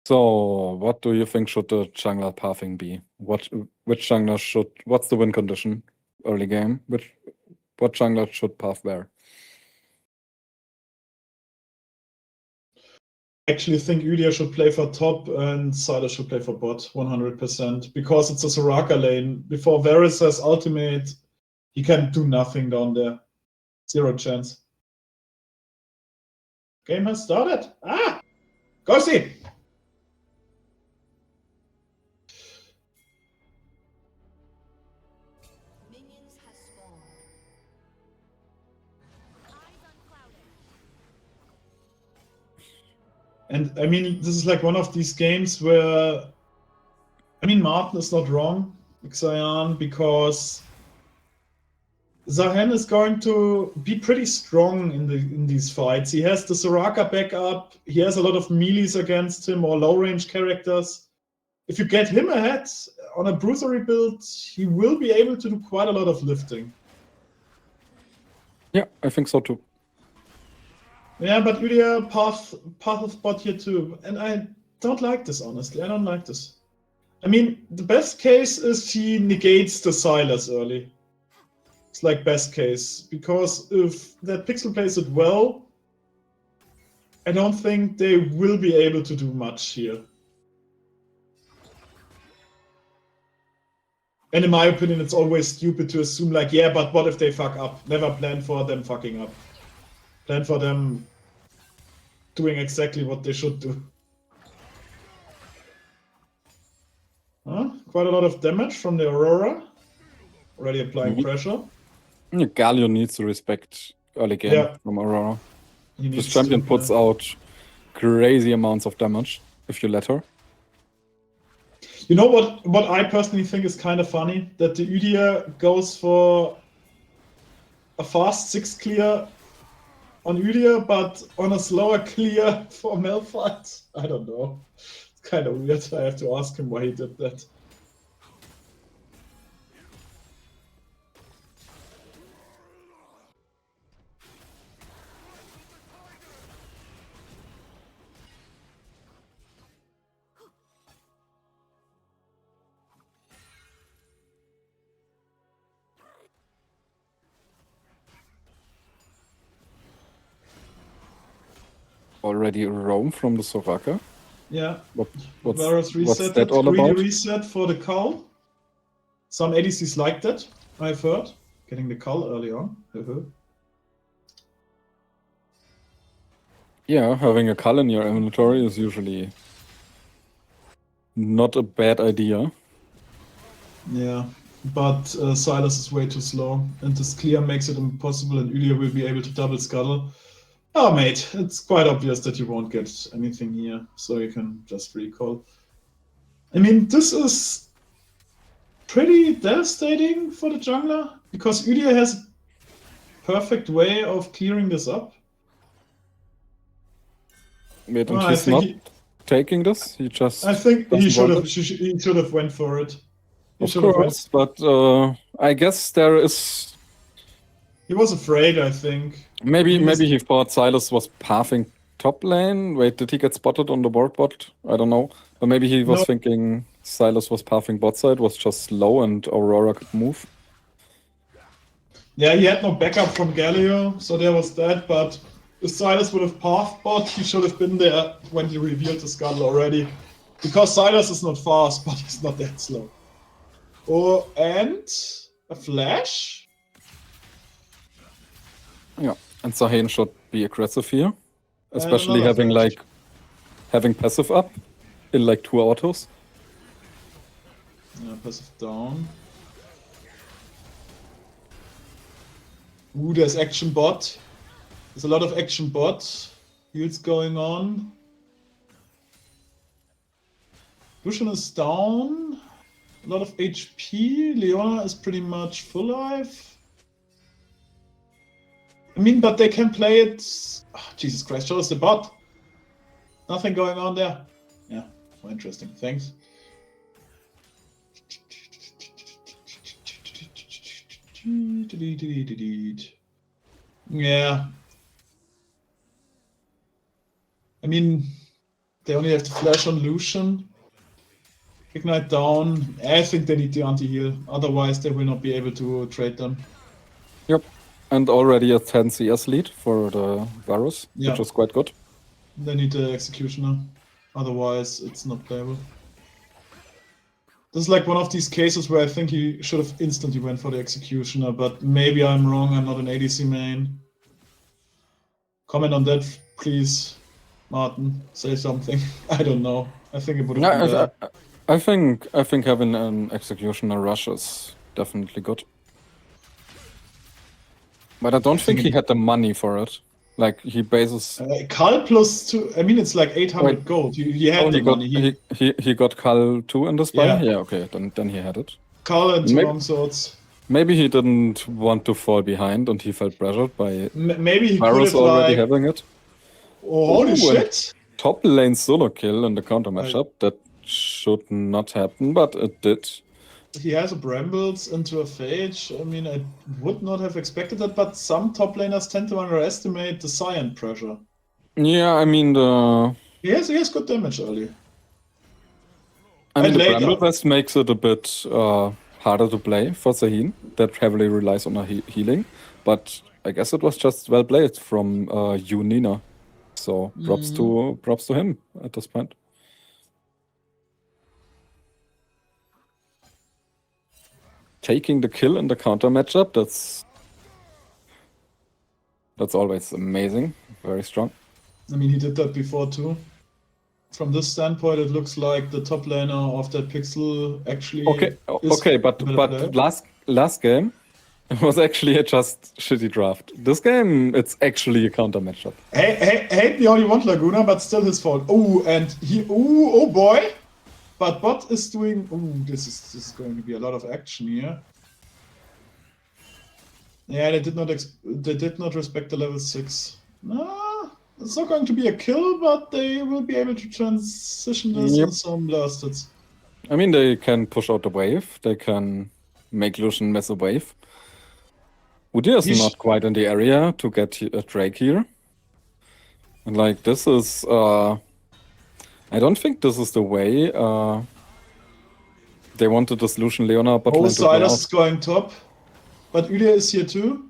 So, what do you think should the jungler pathing be? Which jungler should? What's the win condition early game? What jungler should path where? I actually think Udia should play for top and Sylas should play for bot 100%, because it's a Soraka lane. Before Varus has ultimate, he can do nothing down there. 0 chance. Game has started. Ah! Go see! Minions have spawned. Eyes unclouded. And I mean, this is like one of these games where, I mean, Martin is not wrong, Xayan, because Zahen is going to be pretty strong in these fights. He has the Soraka backup. He has a lot of melees against him, or low-range characters. If you get him ahead on a Bruisery build, he will be able to do quite a lot of lifting. Yeah, I think so too. Yeah, but Udia path of spot here too. And I don't like this, honestly. I don't like this. I mean, the best case is he negates the Sylas early. It's like best case, because if that Pixel plays it well, I don't think they will be able to do much here. And in my opinion, it's always stupid to assume like, yeah, but what if they fuck up? Never plan for them fucking up. Plan for them doing exactly what they should do. Quite a lot of damage from the Aurora. Already applying pressure. Galio needs to respect early game from Aurora. This champion puts out crazy amounts of damage if you let her. You know what I personally think is kind of funny? That the Udyr goes for a fast 6 clear on Udyr, but on a slower clear for Malphite. I don't know. It's kind of weird. I have to ask him why he did that. Already roam from the Soraka. Yeah. What's reset that all greedy about? reset for the cull. Some ADCs like that, I've heard. Getting the cull early on. Yeah, having a cull in your inventory is usually not a bad idea. Yeah, but Silas is way too slow, and this clear makes it impossible, and Udyr will be able to double scuttle. Oh, mate, it's quite obvious that you won't get anything here, so you can just recall. I mean, this is pretty devastating for the jungler, because Udyr has a perfect way of clearing this up. Wait, and he's not taking this? He just... I think he should doesn't want it? he should have went for it. Of course, but I guess there is... He was afraid, I think. Maybe he thought Silas was pathing top lane. Wait, did he get spotted on the board bot? I don't know. But maybe he was thinking Silas was pathing bot side, was just slow and Aurora could move. Yeah, he had no backup from Galio, so there was that, but if Silas would have pathed bot, he should have been there when he revealed the scuttle already. Because Silas is not fast, but he's not that slow. Oh, and a flash? Yeah, and Sahane should be aggressive here. Especially having passive up in like 2 autos. Yeah, passive down. Ooh, there's action bot. There's a lot of action bot. Heals going on. Lucian is down. A lot of HP. Leona is pretty much full life. I mean, but they can play it... Oh, Jesus Christ, show us the bot. Nothing going on there. Yeah, more interesting. Thanks. Yeah. I mean, they only have to flash on Lucian. Ignite down. I think they need the anti-heal. Otherwise, they will not be able to trade them. Yep. And already a 10 CS lead for the Varus, which is quite good. They need the Executioner. Otherwise, it's not playable. This is like one of these cases where I think he should have instantly went for the Executioner, but maybe I'm wrong. I'm not an ADC main. Comment on that, please. Martin, say something. I don't know. I think it would have been bad. I think having an Executioner rush is definitely good. But I don't think he had the money for it. Like, he bases... Cull plus 2... I mean, it's like 800 gold. He had the money. He got Cull 2 in this buy? Yeah, okay. Then he had it. Cull and 2 long swords. Maybe he didn't want to fall behind and he felt pressured by maybe he Varus already having it. Oh, holy shit! Top lane solo kill in the counter matchup. That should not happen, but it did. He has a Brambles into a Phage. I mean, I would not have expected that, but some top laners tend to underestimate the Cyan pressure. Yeah, I mean He has good damage early. I mean, the Bramble Vest makes it a bit harder to play for Sahine. That heavily relies on healing. But I guess it was just well played from you, Nina. So props to him at this point. Taking the kill in the counter matchup, That's always amazing. Very strong. I mean, he did that before too. From this standpoint, it looks like the top laner of that pixel actually is Okay, but better player. last game it was actually a just shitty draft. This game it's actually a counter matchup. Hey, hate me all you want, Laguna, but still his fault. Oh, and he, oh boy! But bot is doing. Oh, this is going to be a lot of action here. Yeah, they did not respect the level 6. No, it's not going to be a kill, but they will be able to transition this Yep. and some blasted. I mean, they can push out the wave. They can make Lucian miss a wave. Udyr is He's- not quite in the area to get a Drake here. And like, this is... I don't think this is the way they wanted this Lucian Leona bot Oh, lane to play Silas out. is going top, but Udyr is here too.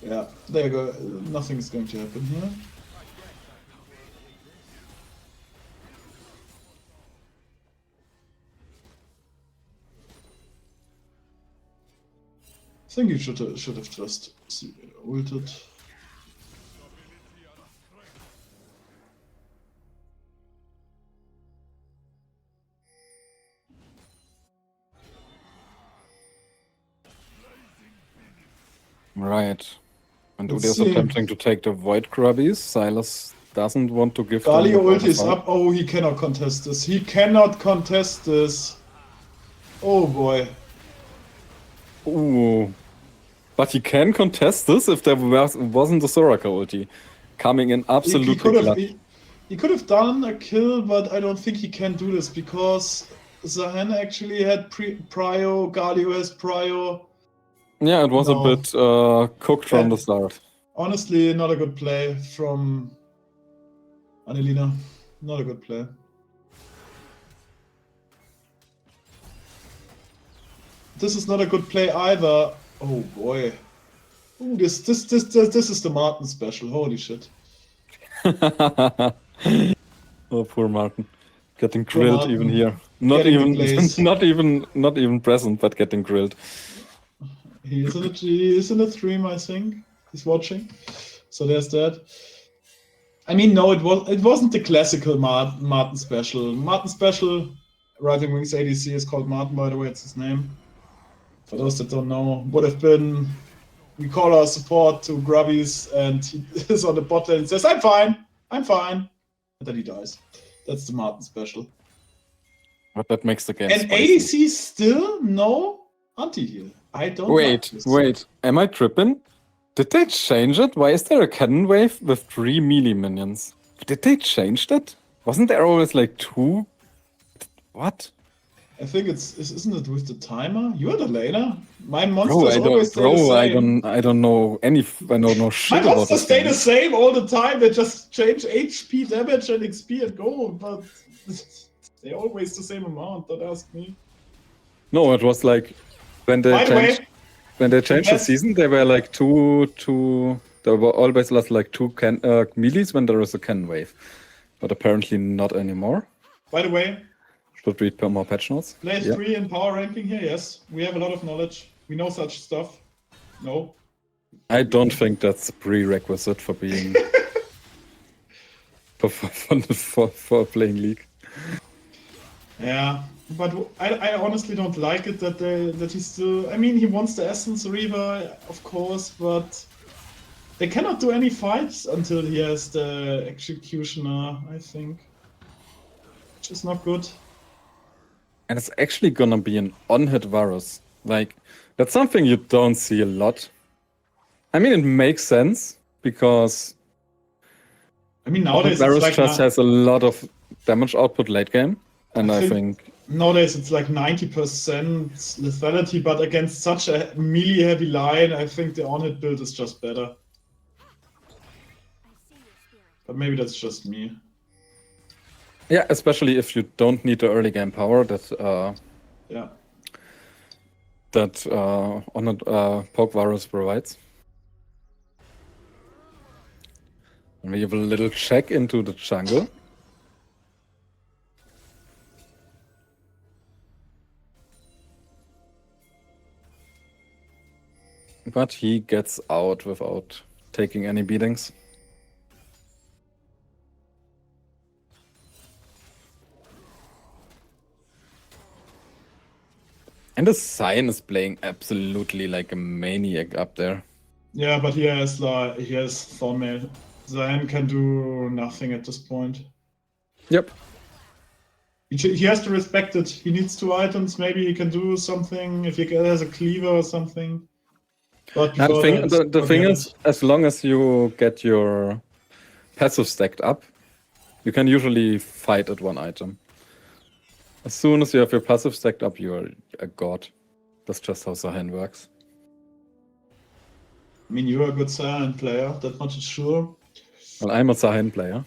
Yeah, there you go. Nothing is going to happen here. I think you should have just ulted. Right. And Let's Udyr is see. attempting to take the Void Grubbies. Silas doesn't want to give Galio them the ult is bonus up. Oh, he cannot contest this. He cannot contest this. Oh boy. Ooh. But he can contest this if there wasn't the Soraka ulti. Coming in absolutely clutch. He could have done a kill, but I don't think he can do this because Zahan actually had prio, Galio has prio. Yeah, it was No. a bit cooked from the start. Honestly, not a good play from Annelina. Not a good play. This is not a good play either. Oh boy. Ooh, this is the Martin special. Holy shit. Oh, poor Martin. Getting grilled Martin. even here. Not Getting the even, glaze. not even present, but getting grilled. He is in the stream, I think. He's watching. So there's that. I mean, no, it wasn't the classical Martin special. Martin special, Rising Wings ADC is called Martin, by the way, it's his name. For those that don't know, would have been, we call our support to Grubbies and he is on the bot lane and says, I'm fine. And then he dies. That's the Martin special. But that makes the game And spicy. ADC still no anti-heal. I don't like this. Wait. Am I tripping? Did they change it? Why is there a cannon wave with 3 melee minions? Did they change that? Wasn't there always like 2? What? I think isn't it with the timer? You're the laner. My monsters always stay the same. I don't know My shit about monsters this stay game. the same all the time. They just change HP, damage, and XP and gold, but they always the same amount. Don't ask me. No, it was like when they By the changed way, when they changed the best- season, they were like two. There were always like 2 melees when there was a cannon wave, but apparently not anymore. by the way, Should read more patch notes. place Yeah. 3 in power ranking here. Yes, we have a lot of knowledge. We know such stuff. No, I don't think that's a prerequisite for being for playing League. yeah, but I honestly don't like it that he's still. I mean, he wants the Essence Reaver, of course, but they cannot do any fights until he has the Executioner. I think, which is not good. And it's actually gonna be an on-hit Varus. Like, that's something you don't see a lot. I mean, it makes sense because I mean, nowadays Varus it's like just has a lot of damage output late game, and I I think- think nowadays it's like 90% lethality, but against such a melee heavy line, I think the on-hit build is just better. But maybe that's just me. yeah, especially if you don't need the early game power Yeah. that on-hit poke Varus provides. And we have a little check into the jungle. But he gets out without taking any beatings. And the Sign is playing absolutely like a maniac up there. Yeah, but he has Thornmail. Zion can do nothing at this point. Yep. He has to respect it. He needs 2 items. Maybe he can do something if he has a cleaver or something. But I before think that, the thing forget is, it. as long as you get your passive stacked up, you can usually fight at 1 item. As soon as you have your passive stacked up, you're a god. That's just how Sahin works. I mean, you're a good silent player. That much is sure. Well, I'm a Sahin player.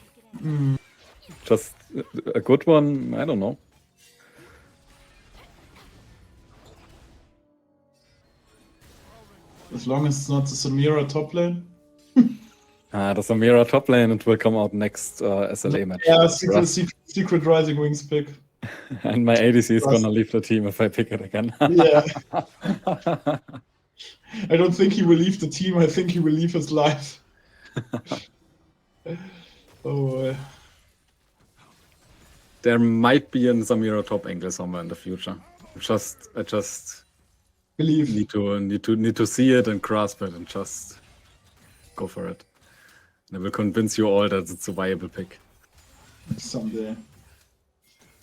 Just a good one, I don't know. As long as it's not the Samira top lane. The Samira top lane, it will come out next SLA match. Yeah, That's rough. secret Rising Wings pick. And my ADC is Trust. gonna leave the team if I pick it again. Yeah. I don't think he will leave the team. I think he will leave his life. Oh, There might be a Samira top angle somewhere in the future. I just believe. need to see it and grasp it and just go for it. And I will convince you all that it's a viable pick. Someday.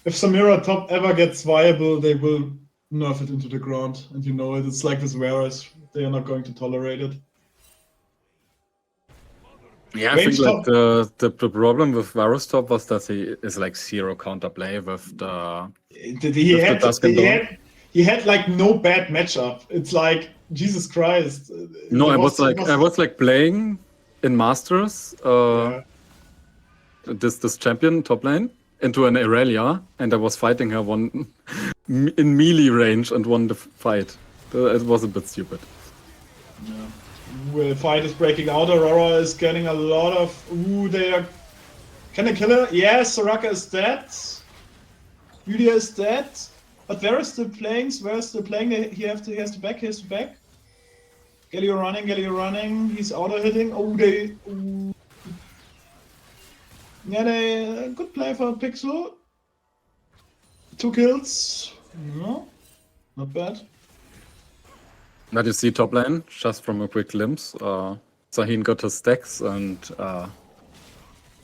If Samira top ever gets viable, they will nerf it into the ground. And you know it. It's like with Varus. They are not going to tolerate it. Yeah, I Range think like top- the problem with Varus top was that he is like 0 counterplay with the He had like no bad matchup. It's like Jesus Christ. No, It I was like playing in Masters yeah. this champion top lane into an Irelia, and I was fighting her in melee range and won the fight. It was a bit stupid. Yeah. The fight is breaking out. Aurora is getting a lot of. Ooh, they are. Can they kill her? Yes, Soraka is dead. Yulia is dead. But where is the playing? Where is the playing? He has to back. Galio running. He's auto hitting. Oh, they. Ooh. Yeah, they good play for Pixel. 2 kills. No, not bad. But you see top lane, just from a quick glimpse, Sahin got his stacks and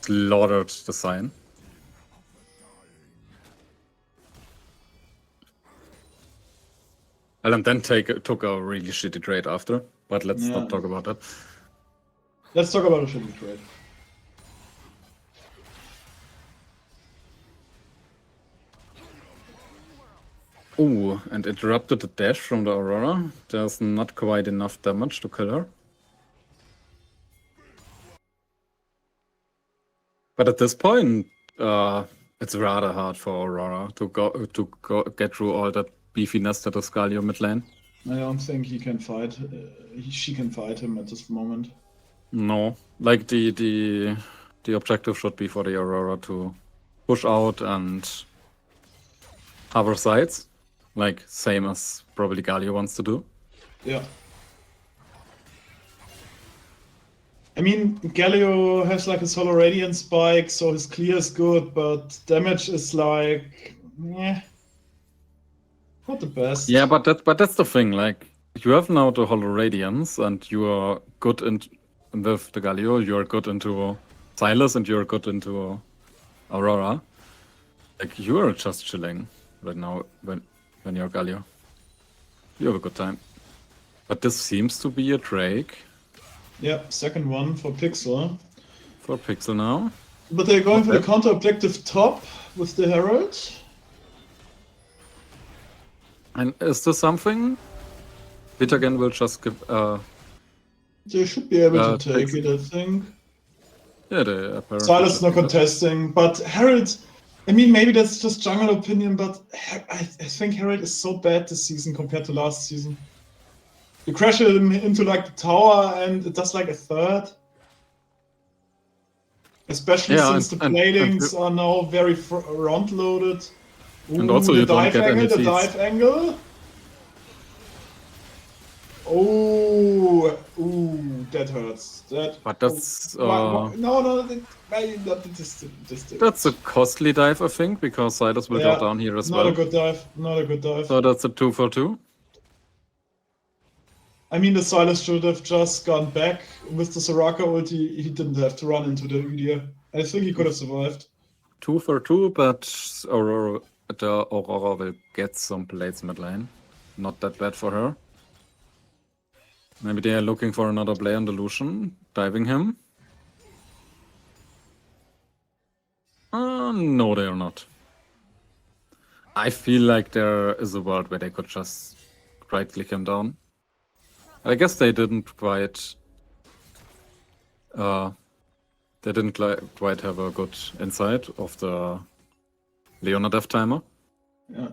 slaughtered the Sign. And then took a really shitty trade after, but let's Yeah. not talk about that. Let's talk about a shitty trade. Ooh, and interrupted the dash from the Aurora. There's not quite enough damage to kill her. But at this point, it's rather hard for Aurora to get through all that beefiness that is Galio mid lane. I don't think he can fight. She can fight him at this moment. No, like the objective should be for the Aurora to push out and cover sides, like same as probably Galio wants to do. Yeah. I mean, Galio has like a Solar Radiant spike, so his clear is good, but damage is like, yeah, not the best. Yeah, but that's the thing. Like you have now the Hollow Radiance, and you are good with the Galio. You are good into Silas, and you are good into Aurora. Like you are just chilling right now when you're Galio. You have a good time. But this seems to be a Drake. Yeah, second one for Pixel. For Pixel now. But they're going for the Okay. counter objective top with the Herald. And is this something? VITAGEN will just give. They should be able to take Pixel. it, I think. Yeah, they apparently. Silas should not give it. contesting, but Herald. I mean, maybe that's just jungle opinion, but I think Herald is so bad this season compared to last season. You crash him into like the tower and it does like a third. Especially Yeah, since and- the and- playlings are now very front loaded. And also the you don't dive get angle, any the feeds. dive angle. Oh, ooh, that hurts. That. But that's No, not this. that's a costly dive, I think, because Silas will Yeah, go down here as Not well. a good dive. Not a good dive. So that's a 2 for 2. I mean, the Silas should have just gone back with the Soraka ulti. He didn't have to run into the Udyr. I think he could have survived. 2 for 2, but the Aurora will get some plates mid lane. Not that bad for her. Maybe they are looking for another play on the Lucian, diving him. No, they are not. I feel like there is a world where they could just right-click him down. I guess they didn't quite... they didn't quite have a good insight of the Leona death timer. Yeah.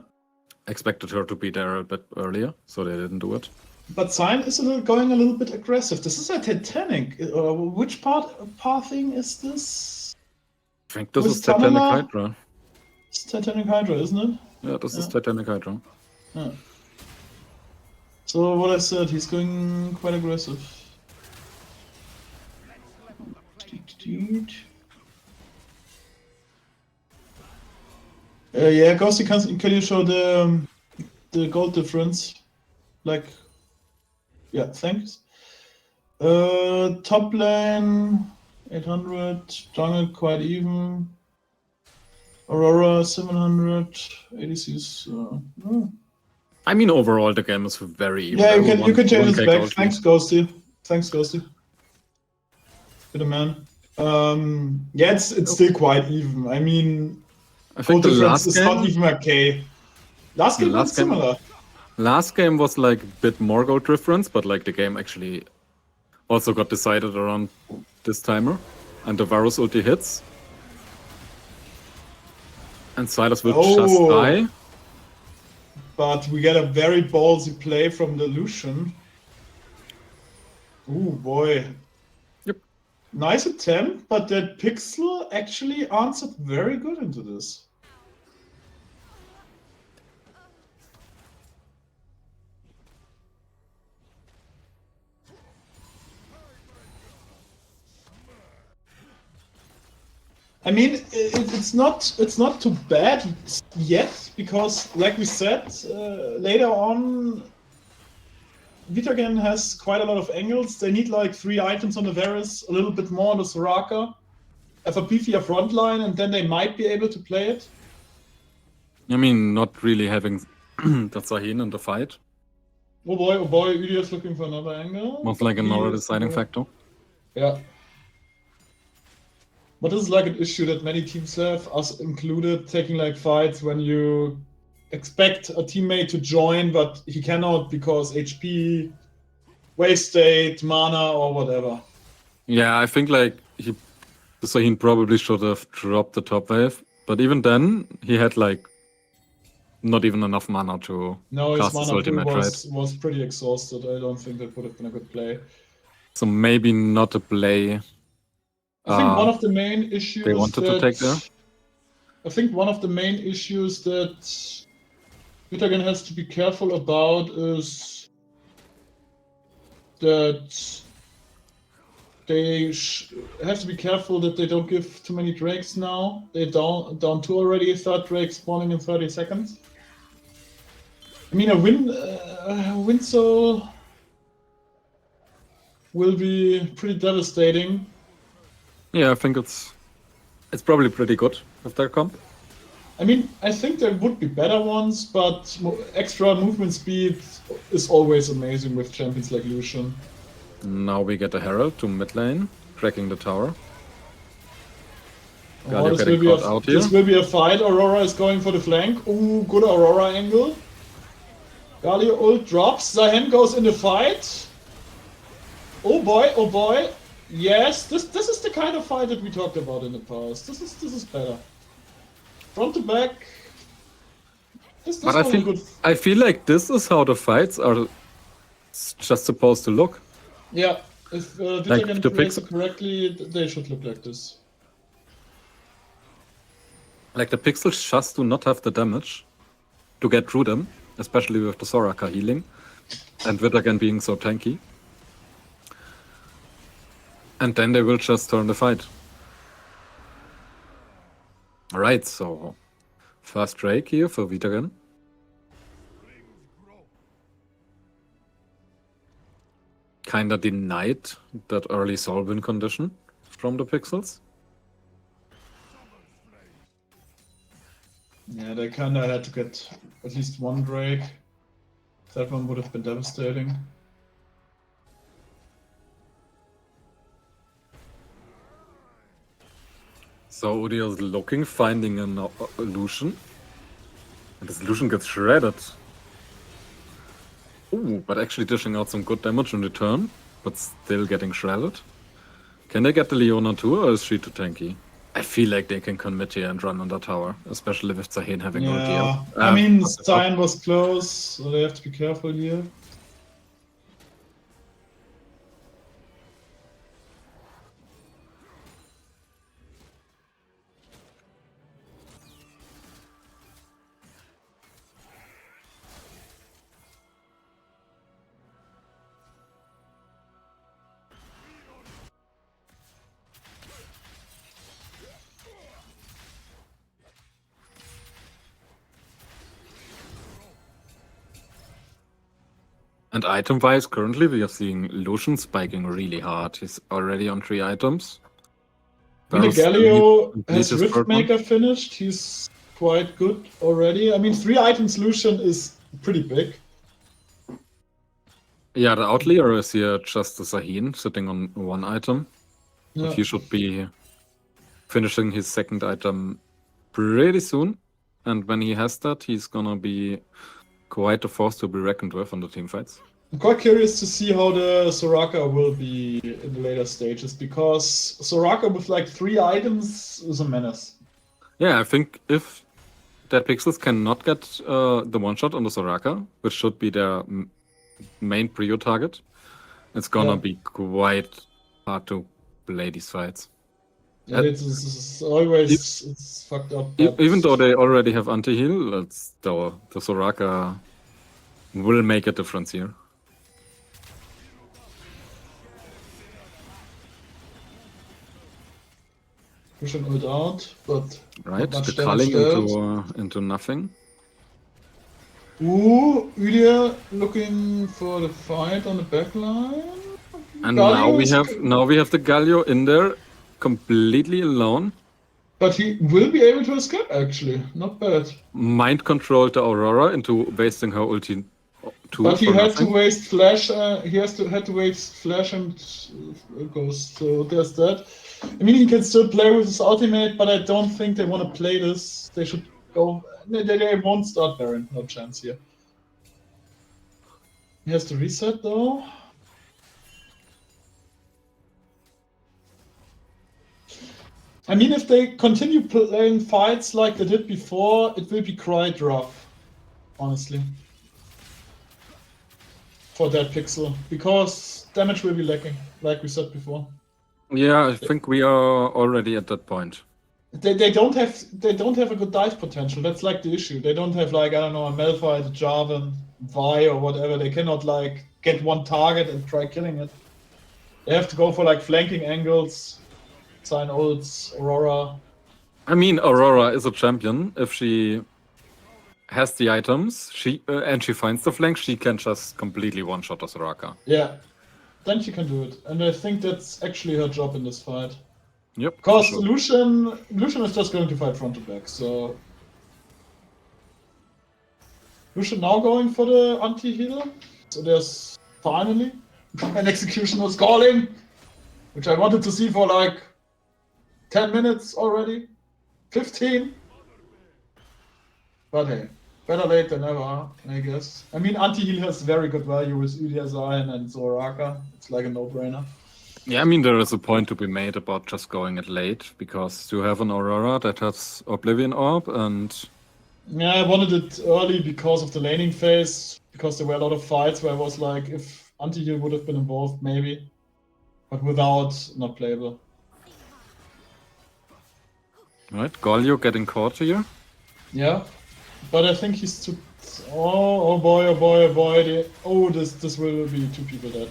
Expected her to be there a bit earlier, so they didn't do it. But Sign is going a little bit aggressive. This is a Titanic. Which pathing is this? I think this Was is Titanic Tamala- Hydra. It's Titanic Hydra, isn't it? Yeah, this is Yeah. Titanic Hydra. Yeah. So what I said, he's going quite aggressive. Yeah, Ghosty, can you show the gold difference? Like, yeah, thanks. Top lane 800, jungle quite even. Aurora 700, ADCs. I mean, overall, the game is very even. Yeah, you Everyone- can change 1K this back. gold Thanks, Ghosty. Thanks, Ghosty. Good man. Yeah, it's still quite even. I mean, I think gold the difference last is not game, even a K. Last game was last game- similar. last game was like a bit more gold difference, but like the game actually also got decided around this timer, and the Varus ulti hits, and Silas will just Oh. die. But we get a very ballsy play from the Lucian. Ooh, boy. Yep. Nice attempt, but that Pixel actually answered very good into this. I mean, it's not too bad yet, because like we said, later on, VITAGEN has quite a lot of angles. They need like 3 items on the Varus, a little bit more on the Soraka, have a beefier front line, and then they might be able to play it. I mean, not really having the Zahin in the fight Oh boy, Udyr's looking for another angle. was like another deciding factor. Yeah. But this is like an issue that many teams have, us included, taking like fights when you expect a teammate to join, but he cannot because HP, wave state, mana, or whatever. Yeah, I think like Zahin probably should have dropped the top wave, but even then, he had like not even enough mana to No, his cast his mana pool ultimate, right? was pretty exhausted. I don't think that would have been a good play. So maybe not a play. I think one of the main issues they wanted to take there. I think one of the main issues that VITAGEN has to be careful about is that they have to be careful that they don't give too many drakes now. They're down 2 already, 3rd drake spawning in 30 seconds. I mean, a wind soul will be pretty devastating. Yeah, I think it's probably pretty good with their comp. I mean, I think there would be better ones, but extra movement speed is always amazing with champions like Lucian. Now we get a Herald to mid lane, cracking the tower. Galio this, getting caught out here. this will be a fight. Aurora is going for the flank. Ooh, good Aurora angle. Galio ult drops. Zahen goes in the fight. Oh boy. Yes, this is the kind of fight that we talked about in the past. This is better. Front to back. This But was a good. I feel like this is how the fights are just supposed to look. Yeah, if VITAGEN the plays pixel- it correctly, they should look like this. Like the pixels just do not have the damage to get through them, especially with the Soraka healing. and VITAGEN being so tanky. And then they will just turn the fight. Alright, so first Drake here for VITAGEN. Kinda denied that early soul win condition from the pixels. Yeah, they kinda had to get at least one Drake. That one would have been devastating. So Udyr is looking, finding an illusion. And this illusion gets shredded. Ooh, but actually dishing out some good damage in return, but still getting shredded. Can they get the Leona too, or is she too tanky? I feel like they can commit here and run on the tower, especially with Zahin having Yeah, ulti. I mean, Stein was close, so they have to be careful here. And item-wise, currently we are seeing Lucian spiking really hard. He's already on 3 items. I mean, the Varus Galio need has his third one. Riftmaker finished. He's quite good already. I mean, 3 items Lucian is pretty big. Yeah, the outlier is here just the Zahin sitting on 1 item. Yeah. But he should be finishing his 2nd item pretty soon. And when he has that, he's gonna be quite a force to be reckoned with on the team fights. I'm quite curious to see how the Soraka will be in the later stages, because Soraka with like 3 items is a menace. Yeah, I think if Dead Pixels cannot get the one-shot on the Soraka, which should be their main prio target, it's gonna be quite hard to play these fights. And it's always it's fucked up. Even though they already have anti-heal, the Soraka will make a difference here. Pushing ult out, but Right, not much the damage culling dealt. into nothing. Ooh, Udyr looking for the fight on the backline. And Galio now we have the Galio in there, completely alone. But he will be able to escape, actually. Not bad. Mind controlled the Aurora into wasting her ulti too. But he for had nothing. to waste flash. Had to waste flash and ghost. So there's that. I mean, he can still play with his ultimate, but I don't think they want to play this. They should go. They won't start Baron. No chance here. He has to reset though. I mean, if they continue playing fights like they did before, it will be quite rough, honestly, for that pixel, because damage will be lacking, like we said before. Yeah, I think we are already at that point. They don't have a good dive potential. That's like the issue. They don't have, like, I don't know, a Malphite, a Jarvan, Vi or whatever. They cannot like get one target and try killing it. They have to go for like flanking angles. Sign ults, Aurora. I mean, Aurora is a champion. If she has the items, and she finds the flank, she can just completely one-shot the Soraka. Yeah, then she can do it, and I think that's actually her job in this fight. Yep. Because for sure. Lucian is just going to fight front to back, so Lucian now going for the anti-heal. So there's finally an executioner calling, which I wanted to see for like 10 minutes already, 15. But hey, better late than never, I guess. I mean, anti-heal has very good value with Udyr, Zayn, and Soraka. It's like a no-brainer. Yeah, I mean, there is a point to be made about just going it late, because you have an Aurora that has Oblivion Orb, and... Yeah, I wanted it early because of the laning phase, because there were a lot of fights where I was like, if anti-heal would have been involved, maybe. But without, not playable. Right, Galio getting caught here. Yeah, but I think he's too Oh boy, oh boy, oh boy. This will be 2 people dead.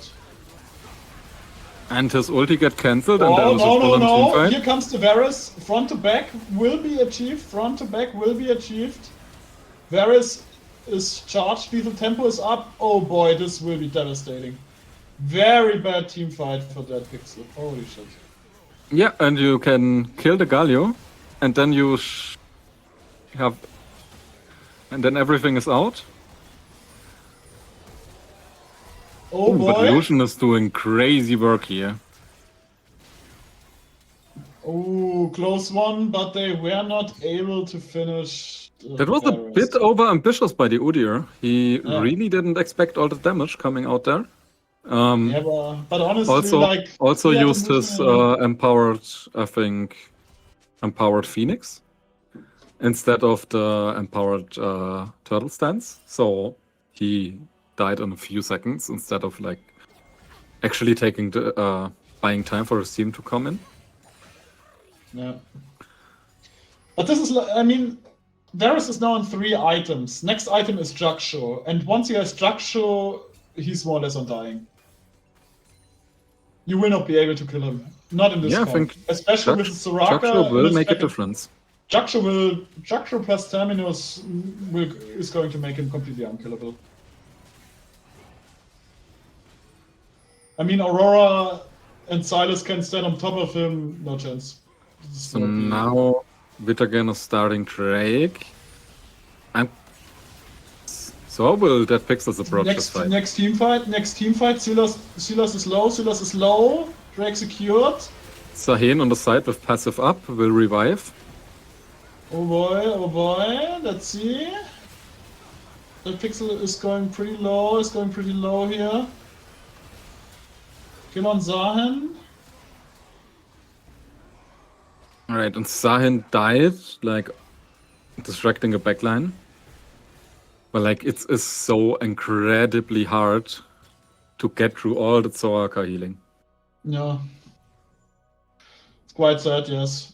And his ulti get cancelled, and there Oh, was a no, no, full-on no. teamfight. Here comes the Varus. Front to back will be achieved. Front to back will be achieved. Varus is charged. Lethal tempo is up. Oh boy, this will be devastating. Very bad team fight for that pixel. Holy shit. Yeah, and you can kill the Galio, and then you have... And then everything is out. Oh Ooh, but boy. Lucian is doing crazy work here. Oh, close one, but they were not able to finish. That was a Varus. bit over-ambitious by the Udyr. He Yeah. really didn't expect all the damage coming out there. Yeah, but honestly, Also he had used to his move empowered Phoenix instead of the empowered turtle stance. So he died in a few seconds instead of like actually taking the buying time for his team to come in. Yeah. But this is, I mean, Varus is now on 3 items. Next item is Jaksho, and once he has Jaksho, he's more or less on dying. You will not be able to kill him. Not in this Yeah, I comp. think Especially with Soraka. Jaksho in will his make a second- difference. Jaksho plus Terminus is going to make him completely unkillable. I mean, Aurora and Silas can stand on top of him, no chance. This is So not the- now VITAGEN is starting Drake. And so will that Pixels approach this fight? Next team fight. Silas is low. Drake secured. Sahin on the side with passive up will revive. Oh boy. Let's see. The pixel is going pretty low here. Kill on Zahen. Alright, and Sahin died, like, distracting a backline. But, like, it is so incredibly hard to get through all the Soraka healing. Yeah. It's quite sad, yes.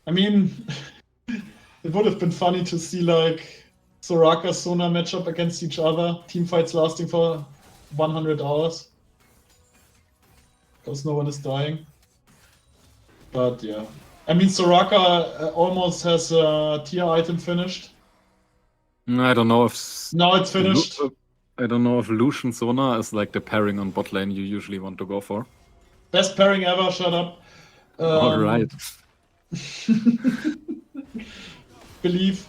I mean, it would have been funny to see, like, Soraka Sona matchup against each other. Team fights lasting for 100 hours. Because no one is dying. But yeah. I mean, Soraka almost has a tier item finished. I don't know if... Now it's finished. I don't know if Lucian Sona is like the pairing on bot lane you usually want to go for. Best pairing ever, shut up. Alright. Believe.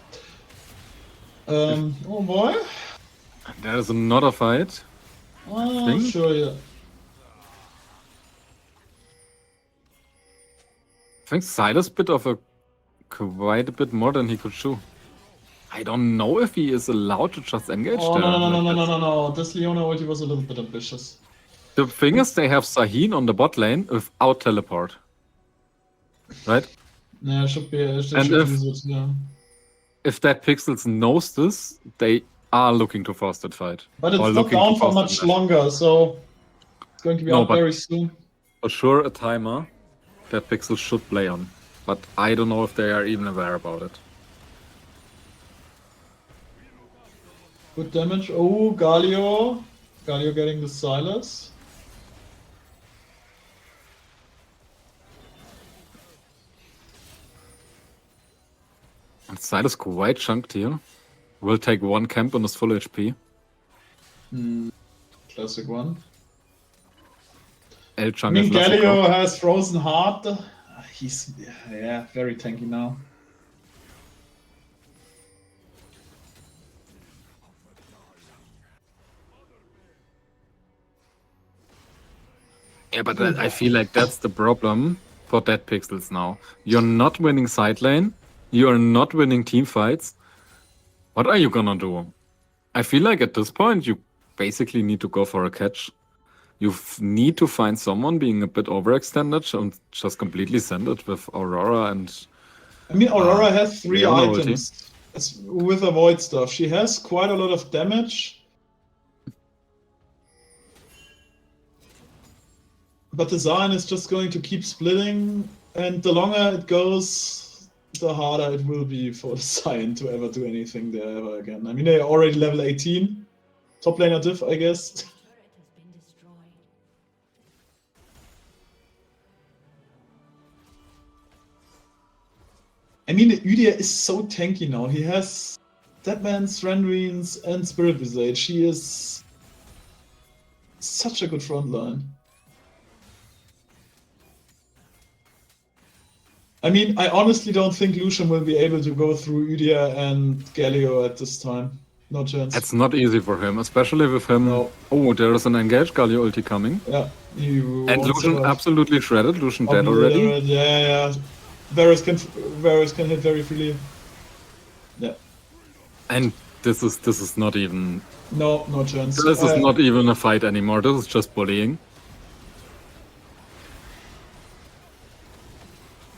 Oh boy. There's another fight. Thing? Sure, yeah. I think Silas bit of quite a bit more than he could chew. I don't know if he is allowed to just engage Oh, there. no. This Leona ulti was a little bit ambitious. The thing is, they have Sahin on the bot lane without teleport. Right? Yeah, should be. And should if- use it, yeah. If that Pixels knows this, they are looking to force that fight. But it's Or not looking down to for force much that match. longer, so it's going to be No, out but- very soon. For sure, a timer that Pixels should play on. But I don't know if they are even aware about it. Good damage. Oh, Galio. Galio getting the Silas. And Silas quite chunked here. Will take 1 camp on his full HP. Classic one. El I chunk mean, is Lassico. Galio has Frozen Heart. He's, yeah, very tanky now. Yeah, but I feel like that's the problem for Dead Pixels now. You're not winning side lane. You're not winning team fights. What are you gonna do? I feel like at this point you basically need to go for a catch. You need to find someone being a bit overextended and just completely send it with Aurora and... I mean, Aurora has 3 Leona ulti. items with avoid stuff. She has quite a lot of damage. But the Zayn is just going to keep splitting, and the longer it goes, the harder it will be for the Cyan to ever do anything there ever again. I mean, they're already level 18. Top laner diff, I guess. Turret has been destroyed. I mean, Udyr is so tanky now. He has Deadman's, Renrines, and Spirit Visage. He is such a good front line. I mean, I honestly don't think Lucian will be able to go through Udyr and Galio at this time. No chance. It's not easy for him, especially with him. No. Oh, there is an engaged Galio ulti coming. Yeah. And Lucian absolutely shredded. Lucian dead already. Yeah. Varus can hit very freely. Yeah. And this is not even. No chance. This is not even a fight anymore. This is just bullying.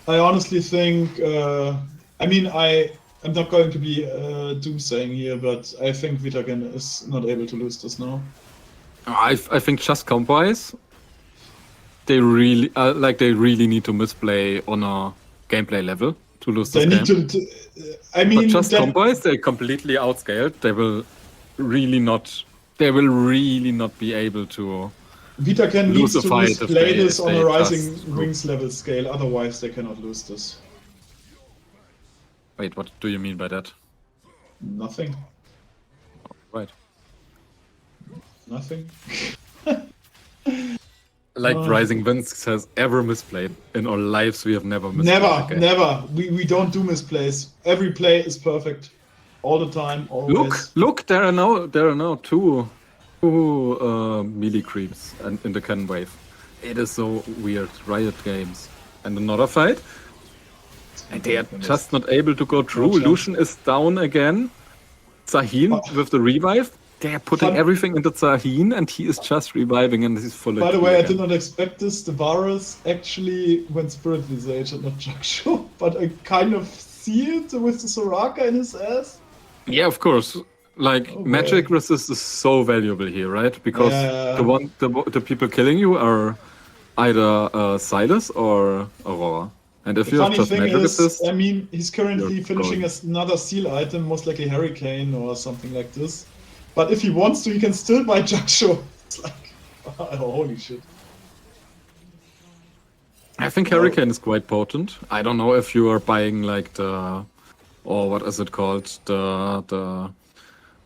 I honestly think. I mean, I'm not going to be doomsaying here, but I think VITAGEN is not able to lose this now. I think just comp-wise, they really need to misplay on a gameplay level to lose this game. They need to. I mean, but just comp-wise, they completely outscaled. They will really not be able to. VITAGEN needs to fight play this on a Rising just Wings level scale, otherwise they cannot lose this. Wait, what do you mean by that? Nothing. Right. Nothing. Like Rising Winds has ever misplayed in our lives, we have never misplayed. Never. We don't do misplays. Every play is perfect, all the time, always. Look! There are now two melee creeps in the cannon wave. It is so weird. Riot Games and another fight, and they are just not able to go through. Lucian is down again. Zahin with the revive. They are putting everything into Zahin, and he is just reviving, and he's full. By the way, I did not expect this. The Varus actually went Spirit Visage and not Jaksho, but I kind of see it with the Soraka in his ass. Yeah, of course. Like magic resist is so valuable here, right? Because the people killing you are either Silas or Aurora. And if you have just magic resist, I mean, he's currently finishing another seal item, most likely Hurricane or something like this. But if he wants to, he can still buy Jaksho. It's like, holy shit. I think Hurricane is quite potent. I don't know if you are buying like what is it called? The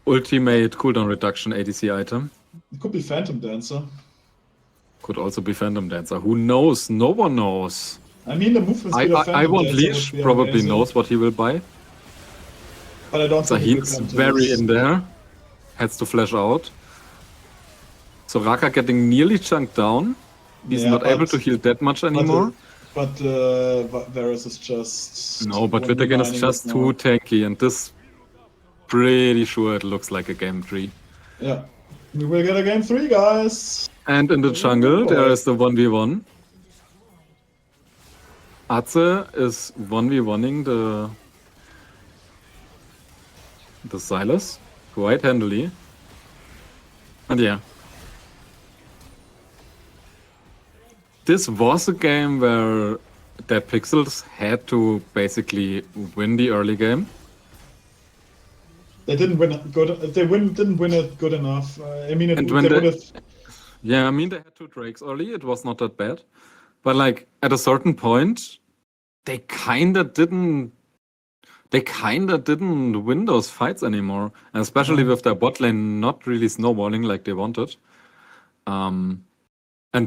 ultimate cooldown reduction ADC item. It could be Phantom Dancer. Could also be Phantom Dancer. Who knows? No one knows. I mean, the movement speed of Phantom I want Dancer Leash probably amazing. knows what he will buy. But I don't think he will Zahin's come to very this. in there. Has to flash out. Soraka getting nearly chunked down. He's not able to heal that much anymore. But Varus is just... No, but VITAGEN is just too tanky, and this... Pretty sure it looks like a game 3. Yeah. We will get a game 3, guys! And in the jungle, there is the 1v1. Atze is 1v1ing the Silas quite handily. And yeah. This was a game where Dead Pixels had to basically win the early game. They didn't win it good. Didn't win it good enough. I mean, yeah, I mean they had 2 Drakes early. It was not that bad, but like at a certain point, they kinda didn't win those fights anymore, and especially with their bot lane not really snowballing like they wanted. And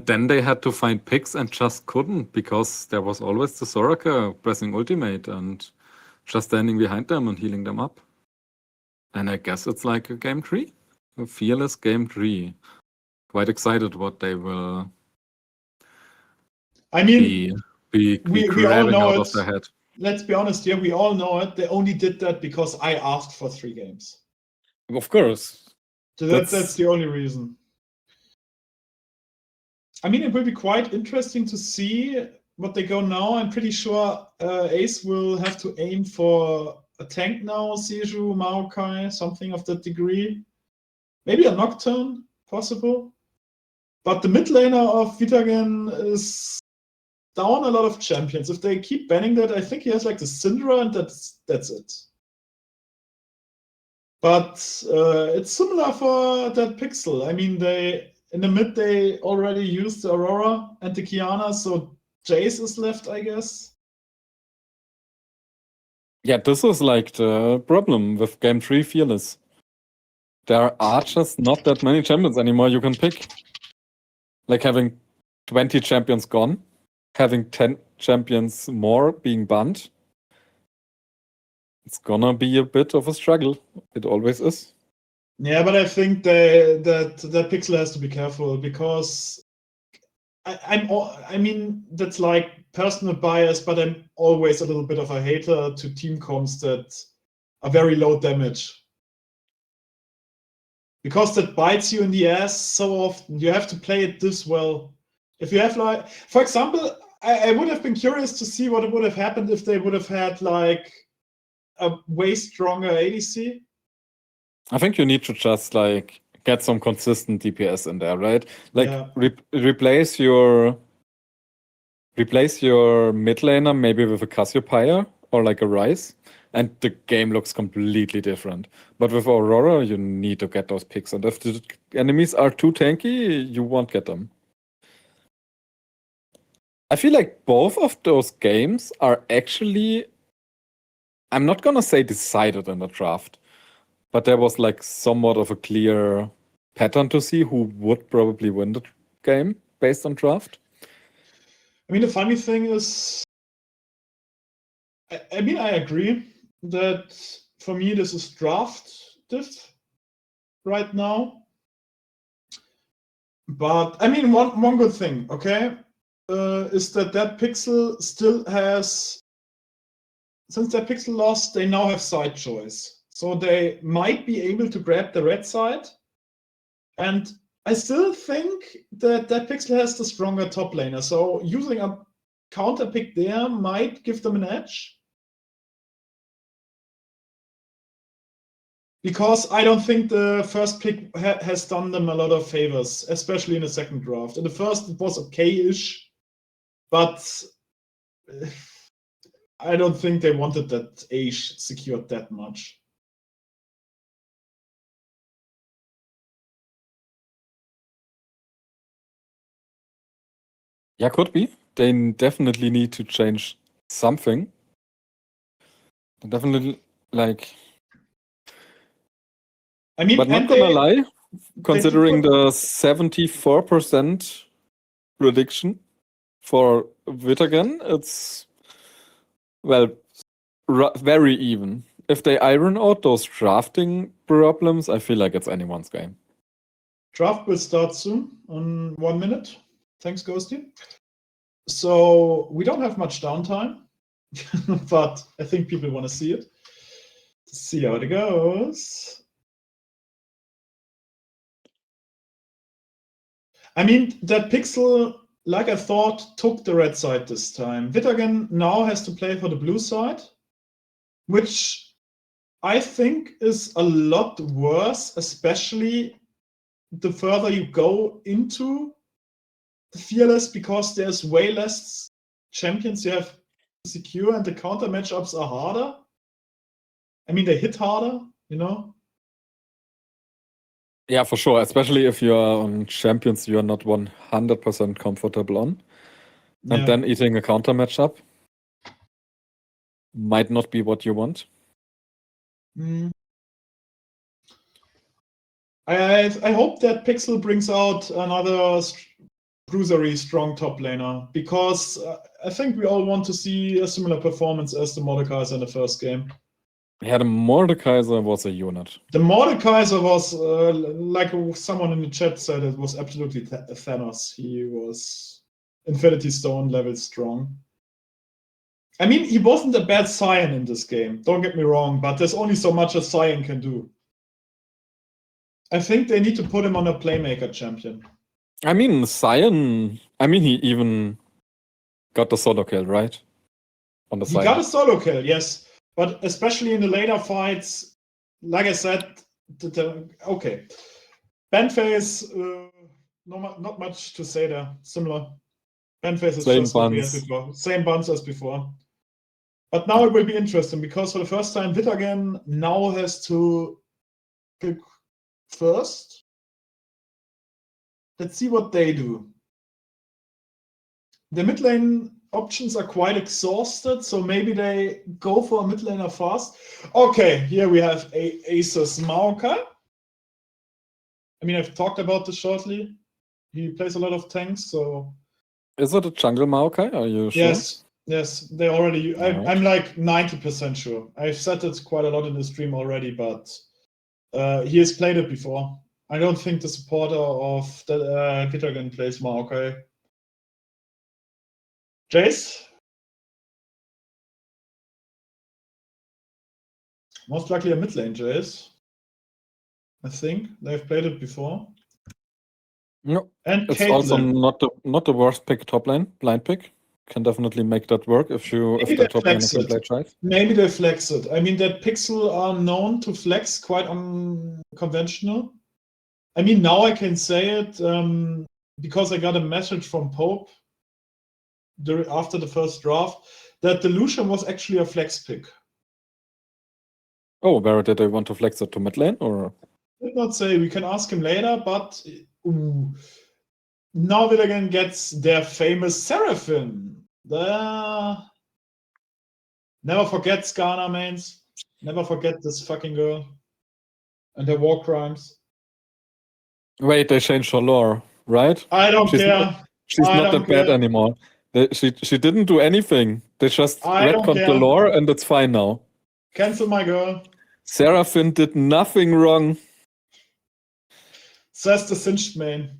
then they had to find picks and just couldn't, because there was always the Soraka pressing ultimate and just standing behind them and healing them up. And I guess it's like a game 3, a fearless game 3. Quite excited what they will. I mean, be we all know out it. of their head. Let's be honest here. We all know it. They only did that because I asked for 3 games. Of course. So that's the only reason. I mean, it will be quite interesting to see what they go now. I'm pretty sure Ace will have to aim for a tank now, Seju, Maokai, something of that degree. Maybe a Nocturne, possible. But the mid laner of VITAGEN down a lot of champions. If they keep banning that, I think he has like the Syndra, and that's it. But it's similar for that Pixel. I mean, they in the mid they already used the Aurora and the Kiana, so Jace is left, I guess. Yeah, this is like the problem with Game 3 Fearless. There are just not that many champions anymore you can pick. Like having 20 champions gone, having 10 champions more being banned. It's gonna be a bit of a struggle. It always is. Yeah, but I think that Pixel has to be careful because I mean that's like personal bias, but I'm always a little bit of a hater to team comps that are very low damage. Because that bites you in the ass so often. You have to play it this well. If you have like, for example, I would have been curious to see what would have happened if they would have had like a way stronger ADC. I think you need to just like get some consistent DPS in there, right? Like Yeah. replace your mid laner maybe with a Cassiopeia or like a Ryze, and the game looks completely different. But with Aurora, you need to get those picks, and if the enemies are too tanky, you won't get them. I feel like both of those games are actually, I'm not gonna say decided in the draft, but there was like somewhat of a clear pattern to see who would probably win the game based on draft. I mean, the funny thing is, I mean, I agree that for me this is drafted right now. But I mean, one good thing, okay, is that Pixel still has, since that Pixel lost, they now have side choice. So they might be able to grab the red side. And I still think that Pixel has the stronger top laner. So using a counter pick there might give them an edge. Because I don't think the first pick has done them a lot of favors, especially in the second draft. In the first, it was okay-ish, but I don't think they wanted that Ashe secured that much. Yeah, could be. They definitely need to change something. Definitely, like, I mean, but not and gonna lie, they considering put- the 74% prediction for VITAGEN, it's, well, very even. If they iron out those drafting problems, I feel like it's anyone's game. Draft will start soon, on 1 minute. Thanks, Ghosty. So we don't have much downtime, but I think people want to see it. To see how it goes. I mean, that Pixel, like I thought, took the red side this time. VITAGEN now has to play for the blue side, which I think is a lot worse, especially the further you go into the Fearless, because there's way less champions you have to secure and the counter matchups are harder. I mean, they hit harder, you know? Yeah, for sure. Especially if you are on champions you are not 100% comfortable on. And Yeah. then eating a counter matchup might not be what you want. Mm. I hope that Pixel brings out another bruisery strong top laner, because I think we all want to see a similar performance as the Mordekaiser in the first game. Yeah, the Mordekaiser was a unit. The Mordekaiser was, like someone in the chat said, it was absolutely Thanos. He was Infinity Stone level strong. I mean, he wasn't a bad Scion in this game, don't get me wrong, but there's only so much a Scion can do. I think they need to put him on a Playmaker champion. I mean, Sion, he even got the solo kill, right? On the He side. got a solo kill, yes. But especially in the later fights, like I said, okay. Band phase, not much to say there. Similar. Bandface is Same just what we had buns. before. Same buns as before. But now it will be interesting because for the first time, VITAGEN now has to pick first. Let's see what they do. The mid lane options are quite exhausted, so maybe they go for a mid laner fast. Okay, here we have Asus Maokai. I mean, I've talked about this shortly. He plays a lot of tanks, so... Is it a jungle Maokai? Are you sure? Yes, they already... Alright. I'm like 90% sure. I've said it quite a lot in the stream already, but he has played it before. I don't think the supporter of the VITAGEN plays Maokai. Jace? Most likely a mid lane, Jace. I think they've played it before. No. And It's also Caitlyn. not the worst pick top lane, blind pick. Can definitely make that work if Maybe the they top lane flex can it. play Chive. Maybe they flex it. I mean, that Pixel are known to flex quite unconventional. I mean, now I can say it because I got a message from Pope after the first draft that the Lucian was actually a flex pick. Oh, where did they want to flex it to mid lane or? Did not say. We can ask him later, but now VITAGEN gets their famous Seraphim. Never forget Skarner, mains. Never forget this fucking girl and her war crimes. Wait, they changed her lore, right? I don't care. She's I not don't that bad care. anymore. She didn't do anything. They just I don't retconned the care. lore and it's fine now. Cancel my girl. Seraphim did nothing wrong. Says the cinched main.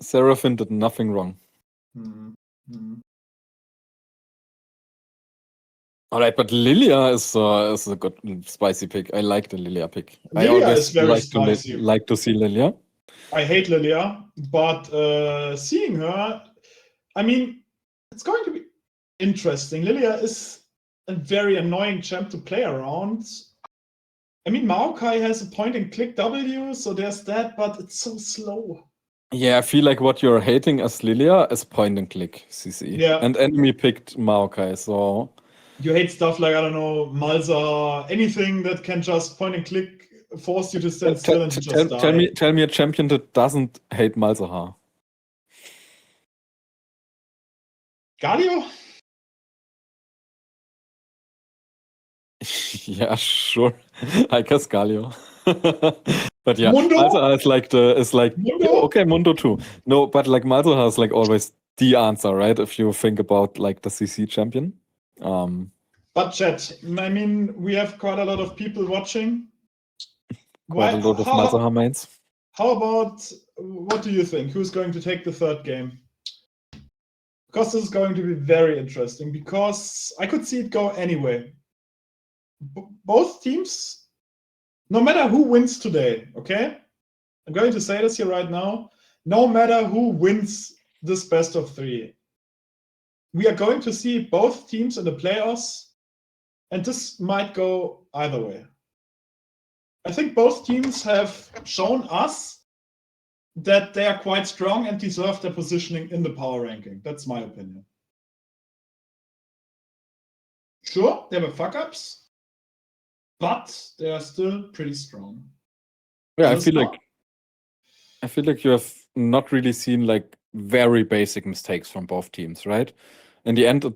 Seraphim did nothing wrong. All right, but Lilia is a good spicy pick. I like the Lilia pick. I Lilia always is very spicy. like to see Lilia. I hate Lilia, but seeing her, I mean, it's going to be interesting. Lilia is a very annoying champ to play around. I mean, Maokai has a point and click W, so there's that, but it's so slow. Yeah, I feel like what you're hating as Lilia is point and click, CC. Yeah. And enemy picked Maokai, so... You hate stuff like, I don't know, Malza, anything that can just point and click, force you to stand still and just die. Tell me a champion that doesn't hate Malzahar. Galio? Yeah, sure. I guess Galio. But yeah, Mundo? Malzahar is like Mundo? yeah, okay, Mundo too. No, but like Malzahar is like always the answer, right? If you think about like the CC champion. But chat, I mean, we have quite a lot of people watching. Quite a lot of Malzahar mains. How about, what do you think? Who's going to take the third game? Because this is going to be very interesting, because I could see it go anyway. Both teams, no matter who wins today, okay? I'm going to say this here right now. No matter who wins this best of three, we are going to see both teams in the playoffs, and this might go either way. I think both teams have shown us that they are quite strong and deserve their positioning in the power ranking. That's my opinion. Sure, there were fuck-ups, but they are still pretty strong. Yeah, I feel like you have not really seen like very basic mistakes from both teams, right? In the end,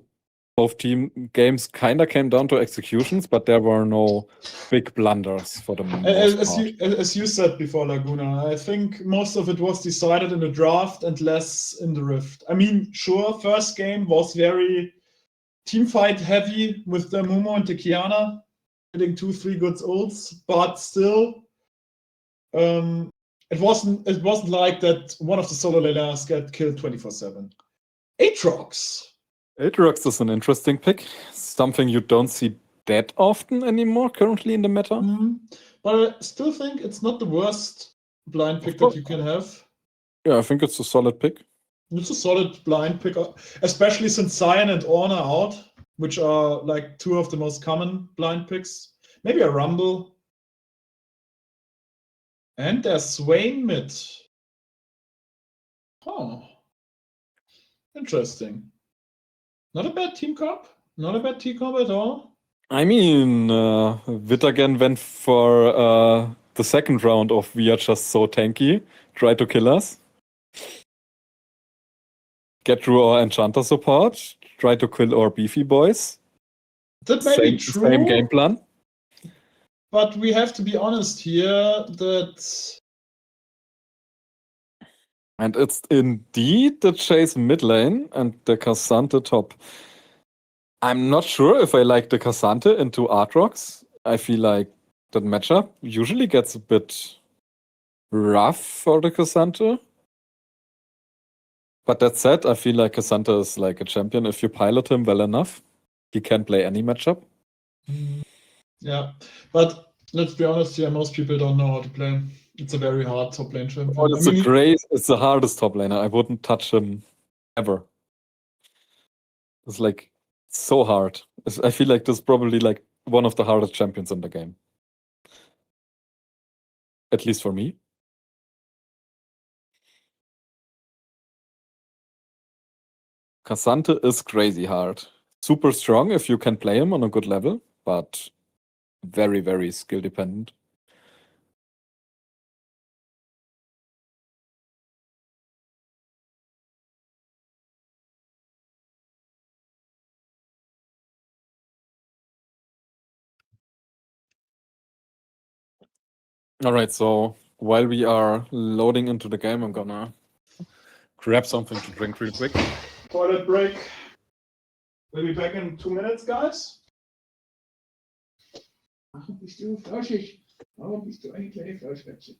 both team games kind of came down to executions, but there were no big blunders for the most part. As you said before, Laguna, I think most of it was decided in the draft and less in the Rift. I mean, sure, first game was very teamfight heavy with the Mumu and the Kiana hitting 2-3 good ults, but still, it wasn't like that one of the solo laners get killed 24/7. Aatrox. Aatrox is an interesting pick. Something you don't see that often anymore currently in the meta. But I still think it's not the worst blind pick that you can have. Yeah, I think it's a solid pick. It's a solid blind pick, especially since Cyan and Ornn are out, which are like two of the most common blind picks. Maybe a Rumble. And there's Swain mid. Oh, Interesting. Not a bad team comp. Not a bad team comp at all. I mean, VITAGEN went for the second round of We Are Just So Tanky, try to kill us. Get through our Enchanter support, try to kill our beefy boys. That may be true. Same game plan. But we have to be honest here that... And it's indeed the Chase mid lane and the Cassante top. I'm not sure if I like the Cassante into Aatrox. I feel like that matchup usually gets a bit rough for the Cassante. But that said, I feel like Cassante is like a champion. If you pilot him well enough, he can play any matchup. Yeah, but let's be honest here, most people don't know how to play him. It's a very hard top lane champion. Oh, it's it's the hardest top laner. I wouldn't touch him ever. It's like so hard. I feel like this is probably like one of the hardest champions in the game. At least for me. Cassante is crazy hard. Super strong if you can play him on a good level, but very, very skill dependent. All right, so while we are loading into the game, I'm gonna grab something to drink real quick. Toilet break. We'll be back in 2 minutes, guys. Warum bist du flauschig? Warum bist du eine kleine Flauschwätze?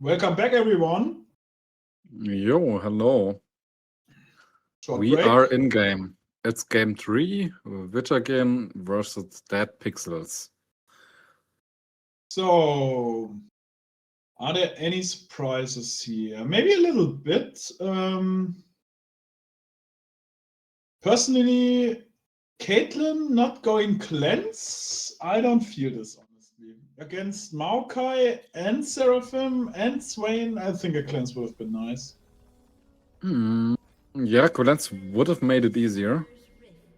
Welcome back, everyone. Yo, hello. Short We break. are in game. It's game 3, VITAGEN versus Dead Pixels. So, are there any surprises here? Maybe a little bit. Personally, Caitlyn not going cleanse, I don't feel this, honestly. Against Maokai and Seraphim and Swain, I think a cleanse would have been nice. Yeah, cleanse would have made it easier.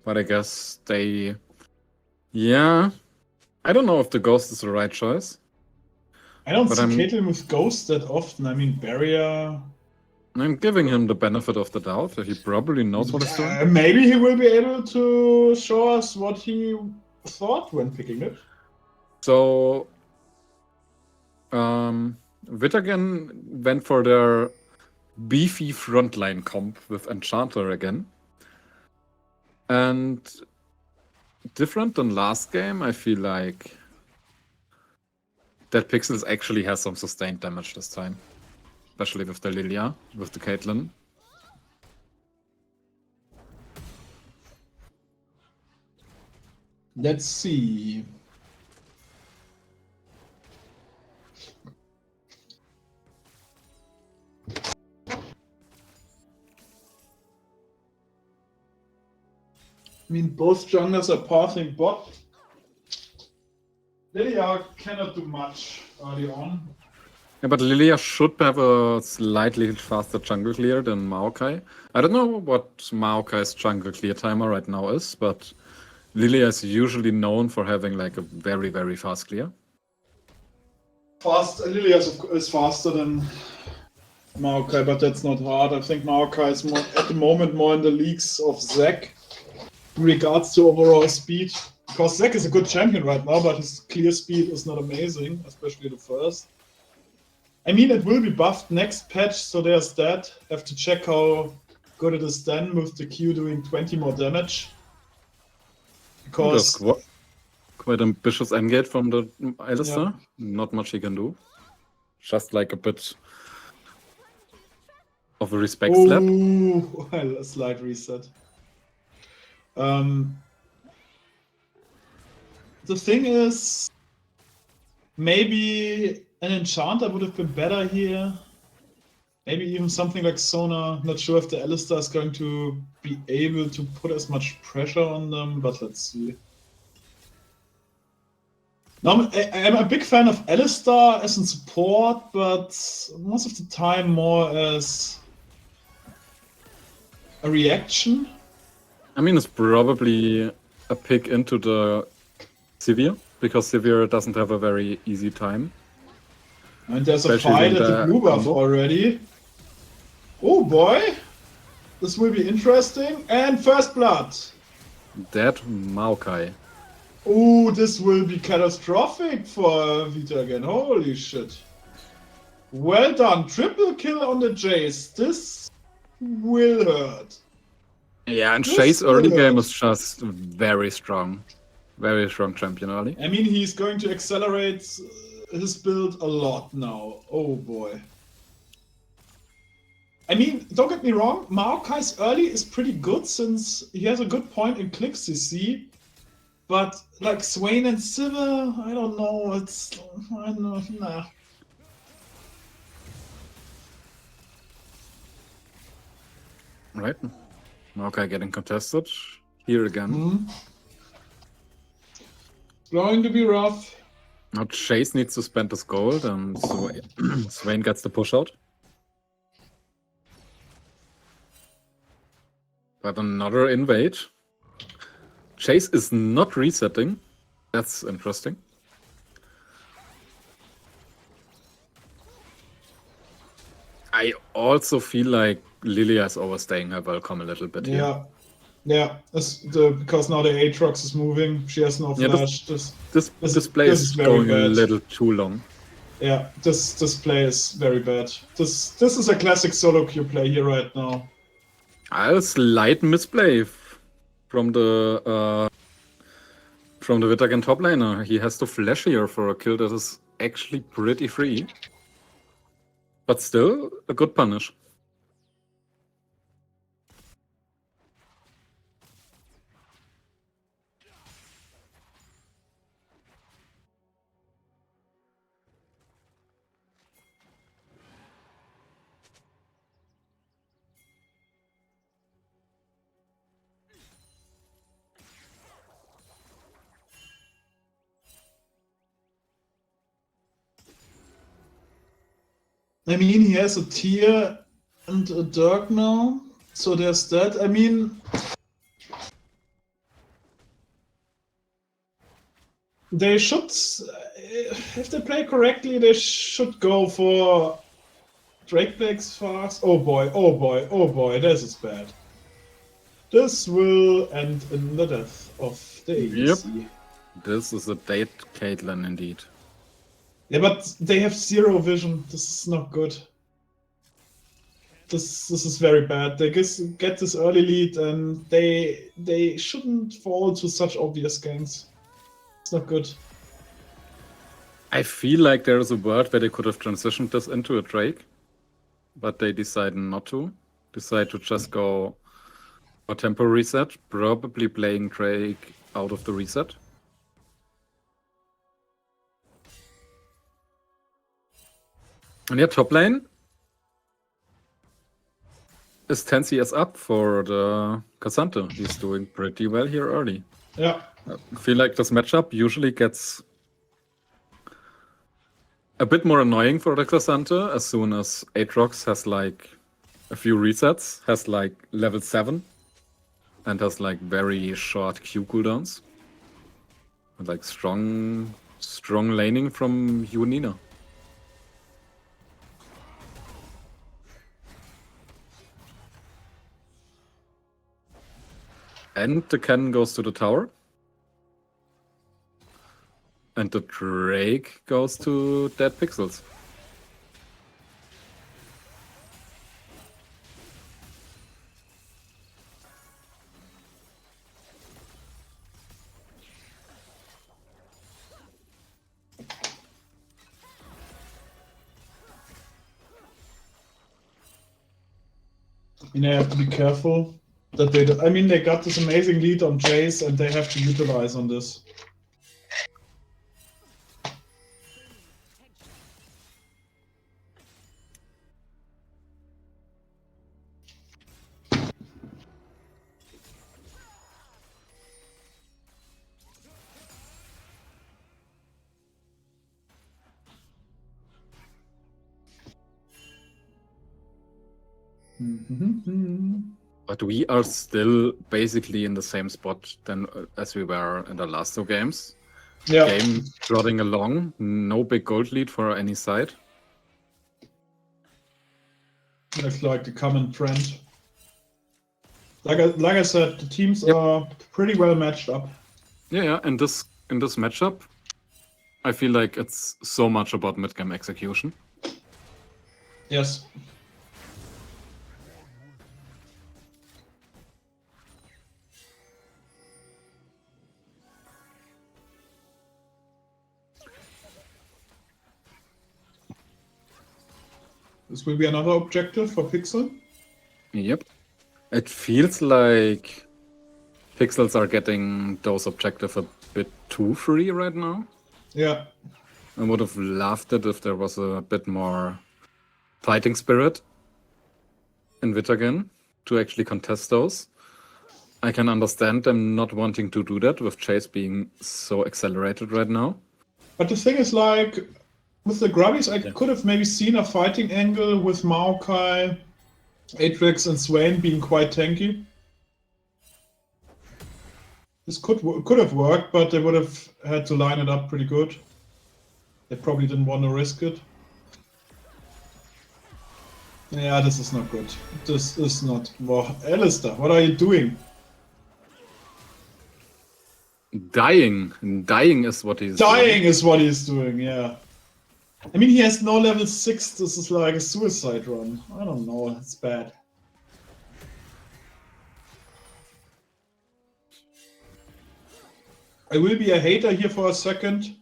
But I guess they... Yeah. I don't know if the Ghost is the right choice. I don't But see I'm- Caitlyn with Ghost that often. I mean, Barrier... I'm giving him the benefit of the doubt. He probably knows what he's doing. Maybe he will be able to show us what he thought when picking it. So... VITAGEN went for their beefy frontline comp with Enchanter again. And different than last game, I feel like Dead Pixels actually has some sustained damage this time. Especially with the Lilia, with the Caitlyn. Let's see. I mean, both junglers are pathing bot. Lilia cannot do much early on. Yeah, but Lilia should have a slightly faster jungle clear than Maokai. I don't know what Maokai's jungle clear timer right now is, but Lilia is usually known for having like a very, very fast clear. Lilia is faster than Maokai, but that's not hard. I think Maokai is more, at the moment, more in the leagues of Zac in regards to overall speed. Because Zac is a good champion right now, but his clear speed is not amazing, especially the first. I mean, it will be buffed next patch, so there's that. Have to check how good it is then with the Q doing 20 more damage. That's Because quite ambitious endgame from the Alistair. Yeah. Not much he can do. Just like a bit of a respect slap. ooh, a slight reset. The thing is, maybe an Enchanter would have been better here. Maybe even something like Sona. Not sure if the Alistair is going to be able to put as much pressure on them, but let's see. No, I'm a big fan of Alistair as in support, but most of the time more as a reaction. I mean, it's probably a pick into the Sivir, because Sivir doesn't have a very easy time. And there's a Especially fight in at the the blue buff combo. already. Oh boy! This will be interesting. And first blood! Dead Maokai. Oh, this will be catastrophic for VITAGEN. Holy shit. Well done. Triple kill on the Jace. This will hurt. Yeah, and This Chase early will game hurt. is just very strong. Very strong champion early. I mean, he's going to accelerate his build a lot now. Oh boy. I mean, don't get me wrong, Maokai's early is pretty good since he has a good point in click CC. But like Swain and Sivir, I don't know, I don't know, nah. Right? Maokai getting contested. Here again. It's going to be rough. Now Chase needs to spend his gold, and so Swain gets the push out. But another invade. Chase is not resetting. That's interesting. I also feel like Lilia is overstaying her welcome a little bit here. Yeah. Because now the Aatrox is moving, she has no Yeah, flash. This This play is is very going a bad. little too long. Yeah, this play is very bad. This is a classic solo queue play here right now. A slight misplay from the VITAGEN top laner. He has to flash here for a kill that is actually pretty free. Yeah, I mean, don't get me wrong, Maokai's early is pretty good since he has a good point in click CC. But like Swain and Sivir, I don't know, it's I don't know, nah. Right? Maokai getting contested. Here again. Here again. Maokai getting contested. Here again. But still, a good punish. I mean, he has a tier and a Dirk now, so there's that. I mean, they should, if they play correctly, they should go for Drake Blake's fast. Oh boy, oh boy, oh boy, this is bad. This will end in the death of the ADC. This is a dead Caitlyn indeed. Yeah, but they have zero vision. This is not good. This is very bad. They get this early lead and they shouldn't fall to such obvious ganks. It's not good. I feel like there is a world where they could have transitioned this into a Drake, but they decided not to. Decide to just go for tempo reset, probably playing Drake out of the reset. And yeah, top lane is 10 CS up for the Cassante. He's doing pretty well here early. Yeah. I feel like this matchup usually gets a bit more annoying for the Cassante as soon as Aatrox has like a few resets, has like level 7, and has like very short Q cooldowns. And like strong laning from you, Nina. And the cannon goes to the tower. And the Drake goes to dead pixels. I mean, they have to be careful that they do. I mean, they got this amazing lead on Jace and they have to utilize on this. But we are still basically in the same spot than as we were in the last two games. Yeah. Game plodding along, no big gold lead for any side. Looks like the common trend. Like I said, the teams are pretty well matched up. Yeah, in this matchup, I feel like it's so much about mid-game execution. Yes. This will be another objective for Pixel. Yep. It feels like Pixels are getting those objectives a bit too free right now. Yeah. I would have loved it if there was a bit more fighting spirit in VITAGEN to actually contest those. I can understand them not wanting to do that with Chase being so accelerated right now. But the thing is, like, with the Grubbies, I could have maybe seen a fighting angle with Maokai, Aatrox, and Swain being quite tanky. This could have worked, but they would have had to line it up pretty good. They probably didn't want to risk it. Yeah, this is not good. This is not... Well, Alistair, what are you doing? Dying is what he's Dying doing. is what he's doing, yeah. I mean, he has no level 6. This is like a suicide run. I don't know. It's bad. I will be a hater here for a second.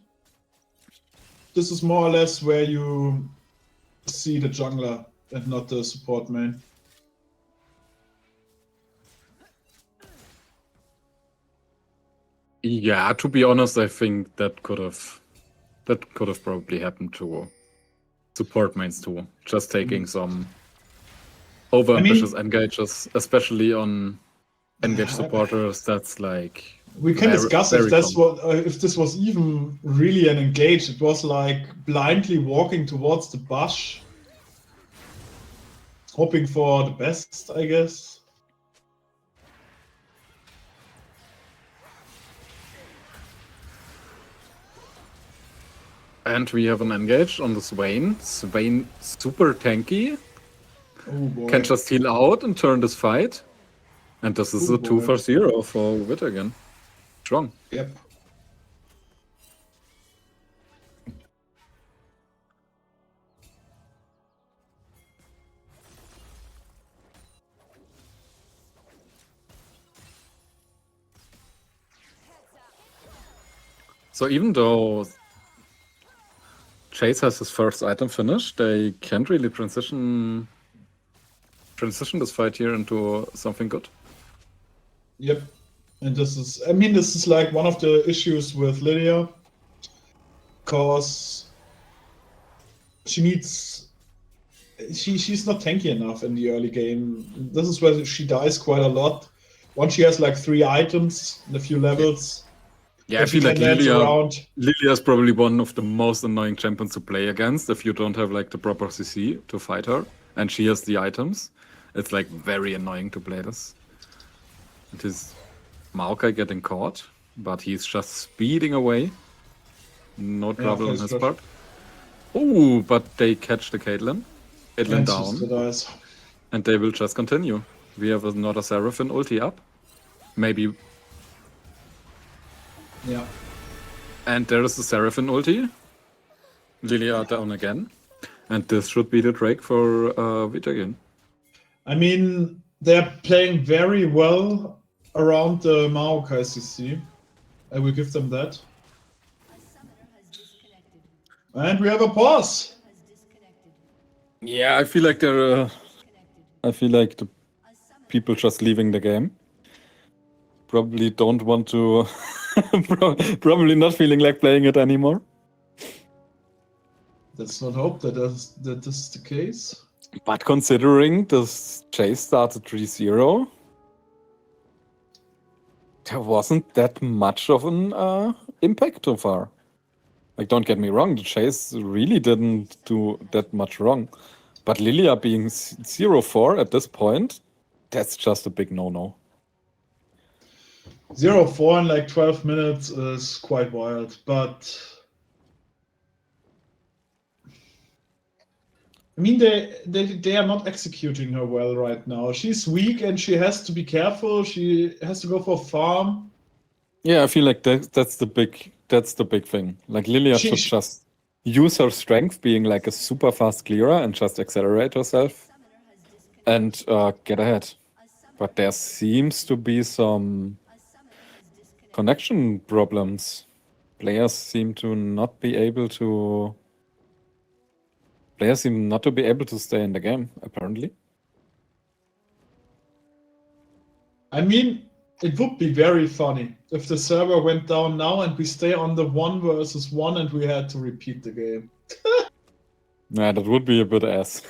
This is more or less where you see the jungler and not the support main. Yeah, to be honest, I think that could have probably happened to support mains too. Just taking some overambitious engages, especially on engage supporters. That's like we can discuss if that's what if this was even really an engage. It was like blindly walking towards the bush, hoping for the best, I guess. And we have an engage on the Swain. Swain super tanky. Oh boy. Can just heal out and turn this fight. And this is a 2-for-0 for VITAGEN. Strong. Yep. So even though Chase has his first item finished, they can't really transition this fight here into something good. Yep. And this is like one of the issues with Lydia, because she's not tanky enough in the early game. This is where she dies quite a lot. Once she has like 3 items and a few levels. Yeah, I feel like Lilia is probably one of the most annoying champions to play against if you don't have like the proper CC to fight her, and she has the items. It's like very annoying to play this. It is Maokai getting caught, but he's just speeding away. No trouble on his part. Oh, but they catch the Caitlyn. Caitlyn down. And they will just continue. We have another Seraphine ulti up. Maybe. Yeah. And there is the Seraphine ulti. Lilia down again. And this should be the Drake for VITAGEN. I mean, they're playing very well around the Maokai CC. I will give them that. And we have a pause. Yeah, I feel like they're. I feel like the people just leaving the game probably don't want to. Probably not feeling like playing it anymore. Let's not hope that this is the case. But considering this chase started 3-0, there wasn't that much of an impact so far. Like, don't get me wrong, the chase really didn't do that much wrong. But Lilia being 0-4 at this point, that's just a big no-no. 0-4 in like 12 minutes is quite wild, but I mean, they are not executing her well right now. She's weak and she has to be careful. She has to go for farm. Yeah, I feel like that's the big thing. Like Lilia should just use her strength, being like a super fast clearer, and just accelerate herself and get ahead. But there seems to be some connection problems. Players seem not to be able to stay in the game, apparently. I mean, it would be very funny if the server went down now and we stay on the 1 versus 1 and we had to repeat the game. Yeah, that would be a bit ass.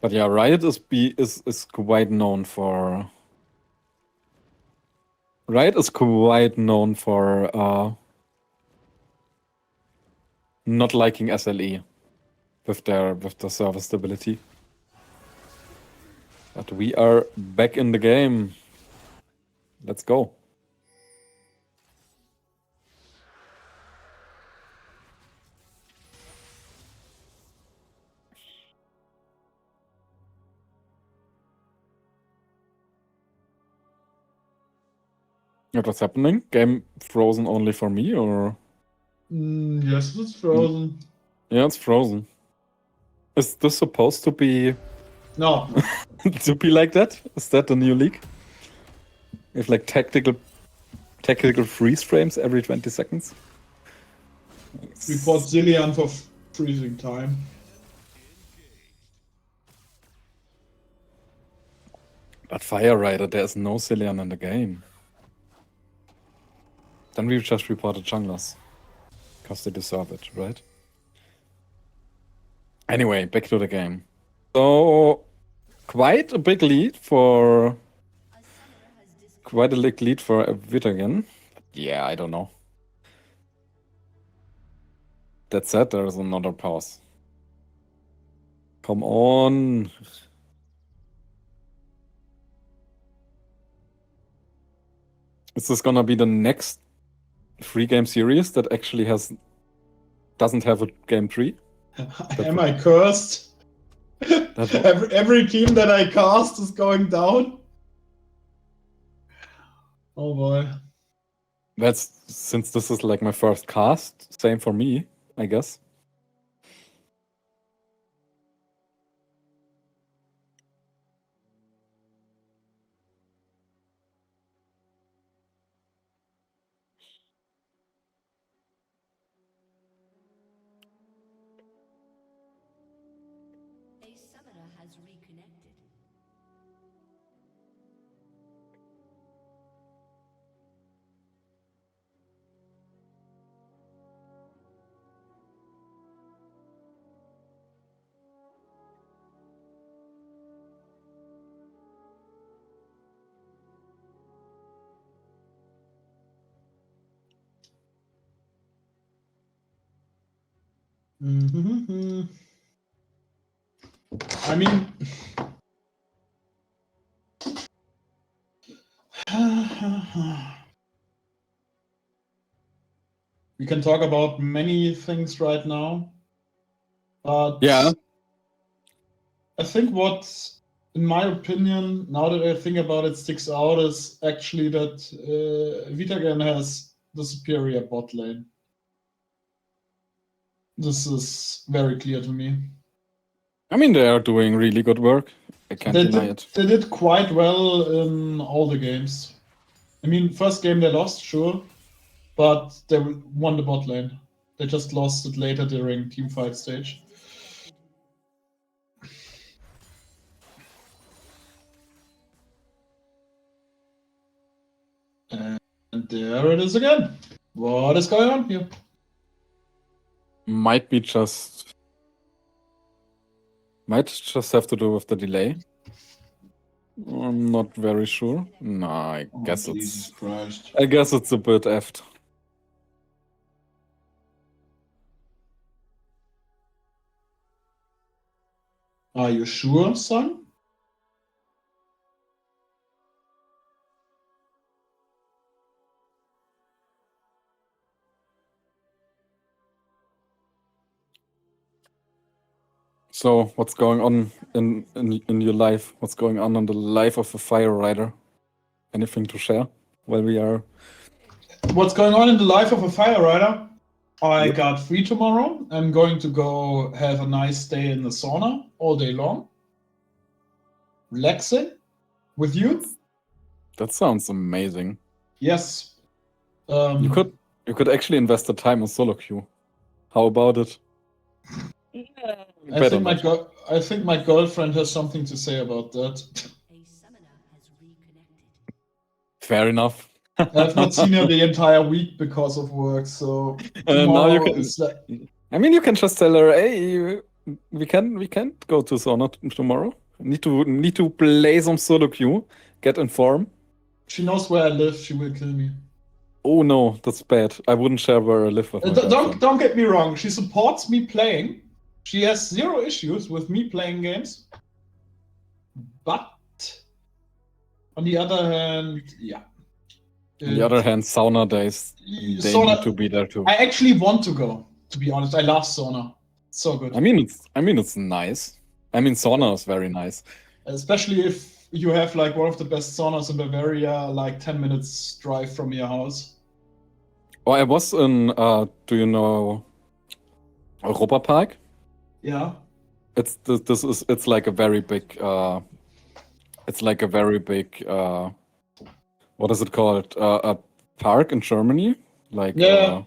But yeah, Riot is quite known for. Riot is quite known for not liking SLE with their server stability. But we are back in the game. Let's go. What's happening? Game frozen only for me, or? Yes, it's frozen. Yeah, it's frozen. Is this supposed to be No. To be like that? Is that the new league? If like tactical freeze frames every 20 seconds? Report Zillion for freezing time. But Fire Rider, there's no Cillian in the game. Then we just reported junglers. Because they deserve it, right? Anyway, back to the game. So, quite a big lead for... Quite a big lead for VITAGEN. Yeah, I don't know. That said, there is another pause. Come on. Is this gonna be the next 3-game series that actually doesn't have a game 3? Am I cursed? every team that I cast is going down. Oh boy. That's since this is like my first cast, same for me, I guess. A summoner has reconnected. I mean, we can talk about many things right now, but Yeah. I think what, in my opinion, now that I think about it, sticks out is actually that VITAGEN has the superior bot lane. This is very clear to me. I mean, they are doing really good work. I can't deny it. They did quite well in all the games. I mean, first game they lost, sure, but they won the bot lane. They just lost it later during teamfight stage. And there it is again. What is going on here? Might just have to do with the delay. I'm not very sure. No, I guess Jesus Christ. I guess it's a bit effed. Are you sure, son? So, what's going on in your life? What's going on in the life of a fire rider? Anything to share while we are... What's going on in the life of a fire rider? I Yep. got free tomorrow. I'm going to go have a nice day in the sauna all day long. Relaxing with you. That sounds amazing. Yes. You could actually invest the time in solo queue. How about it? I think my girlfriend has something to say about that. A summoner has reconnected. Fair enough. I've not seen her the entire week because of work, so Now you tomorrow can. is like, I mean, you can just tell her, "Hey, we can't go to sauna tomorrow. Need to play some solo queue. Get informed." she knows where I live. She will kill me. Oh no, that's bad. I wouldn't share where I live with my girlfriend. Don't get me wrong. She supports me playing. She has zero issues with me playing games. But on the other hand, yeah. On the other hand, sauna days, they sauna, need to be there too. I actually want to go. To be honest, I love sauna. It's so good. I mean, it's nice. I mean, sauna is very nice. Especially if you have like one of the best saunas in Bavaria, like 10 minutes drive from your house. Oh, I was in. Do you know Europa Park? Yeah. It's like a very big what is it called? A park in Germany, like Yeah.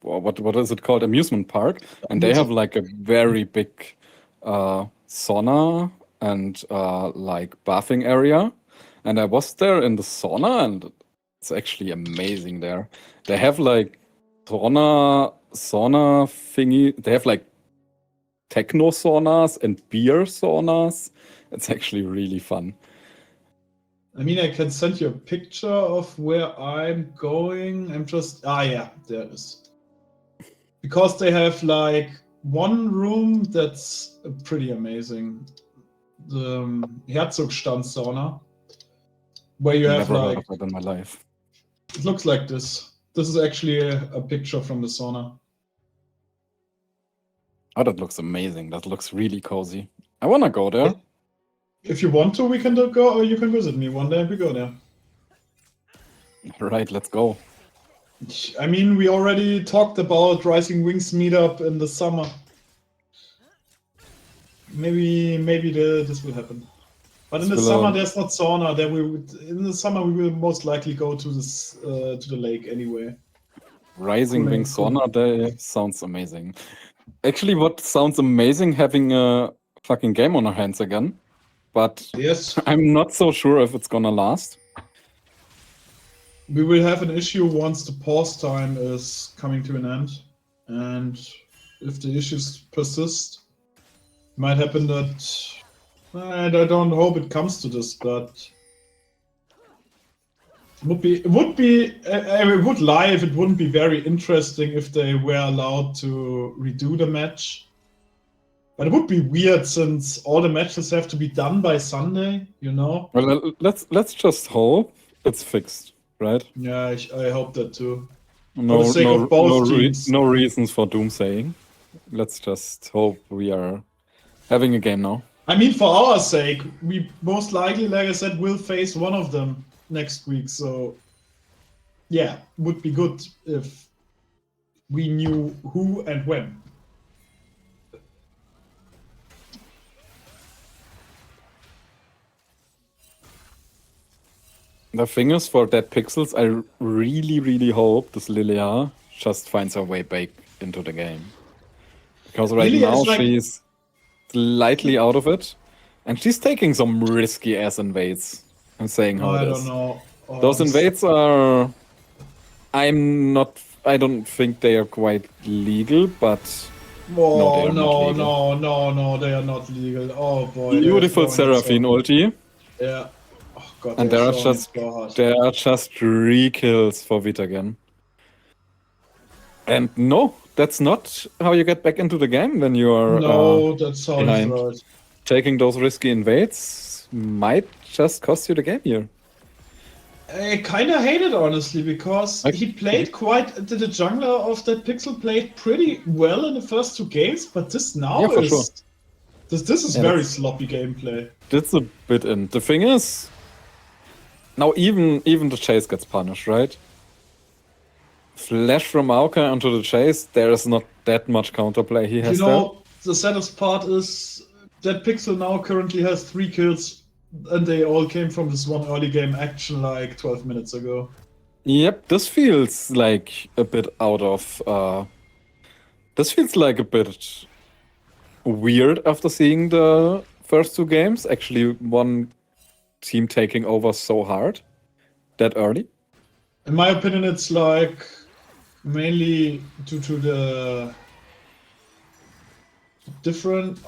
what is it called? Amusement park, and they have like a very big sauna and like bathing area. And I was there in the sauna, and it's actually amazing there. They have like sauna thingy. They have like techno saunas and beer saunas. It's actually really fun. I mean, I can send you a picture of where I'm going. I'm just yeah, there it is. Because they have like one room that's pretty amazing. The Herzogstand sauna, where you have Never heard like of it in my life. it looks like this. This is actually a picture from the sauna. Oh, that looks amazing. That looks really cozy. I wanna go there. If you want to, we can go, or you can visit me one day and we go there. Right, let's go. I mean, we already talked about Rising Wings meetup in the summer. Maybe this will happen. But in the summer, there's not sauna. In the summer we will most likely go to this to the lake anyway. Rising Wing Sauna Day sounds amazing. Actually, what sounds amazing, having a fucking game on our hands again. But yes, I'm not so sure if it's gonna last. We will have an issue once the pause time is coming to an end. And if the issues persist, it might happen that... I don't hope it comes to this, but... It would lie if it wouldn't be very interesting if they were allowed to redo the match. But it would be weird since all the matches have to be done by Sunday, you know? Well, let's just hope it's fixed, right? Yeah, I hope that too. No, For the sake of both teams. No reasons for doomsaying. Let's just hope we are having a game now. I mean, for our sake, we most likely, like I said, will face one of them next week. So, yeah, would be good if we knew who and when. The thing is, for Dead Pixels, I really, really hope this Lilia just finds her way back into the game. Because right Lilia now is like... she's slightly out of it. And she's taking some risky ass invades. I'm saying how it is. I don't know. Those invades are... I don't think they are quite legal, but... Oh, no, they are not legal. Oh boy. Beautiful Seraphine ulti. Yeah. Oh god, And there are just 3 kills for VITAGEN. And no, that's not how you get back into the game when you are that's how it's right. Taking those risky invades might just cost you the game here. I kind of hate it, honestly, because he played the jungler of that Pixel played pretty well in the first 2 games, but this now is... Sure. This is very sloppy gameplay. That's a bit in. The thing is, now even the chase gets punished, right? Flash from Maokai onto the chase, there is not that much counterplay he has there. The saddest part is that Pixel now currently has 3 kills, and they all came from this one early game action like 12 minutes ago. Yep, this feels like a bit out of... this feels like a bit weird after seeing the first 2 games. Actually, one team taking over so hard that early. In my opinion, it's like mainly due to the different...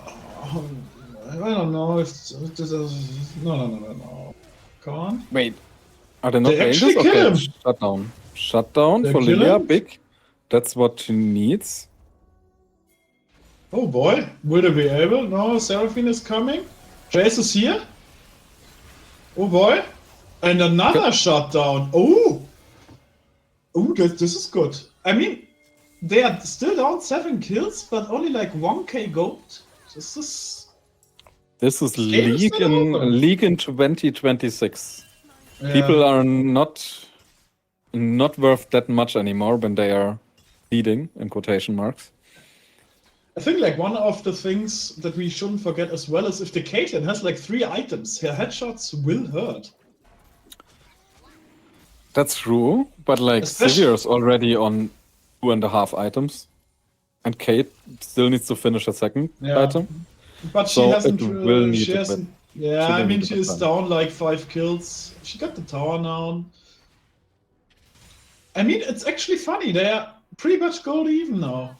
I don't know if this is... No. Come on. Wait, are they not playing this? Okay, shut down for Lilia, big. That's what she needs. Oh boy, will they be able? No, Seraphine is coming. Jace is here. Oh boy. And another shutdown. Oh, this is good. I mean, they are still down 7 kills, but only like 1k gold. This is League in 2026. Yeah. People are not worth that much anymore when they are leading, in quotation marks. I think like one of the things that we shouldn't forget as well is if the Caitlyn has like 3 items, her headshots will hurt. That's true, but like Especially- Sivir is already on 2.5 items, and Kate still needs to finish her second item. But she So hasn't. it will need She a hasn't. bit. Yeah, she will I mean need a she bit is time. down like 5 kills. She got the tower now. I mean, it's actually funny. They are pretty much gold even now.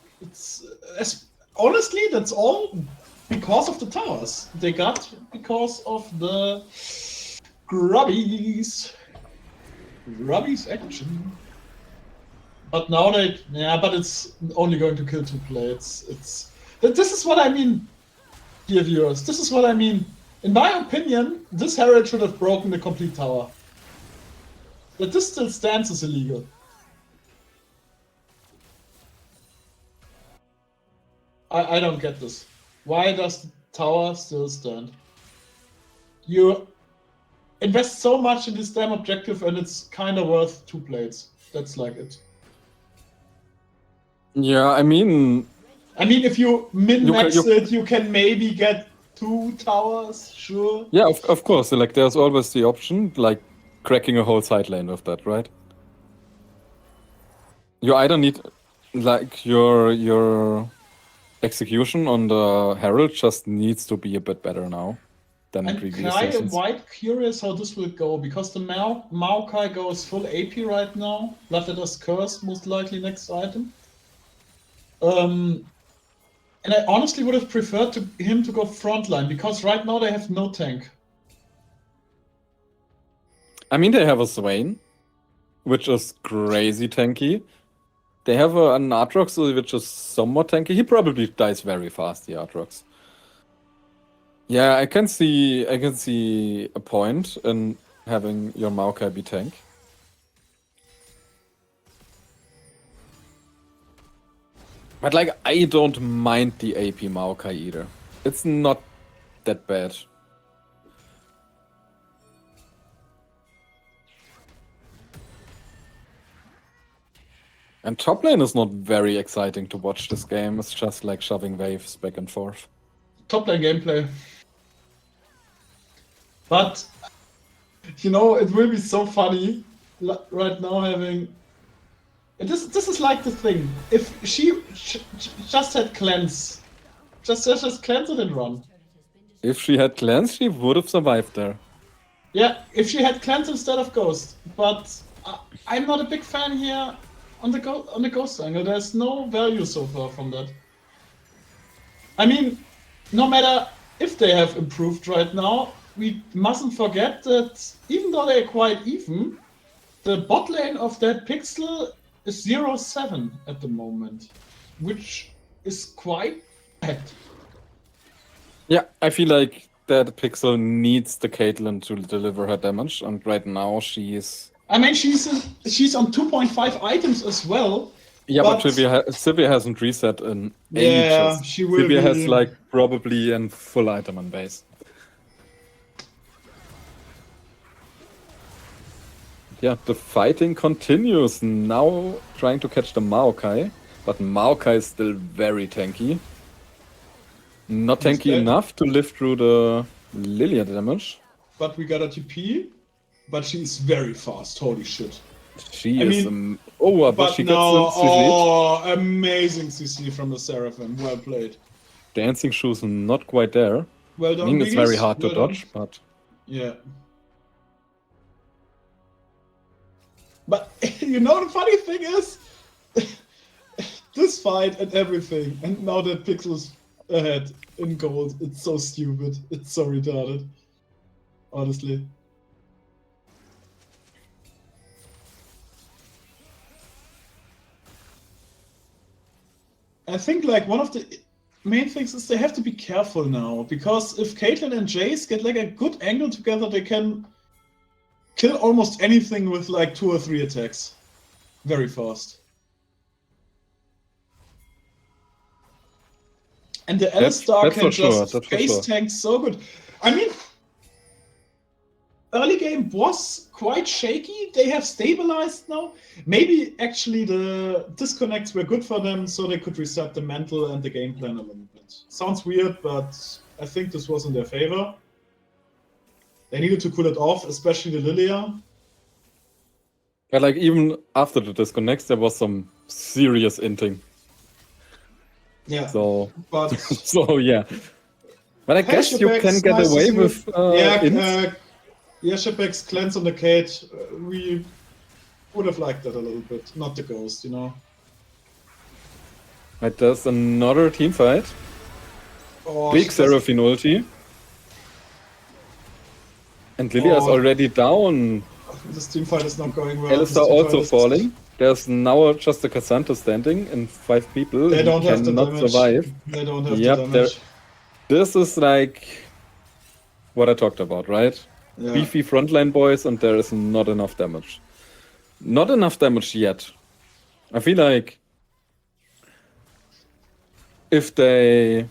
Honestly, that's all because of the towers they got because of the grubbies. Grubbies action. But now but it's only going to kill 2 players. This is what I mean, dear viewers. This is what I mean. In my opinion, this Herald should have broken the complete tower. That this still stands is illegal. I don't get this. Why does the tower still stand? You invest so much in this damn objective and it's kind of worth 2 plates. That's like it. Yeah, I mean, if you min-max you- it, you can maybe get 2 towers, sure. yeah, of course. Like, there's always the option, like cracking a whole side lane with that, right? You either need, like, your execution on the Herald just needs to be a bit better now than in I'm previous kind of seasons. quite curious how this will go, because the Maokai goes full AP right now. Bloodletter's Curse, most likely next item. And I honestly would have preferred him to go frontline, because right now they have no tank. I mean, they have a Swain, which is crazy tanky. They have an Aatrox, which is somewhat tanky. He probably dies very fast, the Aatrox. Yeah, I can see a point in having your Maokai be tank. But like, I don't mind the AP Maokai either. It's not that bad. And top lane is not very exciting to watch this game. It's just like shoving waves back and forth. Top lane gameplay. But, you know, it will be so funny right now having... This is like the thing. If she just had cleanse, just cleanse it and run. If she had cleanse, she would have survived there. Yeah, if she had cleanse instead of ghost. But I'm not a big fan here on the ghost angle. There's no value so far from that. I mean, no matter if they have improved right now, we mustn't forget that even though they're quite even, the bot lane of that pixel is 0-7 at the moment, which is quite bad. Yeah, I feel like that Pixel needs the Caitlyn to deliver her damage, and right now she's... I mean, she's on 2.5 items as well. Yeah, but But- Sivir hasn't reset in Yeah, ages. she will Sivir has be- like probably a full item on base. Yeah, the fighting continues. Now trying to catch the Maokai, but Maokai is still very tanky. Not He's tanky dead. enough to live through the Lilia damage. But we got a TP, but she's very fast, holy shit. She I is... mean, but But she now, gets the CC. amazing CC from the Seraphim, well played. Dancing shoes not quite there. Well I done, mean, it's very Biggies. hard to Well done. dodge, but... Yeah. But you know the funny thing is, this fight and everything, and now that Pixel's ahead in gold, it's so stupid. It's so retarded. Honestly. I think like one of the main things is they have to be careful now, because if Caitlyn and Jace get like a good angle together, they can kill almost anything with like 2 or 3 attacks. Very fast. And the Alistar that's can for sure, just that's for face sure. tank so good. I mean, early game game was quite shaky. They have stabilized now. Maybe actually the disconnects were good for them, so they could reset the mental and the game plan a little bit. Sounds weird, but I think this was in their favor. They needed to cool it off, especially the Lilia. But like even after the disconnects, there was some serious inting. Yeah. So, But so yeah. But I guess you Hashebek's can get nice to away see. with ints. Hashebek's cleanse on the Kate, we would have liked that a little bit, not the ghost, you know. Right, there's another team fight. Oh, Big she does- Seraphine ulti. And Lilia is Oh. already down. This team fight is not going well. Alistar This team also fight is- falling. There's now just a Cassandra standing and 5 people. They who don't have the cannot damage. survive. They don't have Yep, the damage. This is like what I talked about, right? Yeah. Beefy frontline boys, and there is not enough damage. Not enough damage yet. I feel like if they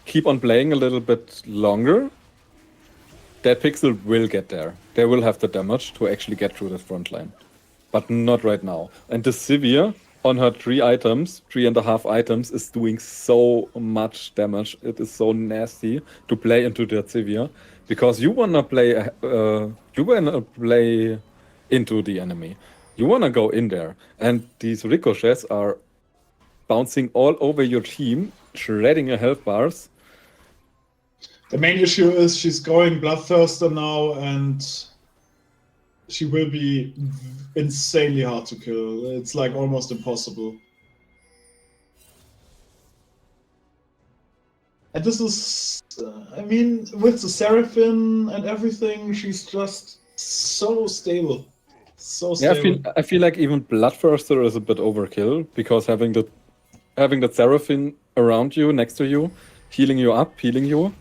keep on playing a little bit longer, that Pixel will get there. They will have the damage to actually get through the front line. But not right now. And the Sivir on her 3.5 items, is doing so much damage. It is so nasty to play into that Sivir. Because you wanna play into the enemy. You wanna go in there. And these ricochets are bouncing all over your team, shredding your health bars. The main issue is she's going Bloodthirster now, and she will be insanely hard to kill. It's like almost impossible. And this is, I mean, with the Seraphine and everything, she's just so stable. So Yeah, stable. I feel like even Bloodthirster is a bit overkill, because having the Seraphine around you, next to you, healing you up, healing you,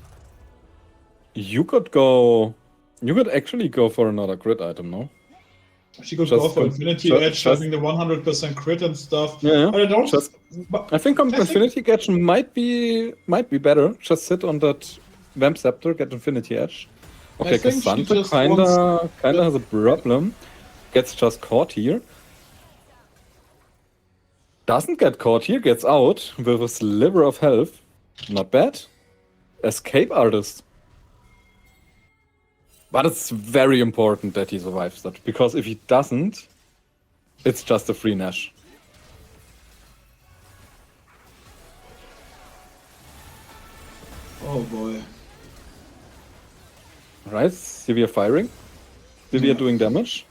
you could actually go for another crit item, no? She could Just go for for- Infinity just- Edge, having the 100% crit and stuff. Yeah, But I don't. just- but I think Infinity Edge might be better. Just sit on that Vamp Scepter, get Infinity Edge. Okay, think she Cassandra just kinda has a problem. Gets just caught here. Doesn't get caught here, gets out with a sliver of health. Not bad. Escape artist. But it's very important that he survives that, because if he doesn't, it's just a free Nash. Oh boy. Right, Sivir firing. Sivir Yeah. doing damage.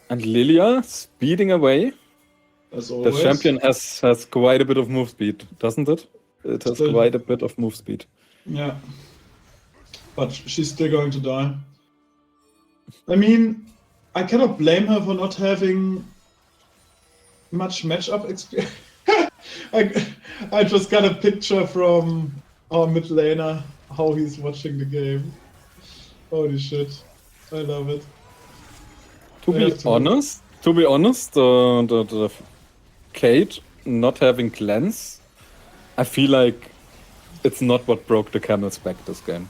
And Lilia speeding away. As The always. champion has quite a bit of move speed, doesn't it? It has Still. quite a bit of move speed. Yeah. But she's still going to die. I mean, I cannot blame her for not having much matchup experience. I just got a picture from our mid laner, how he's watching the game. Holy shit. I love it. To I be have to- honest, the Kate not having cleanse, I feel like it's not what broke the camel's back this game.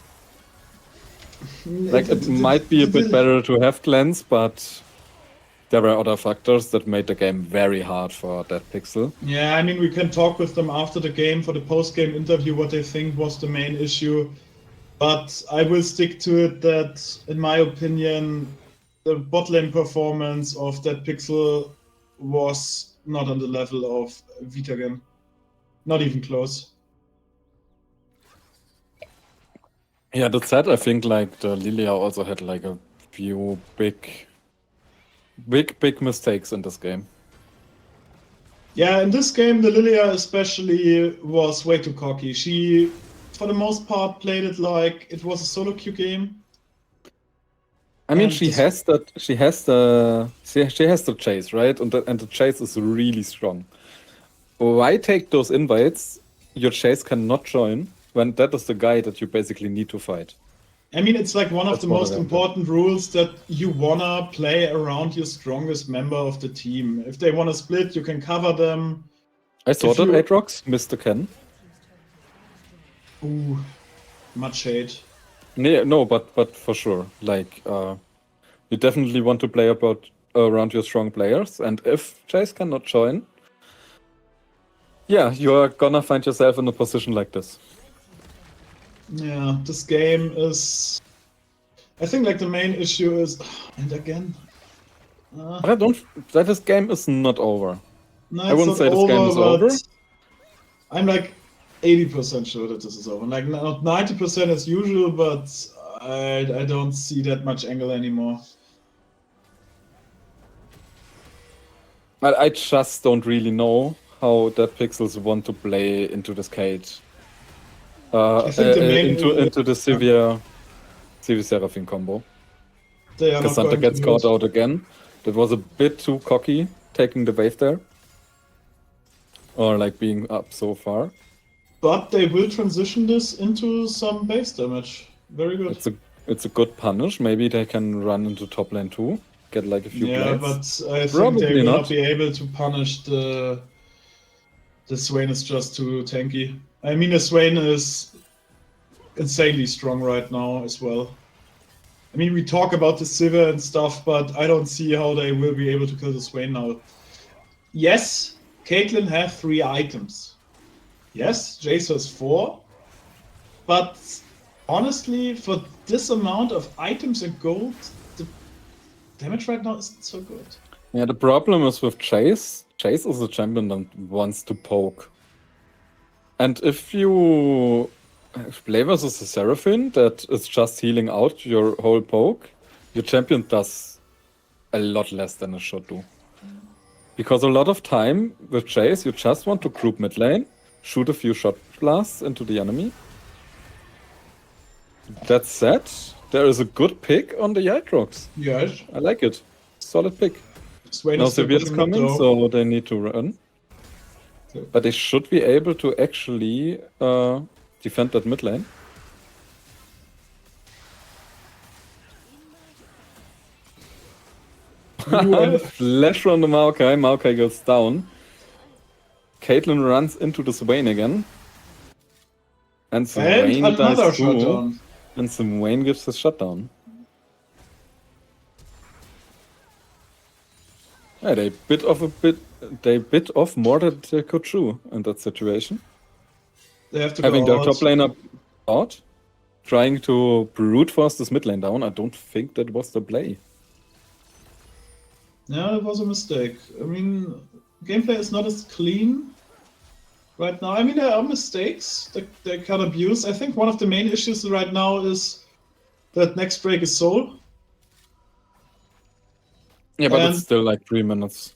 Like, it might be a bit better to have cleanse, but there were other factors that made the game very hard for that Pixel. Yeah, I mean, we can talk with them after the game for the post-game interview what they think was the main issue. But I will stick to it that, in my opinion, the bot lane performance of that Pixel was not on the level of VITAGEN. Not even close. Yeah, that said, I think like the Lilia also had like a few big mistakes in this game. Yeah, in this game, the Lilia especially was way too cocky. She, for the most part, played it like it was a solo queue game. I mean, And she this- has the chase, right? And the chase is really strong. Why take those invites? Your chase cannot join when that is the guy that you basically need to fight. I mean, it's like one of That's the what most I don't important rules that you wanna play around your strongest member of the team. If they wanna split, you can cover them. I saw If that you- Aatrox missed the can. Ooh, much hate. No, but for sure. Like, you definitely want to play around your strong players, and if Chase cannot join, yeah, you are gonna find yourself in a position like this. Yeah, this game is. I think like the main issue is, and again, But I don't. That this game is not over. no, I it's wouldn't not say this game is over, over. but I'm like 80% sure that this is over. Like not 90% as usual, but I don't see that much angle anymore. I just don't really know how that Pixels want to play into this cage. I think the main into the Sivir Seraphine combo. they are not Cassandra going to gets do caught it. out again. That was a bit too cocky, taking the wave there. Or like being up so far. But they will transition this into some base damage. Very good. It's a good punish. Maybe they can run into top lane too. Get like a few Yeah, blades. but I think Probably they will not. not be able to punish the Swain is just too tanky. I mean, the Swain is insanely strong right now as well. I mean, we talk about the Sivir and stuff, but I don't see how they will be able to kill the Swain now. Yes, Caitlyn has 3 items. Yes, Jace has 4. But honestly, for this amount of items and gold, the damage right now isn't so good. Yeah, the problem is with Chase. Chase is a champion that wants to poke. And if you play versus a Seraphine that is just healing out your whole poke, your champion does a lot less than it should do. Because a lot of time with Chase, you just want to group mid lane, shoot a few shot blasts into the enemy. That said, there is a good pick on the Yikrox. Yes. I like it. Solid pick. Swain Now is still Severe is pushing mid, coming, though. so they need to run. Okay. But they should be able to actually defend that mid lane. Ooh, and Flash from the Maokai. Maokai goes down. Caitlyn runs into the Swain again. And Swain another dies too. shutdown. And Swain gives his shutdown. Yeah, they bit off more than they could chew in that situation. They have to Having go their out. top laner out, trying to brute force this mid lane down, I don't think that was the play. Yeah, it was a mistake. I mean, gameplay is not as clean right now. I mean, there are mistakes that they can abuse. I think one of the main issues right now is that next break is soul. Yeah, but And- it's still like 3 minutes.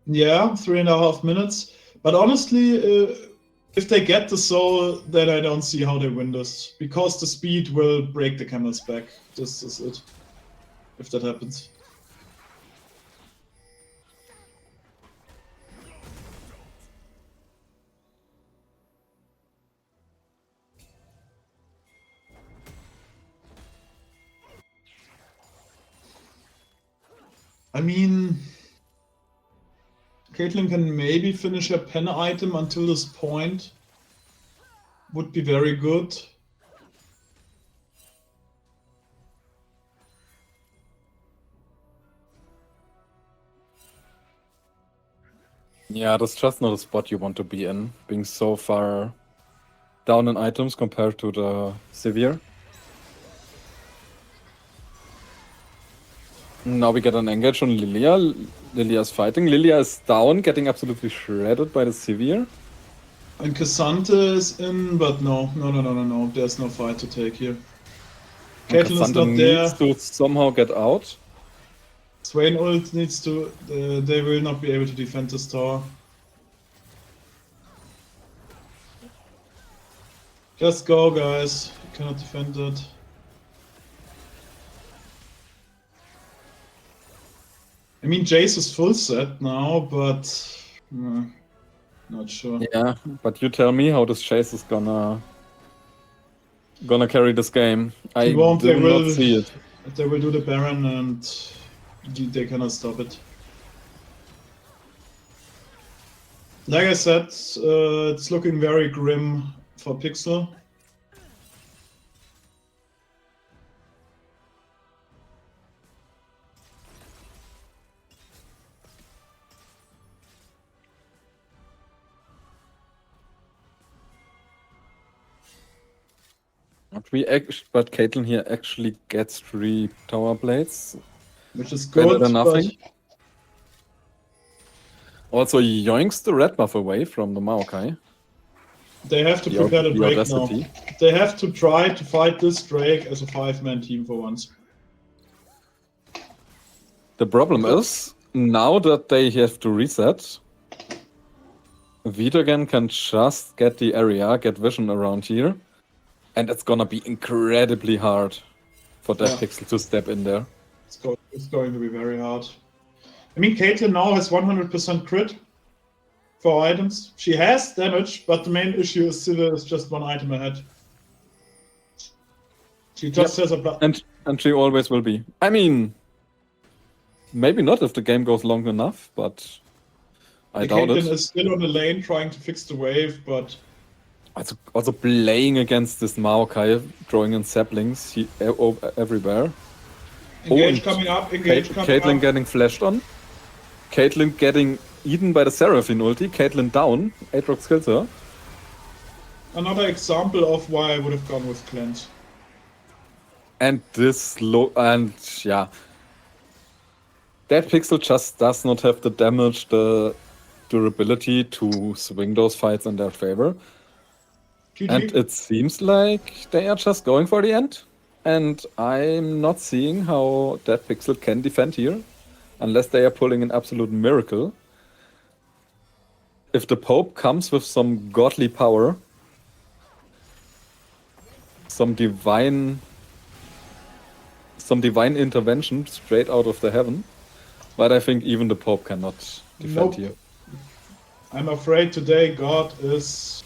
Yeah, 3.5 minutes. But honestly, if they get the soul, then I don't see how they win this. Because the speed will break the camel's back. This is it. If that happens. I mean, Caitlyn can maybe finish her pen item until this point. Would be very good. Yeah, that's just not a spot you want to be in, being so far down in items compared to the Severe. Now we get an engage on Lilia. Lilia is fighting. Lilia is down, getting absolutely shredded by the Severe. And Cassandra is in, but no. There's no fight to take here. And Caitlyn is Cassandra not there. needs to somehow get out. Swain ult needs to. They will not be able to defend this tower. Just go, guys. You cannot defend it. I mean, Jace is full set now, but not sure. Yeah, but you tell me how this Chase is gonna carry this game. I He won't, they do will- not see it. They will do the Baron and they cannot stop it. Like I said, it's looking very grim for Pixel. But Caitlyn here actually gets 3 tower blades. which is Better good. than nothing. But Also yoinks the red buff away from the Maokai. they have to The prepare the the Drake audacity. now. They have to try to fight this Drake as a 5-man team for once. The problem is, now that they have to reset, VITAGEN can just get the area, get vision around here, and it's gonna be incredibly hard for that Yeah. pixel to step in there. It's going to be very hard. I mean, Caitlyn now has 100% crit for items. She has damage, but the main issue is Sivir is just 1 item ahead. She just has a blood. And she always will be. I mean, maybe not if the game goes long enough, but I doubt Caitlyn it. is still on the lane trying to fix the wave, but Also playing against this Maokai, throwing in saplings everywhere. engage and coming up, engage coming Caitlyn up. getting flashed on. Caitlyn getting eaten by the Seraphine ulti. Caitlyn down. Aatrox kills her. Another example of why I would have gone with Cleanse. And yeah. That pixel just does not have the damage, the durability to swing those fights in their favor. GG. And it seems like they are just going for the end. And I'm not seeing how that pixel can defend here. Unless they are pulling an absolute miracle. If the Pope comes with some godly power, some divine intervention straight out of the heaven, but I think even the Pope cannot defend Nope. here. I'm afraid today God is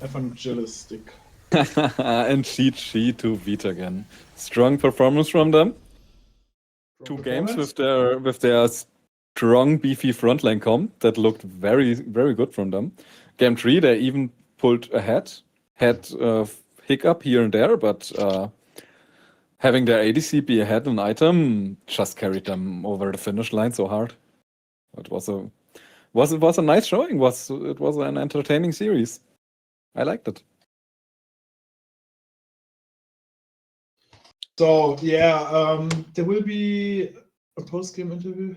evangelistic. And GG to VITAGEN. Strong performance from them. 2 games with their strong beefy frontline comp that looked very, very good from them. Game 3 they even pulled ahead, had hiccup here and there, but having their ADC be ahead in item just carried them over the finish line so hard. It was a nice showing. It was an entertaining series. I liked it. So yeah, there will be a post-game interview.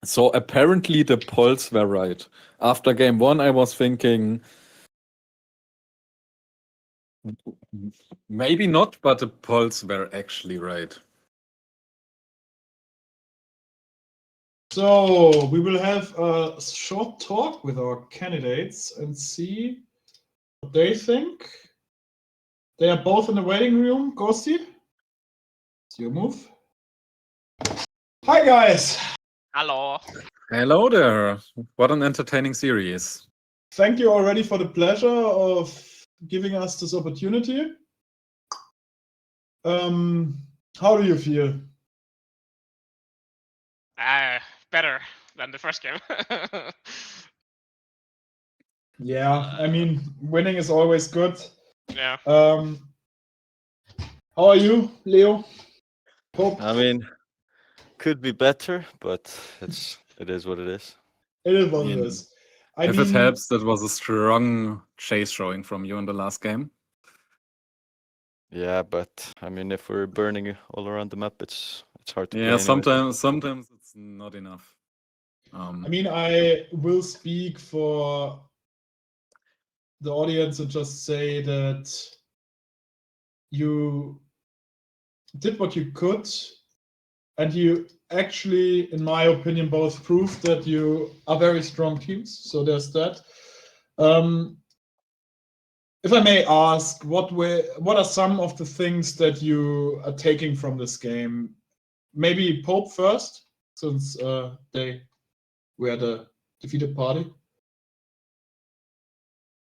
So apparently the polls were right. After game 1, I was thinking maybe not, but the polls were actually right. So we will have a short talk with our candidates and see what they think. They are both in the waiting room. Ghosty, it's your move. Hi guys. Hello. Hello there. What an entertaining series. Thank you already for the pleasure of giving us this opportunity. How do you feel? Better than the first game. Yeah, I mean, winning is always good. Yeah. How are you, Leo? Hope I mean, could be better, but it is what it is. it is what I it mean, is. If it helps, that was a strong chase showing from you in the last game. Yeah, but I mean, if we're burning all around the map, it's hard to play Yeah, anyways. sometimes it's not enough. I mean, I will speak for the audience and just say that you did what you could, and you actually, in my opinion, both proved that you are very strong teams. So there's that. If I may ask, what are some of the things that you are taking from this game? Maybe Pope first, since they were the defeated party.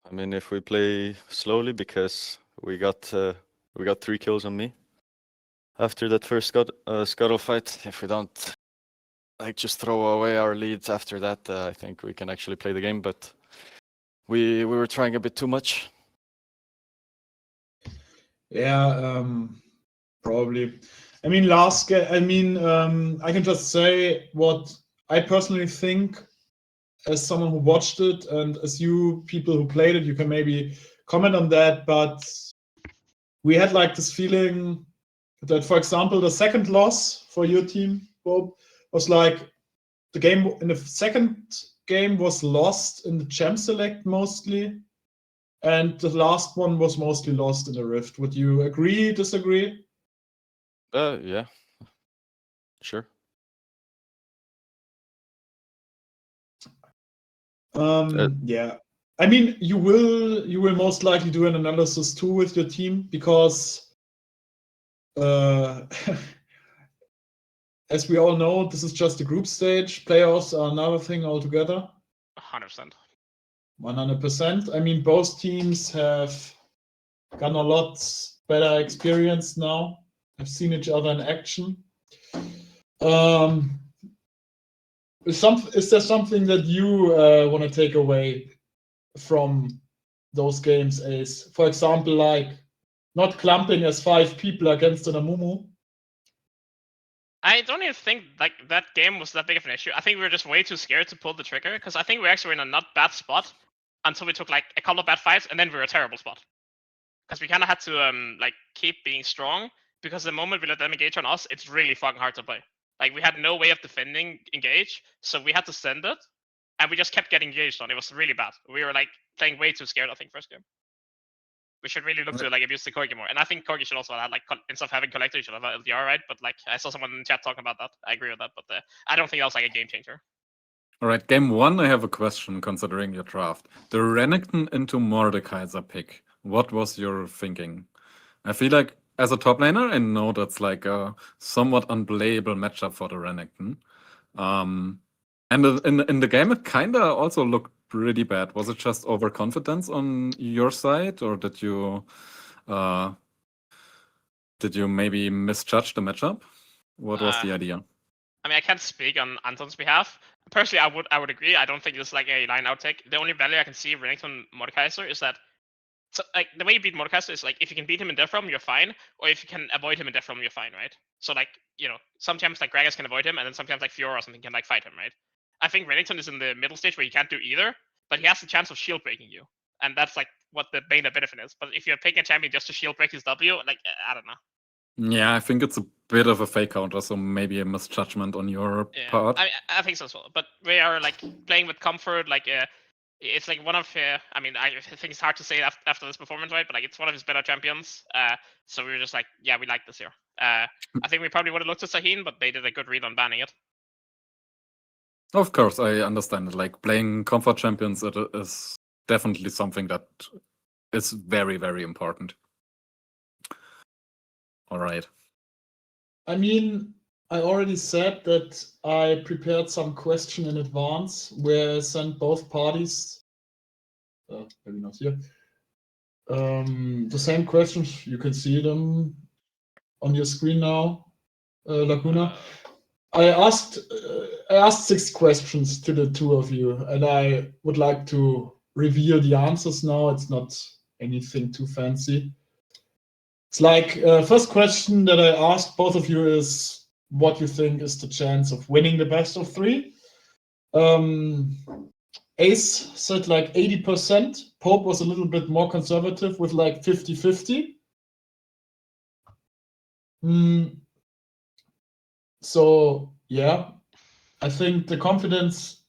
I mean, if we play slowly, because we got 3 kills on me after that first scuttle fight. If we don't like just throw away our leads after that, I think we can actually play the game. But we were trying a bit too much. Yeah, probably. I mean, I can just say what I personally think. as someone who watched it, and as you people who played it, you can maybe comment on that. But we had like this feeling that, for example, the second loss for your team, Bob, was like the game in the second game was lost in the Gem Select mostly, and the last one was mostly lost in the Rift. Would you agree, disagree? Yeah. Sure. Yeah. I mean, you will most likely do an analysis too with your team, because as we all know, this is just a group stage. Playoffs are another thing altogether. 100%. 100%. I mean, both teams have gotten a lot better experience now. Have seen each other in action. Is there something that you want to take away from those games, Ace? For example, like not clumping as 5 people against an Amumu. I don't even think like that game was that big of an issue. I think we were just way too scared to pull the trigger, because I think we actually were in a not bad spot until we took like a couple of bad fights, and then we were a terrible spot. Because we kind of had to like keep being strong, because the moment we let them engage on us, it's really fucking hard to play. Like we had no way of defending engage, so we had to send it, and we just kept getting engaged on. It was really bad. We were like playing way too scared, I think, first game. We should really look to like abuse the Corgi more. And I think Corgi should also have like instead of having collector, you should have LDR, right? But like I saw someone in the chat talking about that. I agree with that, but I don't think that was like a game changer. All right, game 1, I have a question considering your draft. The Renekton into Mordekaiser pick. What was your thinking? I feel like as a top laner, I know that's like a somewhat unplayable matchup for the Renekton. And in the game, it kind of also looked pretty bad. Was it just overconfidence on your side, or did you maybe misjudge the matchup? What was the idea? I mean, I can't speak on Anton's behalf. Personally, I would agree. I don't think it's like a line out take. The only value I can see of Renekton Mordekaiser is that, so like the way you beat Mordekaiser is like if you can beat him in Death Realm, you're fine, or if you can avoid him in Death Realm, you're fine, right? So like, you know, sometimes like Gragas can avoid him, and then sometimes like Fiora or something can like fight him, right? I think Renekton is in the middle stage where he can't do either, but he has the chance of shield breaking you, and that's like what the main benefit is. But if you're picking a champion just to shield break his W, like I don't know. Yeah, I think it's a bit of a fake counter, so maybe a misjudgment on your part. I think so as well. But we are like playing with comfort. Like it's like one of I mean, I think it's hard to say after this performance, right? But like it's one of his better champions. So we were just like, yeah, we like this here. I think we probably would have looked at Sahin, but they did a good read on banning it. Of course, I understand it. Like playing comfort champions, it is definitely something that is very, very important. All right. I mean, I already said that I prepared some question in advance where I sent both parties, maybe not here, the same questions. You can see them on your screen now, Laguna. I asked 6 questions to the 2 of you, and I would like to reveal the answers now. It's not anything too fancy. It's like first question that I asked both of you is what you think is the chance of winning the best of 3. Ace said like 80%. Pope was a little bit more conservative with like 50-50. So yeah, I think the confidence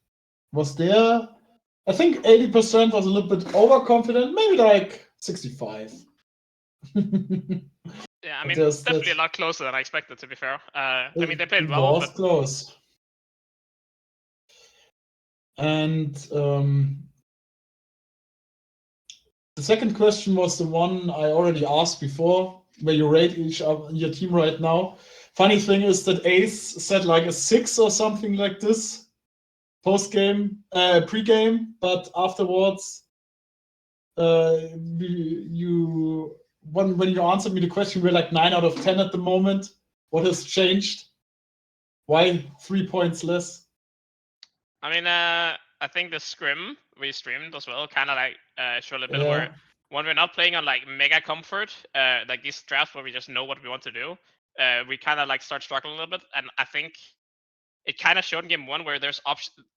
was there. I think 80% was a little bit overconfident, maybe like 65. Yeah, I mean, it's definitely a lot closer than I expected, to be fair. I mean, they played well, but close. And the second question was the one I already asked before, where you rate each other, your team right now. Funny thing is that Ace said like a 6 or something like this post-game, pre-game, but afterwards, when you answered me the question, we're like 9 out of 10 at the moment. What has changed? Why 3 points less? I mean, I think the scrim we streamed as well kind of like showed a bit where when we're not playing on like mega comfort, like these drafts where we just know what we want to do, we kind of like start struggling a little bit. And I think it kind of showed in game 1 where there's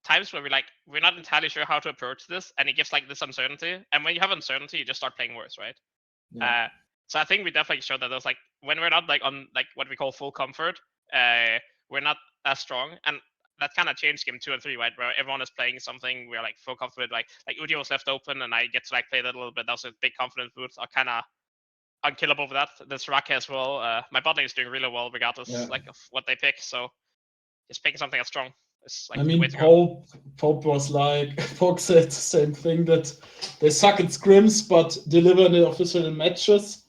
times where we're not entirely sure how to approach this, and it gives like this uncertainty. And when you have uncertainty, you just start playing worse, right? Yeah. So I think we definitely showed that there's like when we're not like on like what we call full comfort, we're not as strong, and that kind of changed game 2 and 3, right? Where everyone is playing something, we're like full comfort, like Udio was left open, and I get to like play that a little bit. That was a big confidence boost. I kind of unkillable with that. This Raka as well. My bot lane is doing really well regardless like of what they pick. So just picking something that's strong. It's like I the way mean, to go. Pope was like, Pope said the same thing, that they suck at scrims, but deliver in the official matches.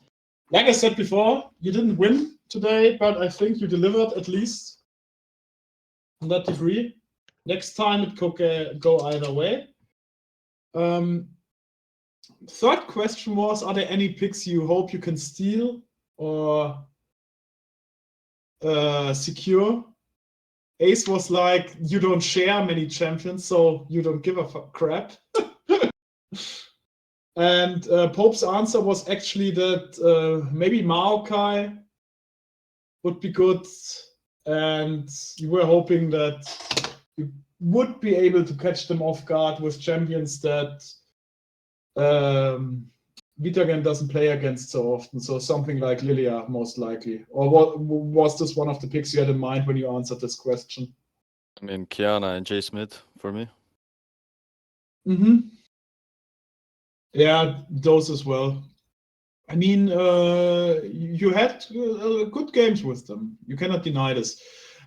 Like I said before, you didn't win today, but I think you delivered at least on that degree. Next time it could go either way. Third question was, are there any picks you hope you can steal or secure? Ace was like, you don't share many champions, so you don't give a crap. And Pope's answer was actually that maybe Maokai would be good, and you were hoping that you would be able to catch them off guard with champions that VITAGEN doesn't play against so often, so something like Lilia most likely. Or what was this one of the picks you had in mind when you answered this question? I mean, Kiana and Jay Smith for me. Yeah, those as well. I mean, you had good games with them. You cannot deny this.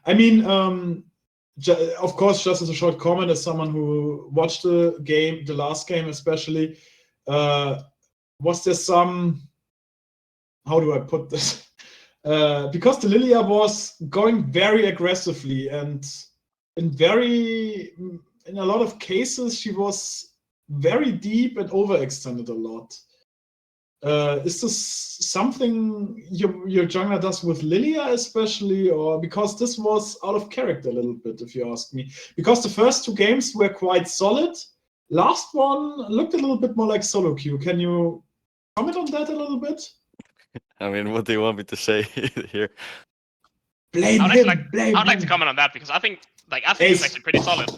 I mean, of course, just as a short comment, as someone who watched the game, the last game especially, was there some, how do I put this? Because the Lilia was going very aggressively, and in a lot of cases, she was very deep and overextended a lot. Is this something your jungler does with Lilia especially, or because this was out of character a little bit, if you ask me? Because the first 2 games were quite solid. Last one looked a little bit more like solo queue. Can you comment on that a little bit? I mean, what do you want me to say here? Blame I'd him. like to comment on that because I think it's actually pretty solid.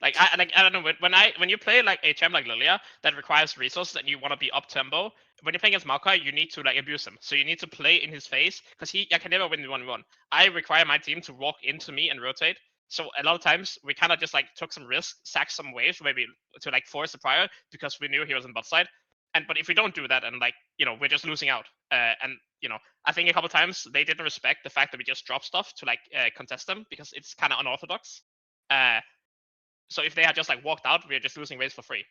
Like I don't know, when you play like a champ like Lilia that requires resources and you want to be up tempo, when you play against Maokai, you need to like abuse him. So you need to play in his face because I can never win the 1v1. I require my team to walk into me and rotate. So a lot of times we kind of just like took some risk, sacked some waves, maybe to like force a prior because we knew he was on bot side. But if we don't do that and like we're just losing out. And I think a couple times they didn't respect the fact that we just drop stuff to like contest them because it's kind of unorthodox. So if they had just like walked out, we're just losing waves for free.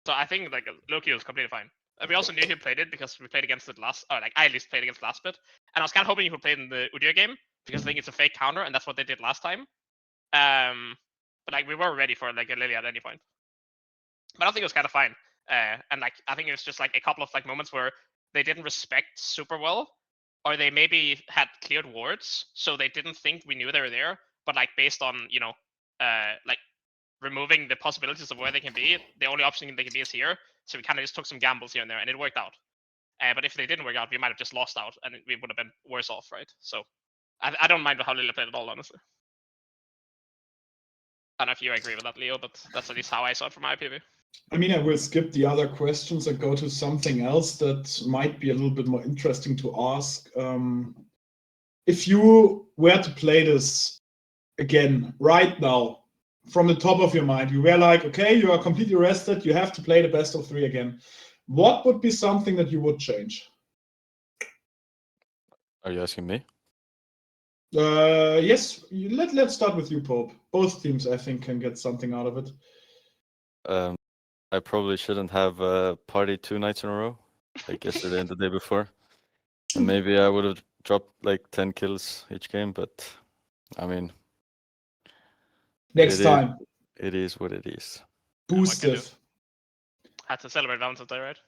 So I think like Loki was completely fine. We also knew he played it because we played against it last, or like I at least played against last bit. And I was kind of hoping he would play in the Udyr game because I think it's a fake counter, and that's what they did last time. But like we were ready for like a Lily at any point. But I think it was kind of fine. And like I think it was just like a couple of like moments where they didn't respect super well, or they maybe had cleared wards, so they didn't think we knew they were there. But like based on like removing the possibilities of where they can be, the only option they can be is here. So we kind of just took some gambles here and there, and it worked out. But if they didn't work out, we might have just lost out, and we would have been worse off, right? So I don't mind how Lily played at all, honestly. I don't know if you agree with that, Leo, but that's at least how I saw it from my PV. I mean, I will skip the other questions and go to something else that might be a little bit more interesting to ask. If you were to play this again right now, from the top of your mind, you were like, okay, you are completely rested, you have to play the best of 3 again. What would be something that you would change? Are you asking me? Yes, let's start with you, Pope. Both teams, I think, can get something out of it. I probably shouldn't have party 2 nights in a row, like yesterday and the day before. And maybe I would have dropped like 10 kills each game, but I mean, Next time. It is what it is. Boost it. Had to celebrate Valentine's Day, right?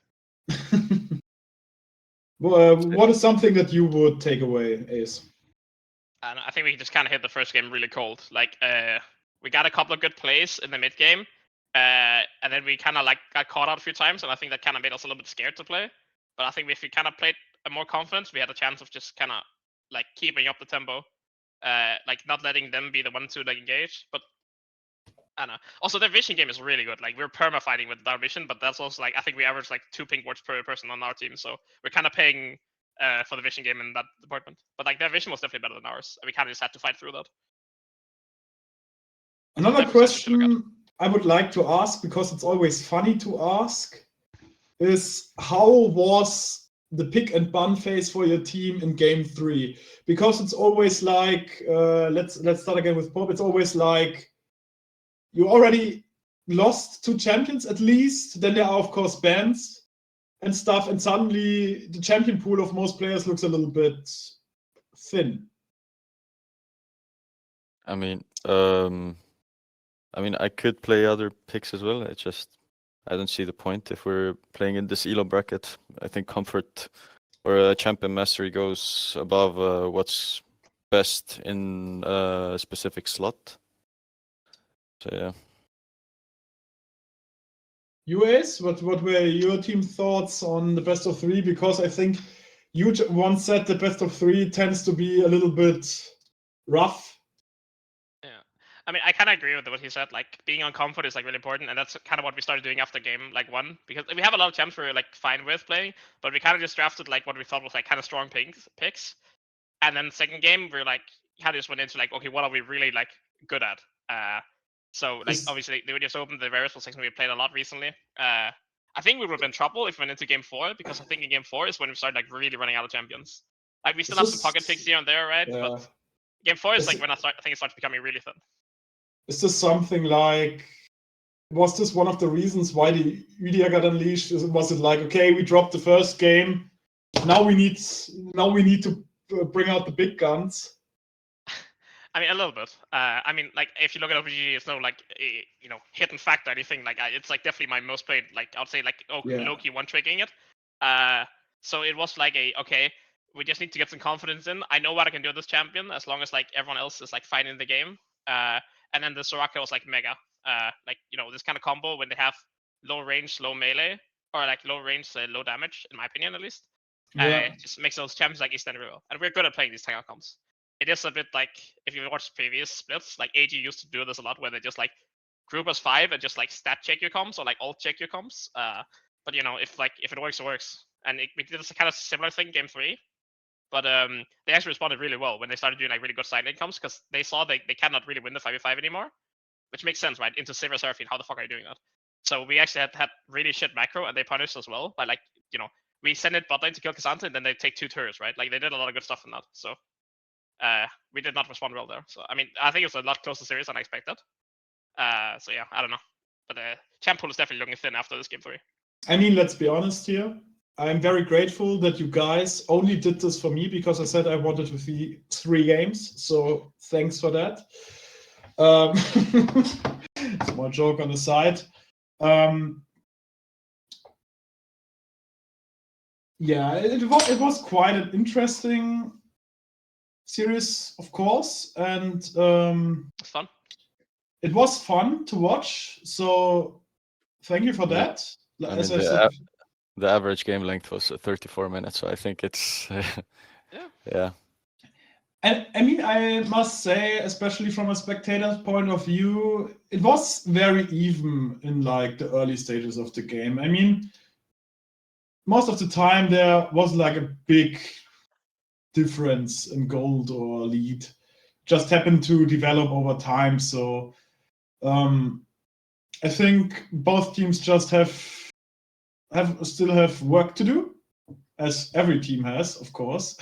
What is something that you would take away, Ace? And I think we just kind of hit the first game really cold. Like, we got a couple of good plays in the mid game, and then we kind of like got caught out a few times, and I think that kind of made us a little bit scared to play. But I think if we kind of played more confidence, we had a chance of just kind of like keeping up the tempo. like not letting them be the one to like engage. But I don't know. Also, their vision game is really good. Like we're perma fighting with our vision, but that's also like I think we average like 2 pink wards per person on our team, so we're kind of paying for the vision game in that department. But like their vision was definitely better than ours, and we kind of just had to fight through that. Another Definitely something to look question I would like to ask, because it's always funny to ask, is how was the pick and ban phase for your team in game 3? Because it's always like, let's start again with Bob. It's always like you already lost 2 champions at least. Then there are of course bans and stuff, and suddenly the champion pool of most players looks a little bit thin. I mean, I could play other picks as well. I don't see the point if we're playing in this elo bracket. I think comfort or champion mastery goes above what's best in a specific slot. So yeah. You Ace, what were your team thoughts on the best of 3? Because I think you once said the best of 3 tends to be a little bit rough. Yeah, I mean, I kind of agree with what he said. Like being on comfort is like really important, and that's kind of what we started doing after game like 1, because we have a lot of champs we're like fine with playing, but we kind of just drafted like what we thought was like kind of strong picks, and then second game we're like kind of just went into like, okay, what are we really like good at? So like obviously they just opened the variable section we played a lot recently. I think we would have been in trouble if we went into game 4, because I think in game 4 is when we started like really running out of champions. Like we still have some pocket picks here and there, right? Yeah. But game 4 is like when I think it starts becoming really thin. Is this something like, was this one of the reasons why the Udia got unleashed? Was it like, okay, we dropped the first game, now we need to bring out the big guns? I mean, a little bit. I mean, like if you look at OPG, it's no like hidden fact or anything. Like it's like definitely my most played. Like I would say like low-key one-tricking it. So it was like okay, we just need to get some confidence in. I know what I can do with this champion as long as like everyone else is like fine in the game. And then the Soraka was like mega. Like this kind of combo when they have low range, low melee, or like low range, low damage, in my opinion at least. Just makes those champions like instant real, and we're good at playing these tank comps. It is a bit like if you watch previous splits, like AG used to do this a lot, where they just like group as 5 and just like stat check your comps or like alt check your comps. But if it works, it works. And we did this kind of similar thing in game 3. But they actually responded really well when they started doing like really good side lane comps, because they saw they cannot really win the 5v5 anymore, which makes sense, right? Into Sivir Seraphine, how the fuck are you doing that? So we actually had really shit macro, and they punished as well by like we send it bot lane to kill Cassandra, and then they take 2 turrets, right? Like they did a lot of good stuff in that. So we did not respond well there. So I mean, I think it was a lot closer series than I expected. So yeah, I don't know. But the champ pool is definitely looking thin after this game 3. I mean, let's be honest here. I'm very grateful that you guys only did this for me, because I said I wanted to see 3 games. So thanks for that. Small joke on the side. Yeah, it was quite an interesting series, of course, and It's fun. it was fun to watch. So thank you for that. As I said, the average game length was 34 minutes, so I think it's yeah. And I mean, I must say, especially from a spectator's point of view, it was very even in like the early stages of the game. I mean, most of the time there was like a big difference in gold or lead. Just happened to develop over time. So I think both teams just still have work to do, as every team has, of course,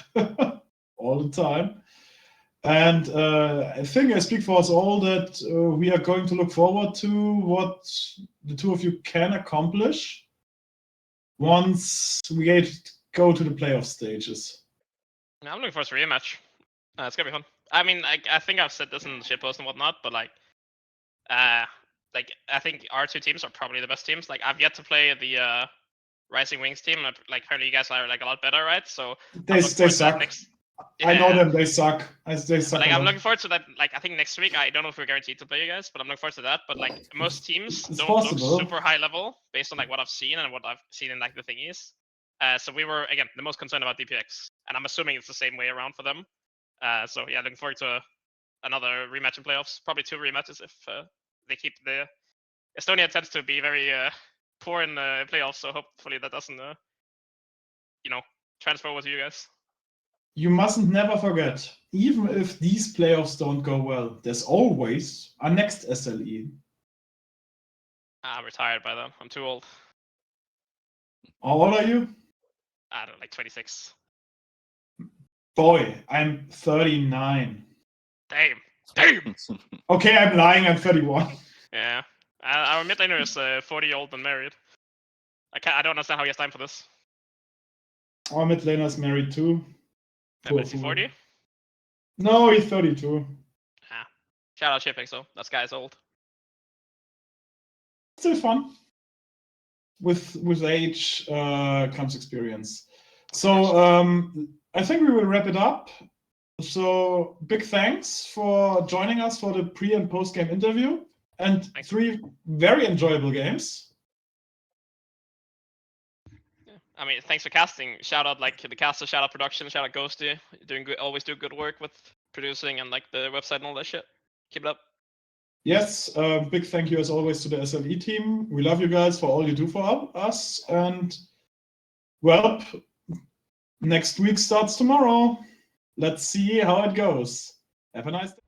all the time. And I think I speak for us all that we are going to look forward to what the 2 of you can accomplish once we go to the playoff stages. I'm looking forward to a rematch. It's gonna be fun. I mean, I think I've said this in the shitpost and whatnot, but like I think our 2 teams are probably the best teams. Like I've yet to play the Rising Wings team. Like apparently you guys are like a lot better, right? So They suck. I know them. They suck. They suck. But like I'm looking forward to that. Like I think next week, I don't know if we're guaranteed to play you guys, but I'm looking forward to that. But like most teams don't look super high level based on like what I've seen and what I've seen in like the thingies. So we were again the most concerned about DPX, and I'm assuming it's the same way around for them. So yeah, looking forward to another rematch in playoffs. Probably 2 rematches if they keep the Estonia tends to be very poor in playoffs. So hopefully that doesn't transfer over to you guys. You mustn't never forget, even if these playoffs don't go well, there's always a next SLE. I'm retired by then. I'm too old. How old are you? I don't know, like 26. Boy, I'm 39. Damn. Okay, I'm lying, I'm 31. Yeah. Our mid laner is 40 old and married. I don't understand how he has time for this. Our mid laner's married too. Poor Is he fool. 40? No, he's 32. Ah. Shout out shipping, so that guy's old. Still fun. With age comes experience. So I think we will wrap it up. So big thanks for joining us for the pre and post game interview and 3 very enjoyable games. I mean, thanks for casting. Shout out like the caster, shout out production, shout out Ghosty. Doing good, always do good work with producing and like the website and all that shit. Keep it up. Yes, big thank you as always to the SLE team. We love you guys for all you do for us. And well, next week starts tomorrow. Let's see how it goes. Have a nice day.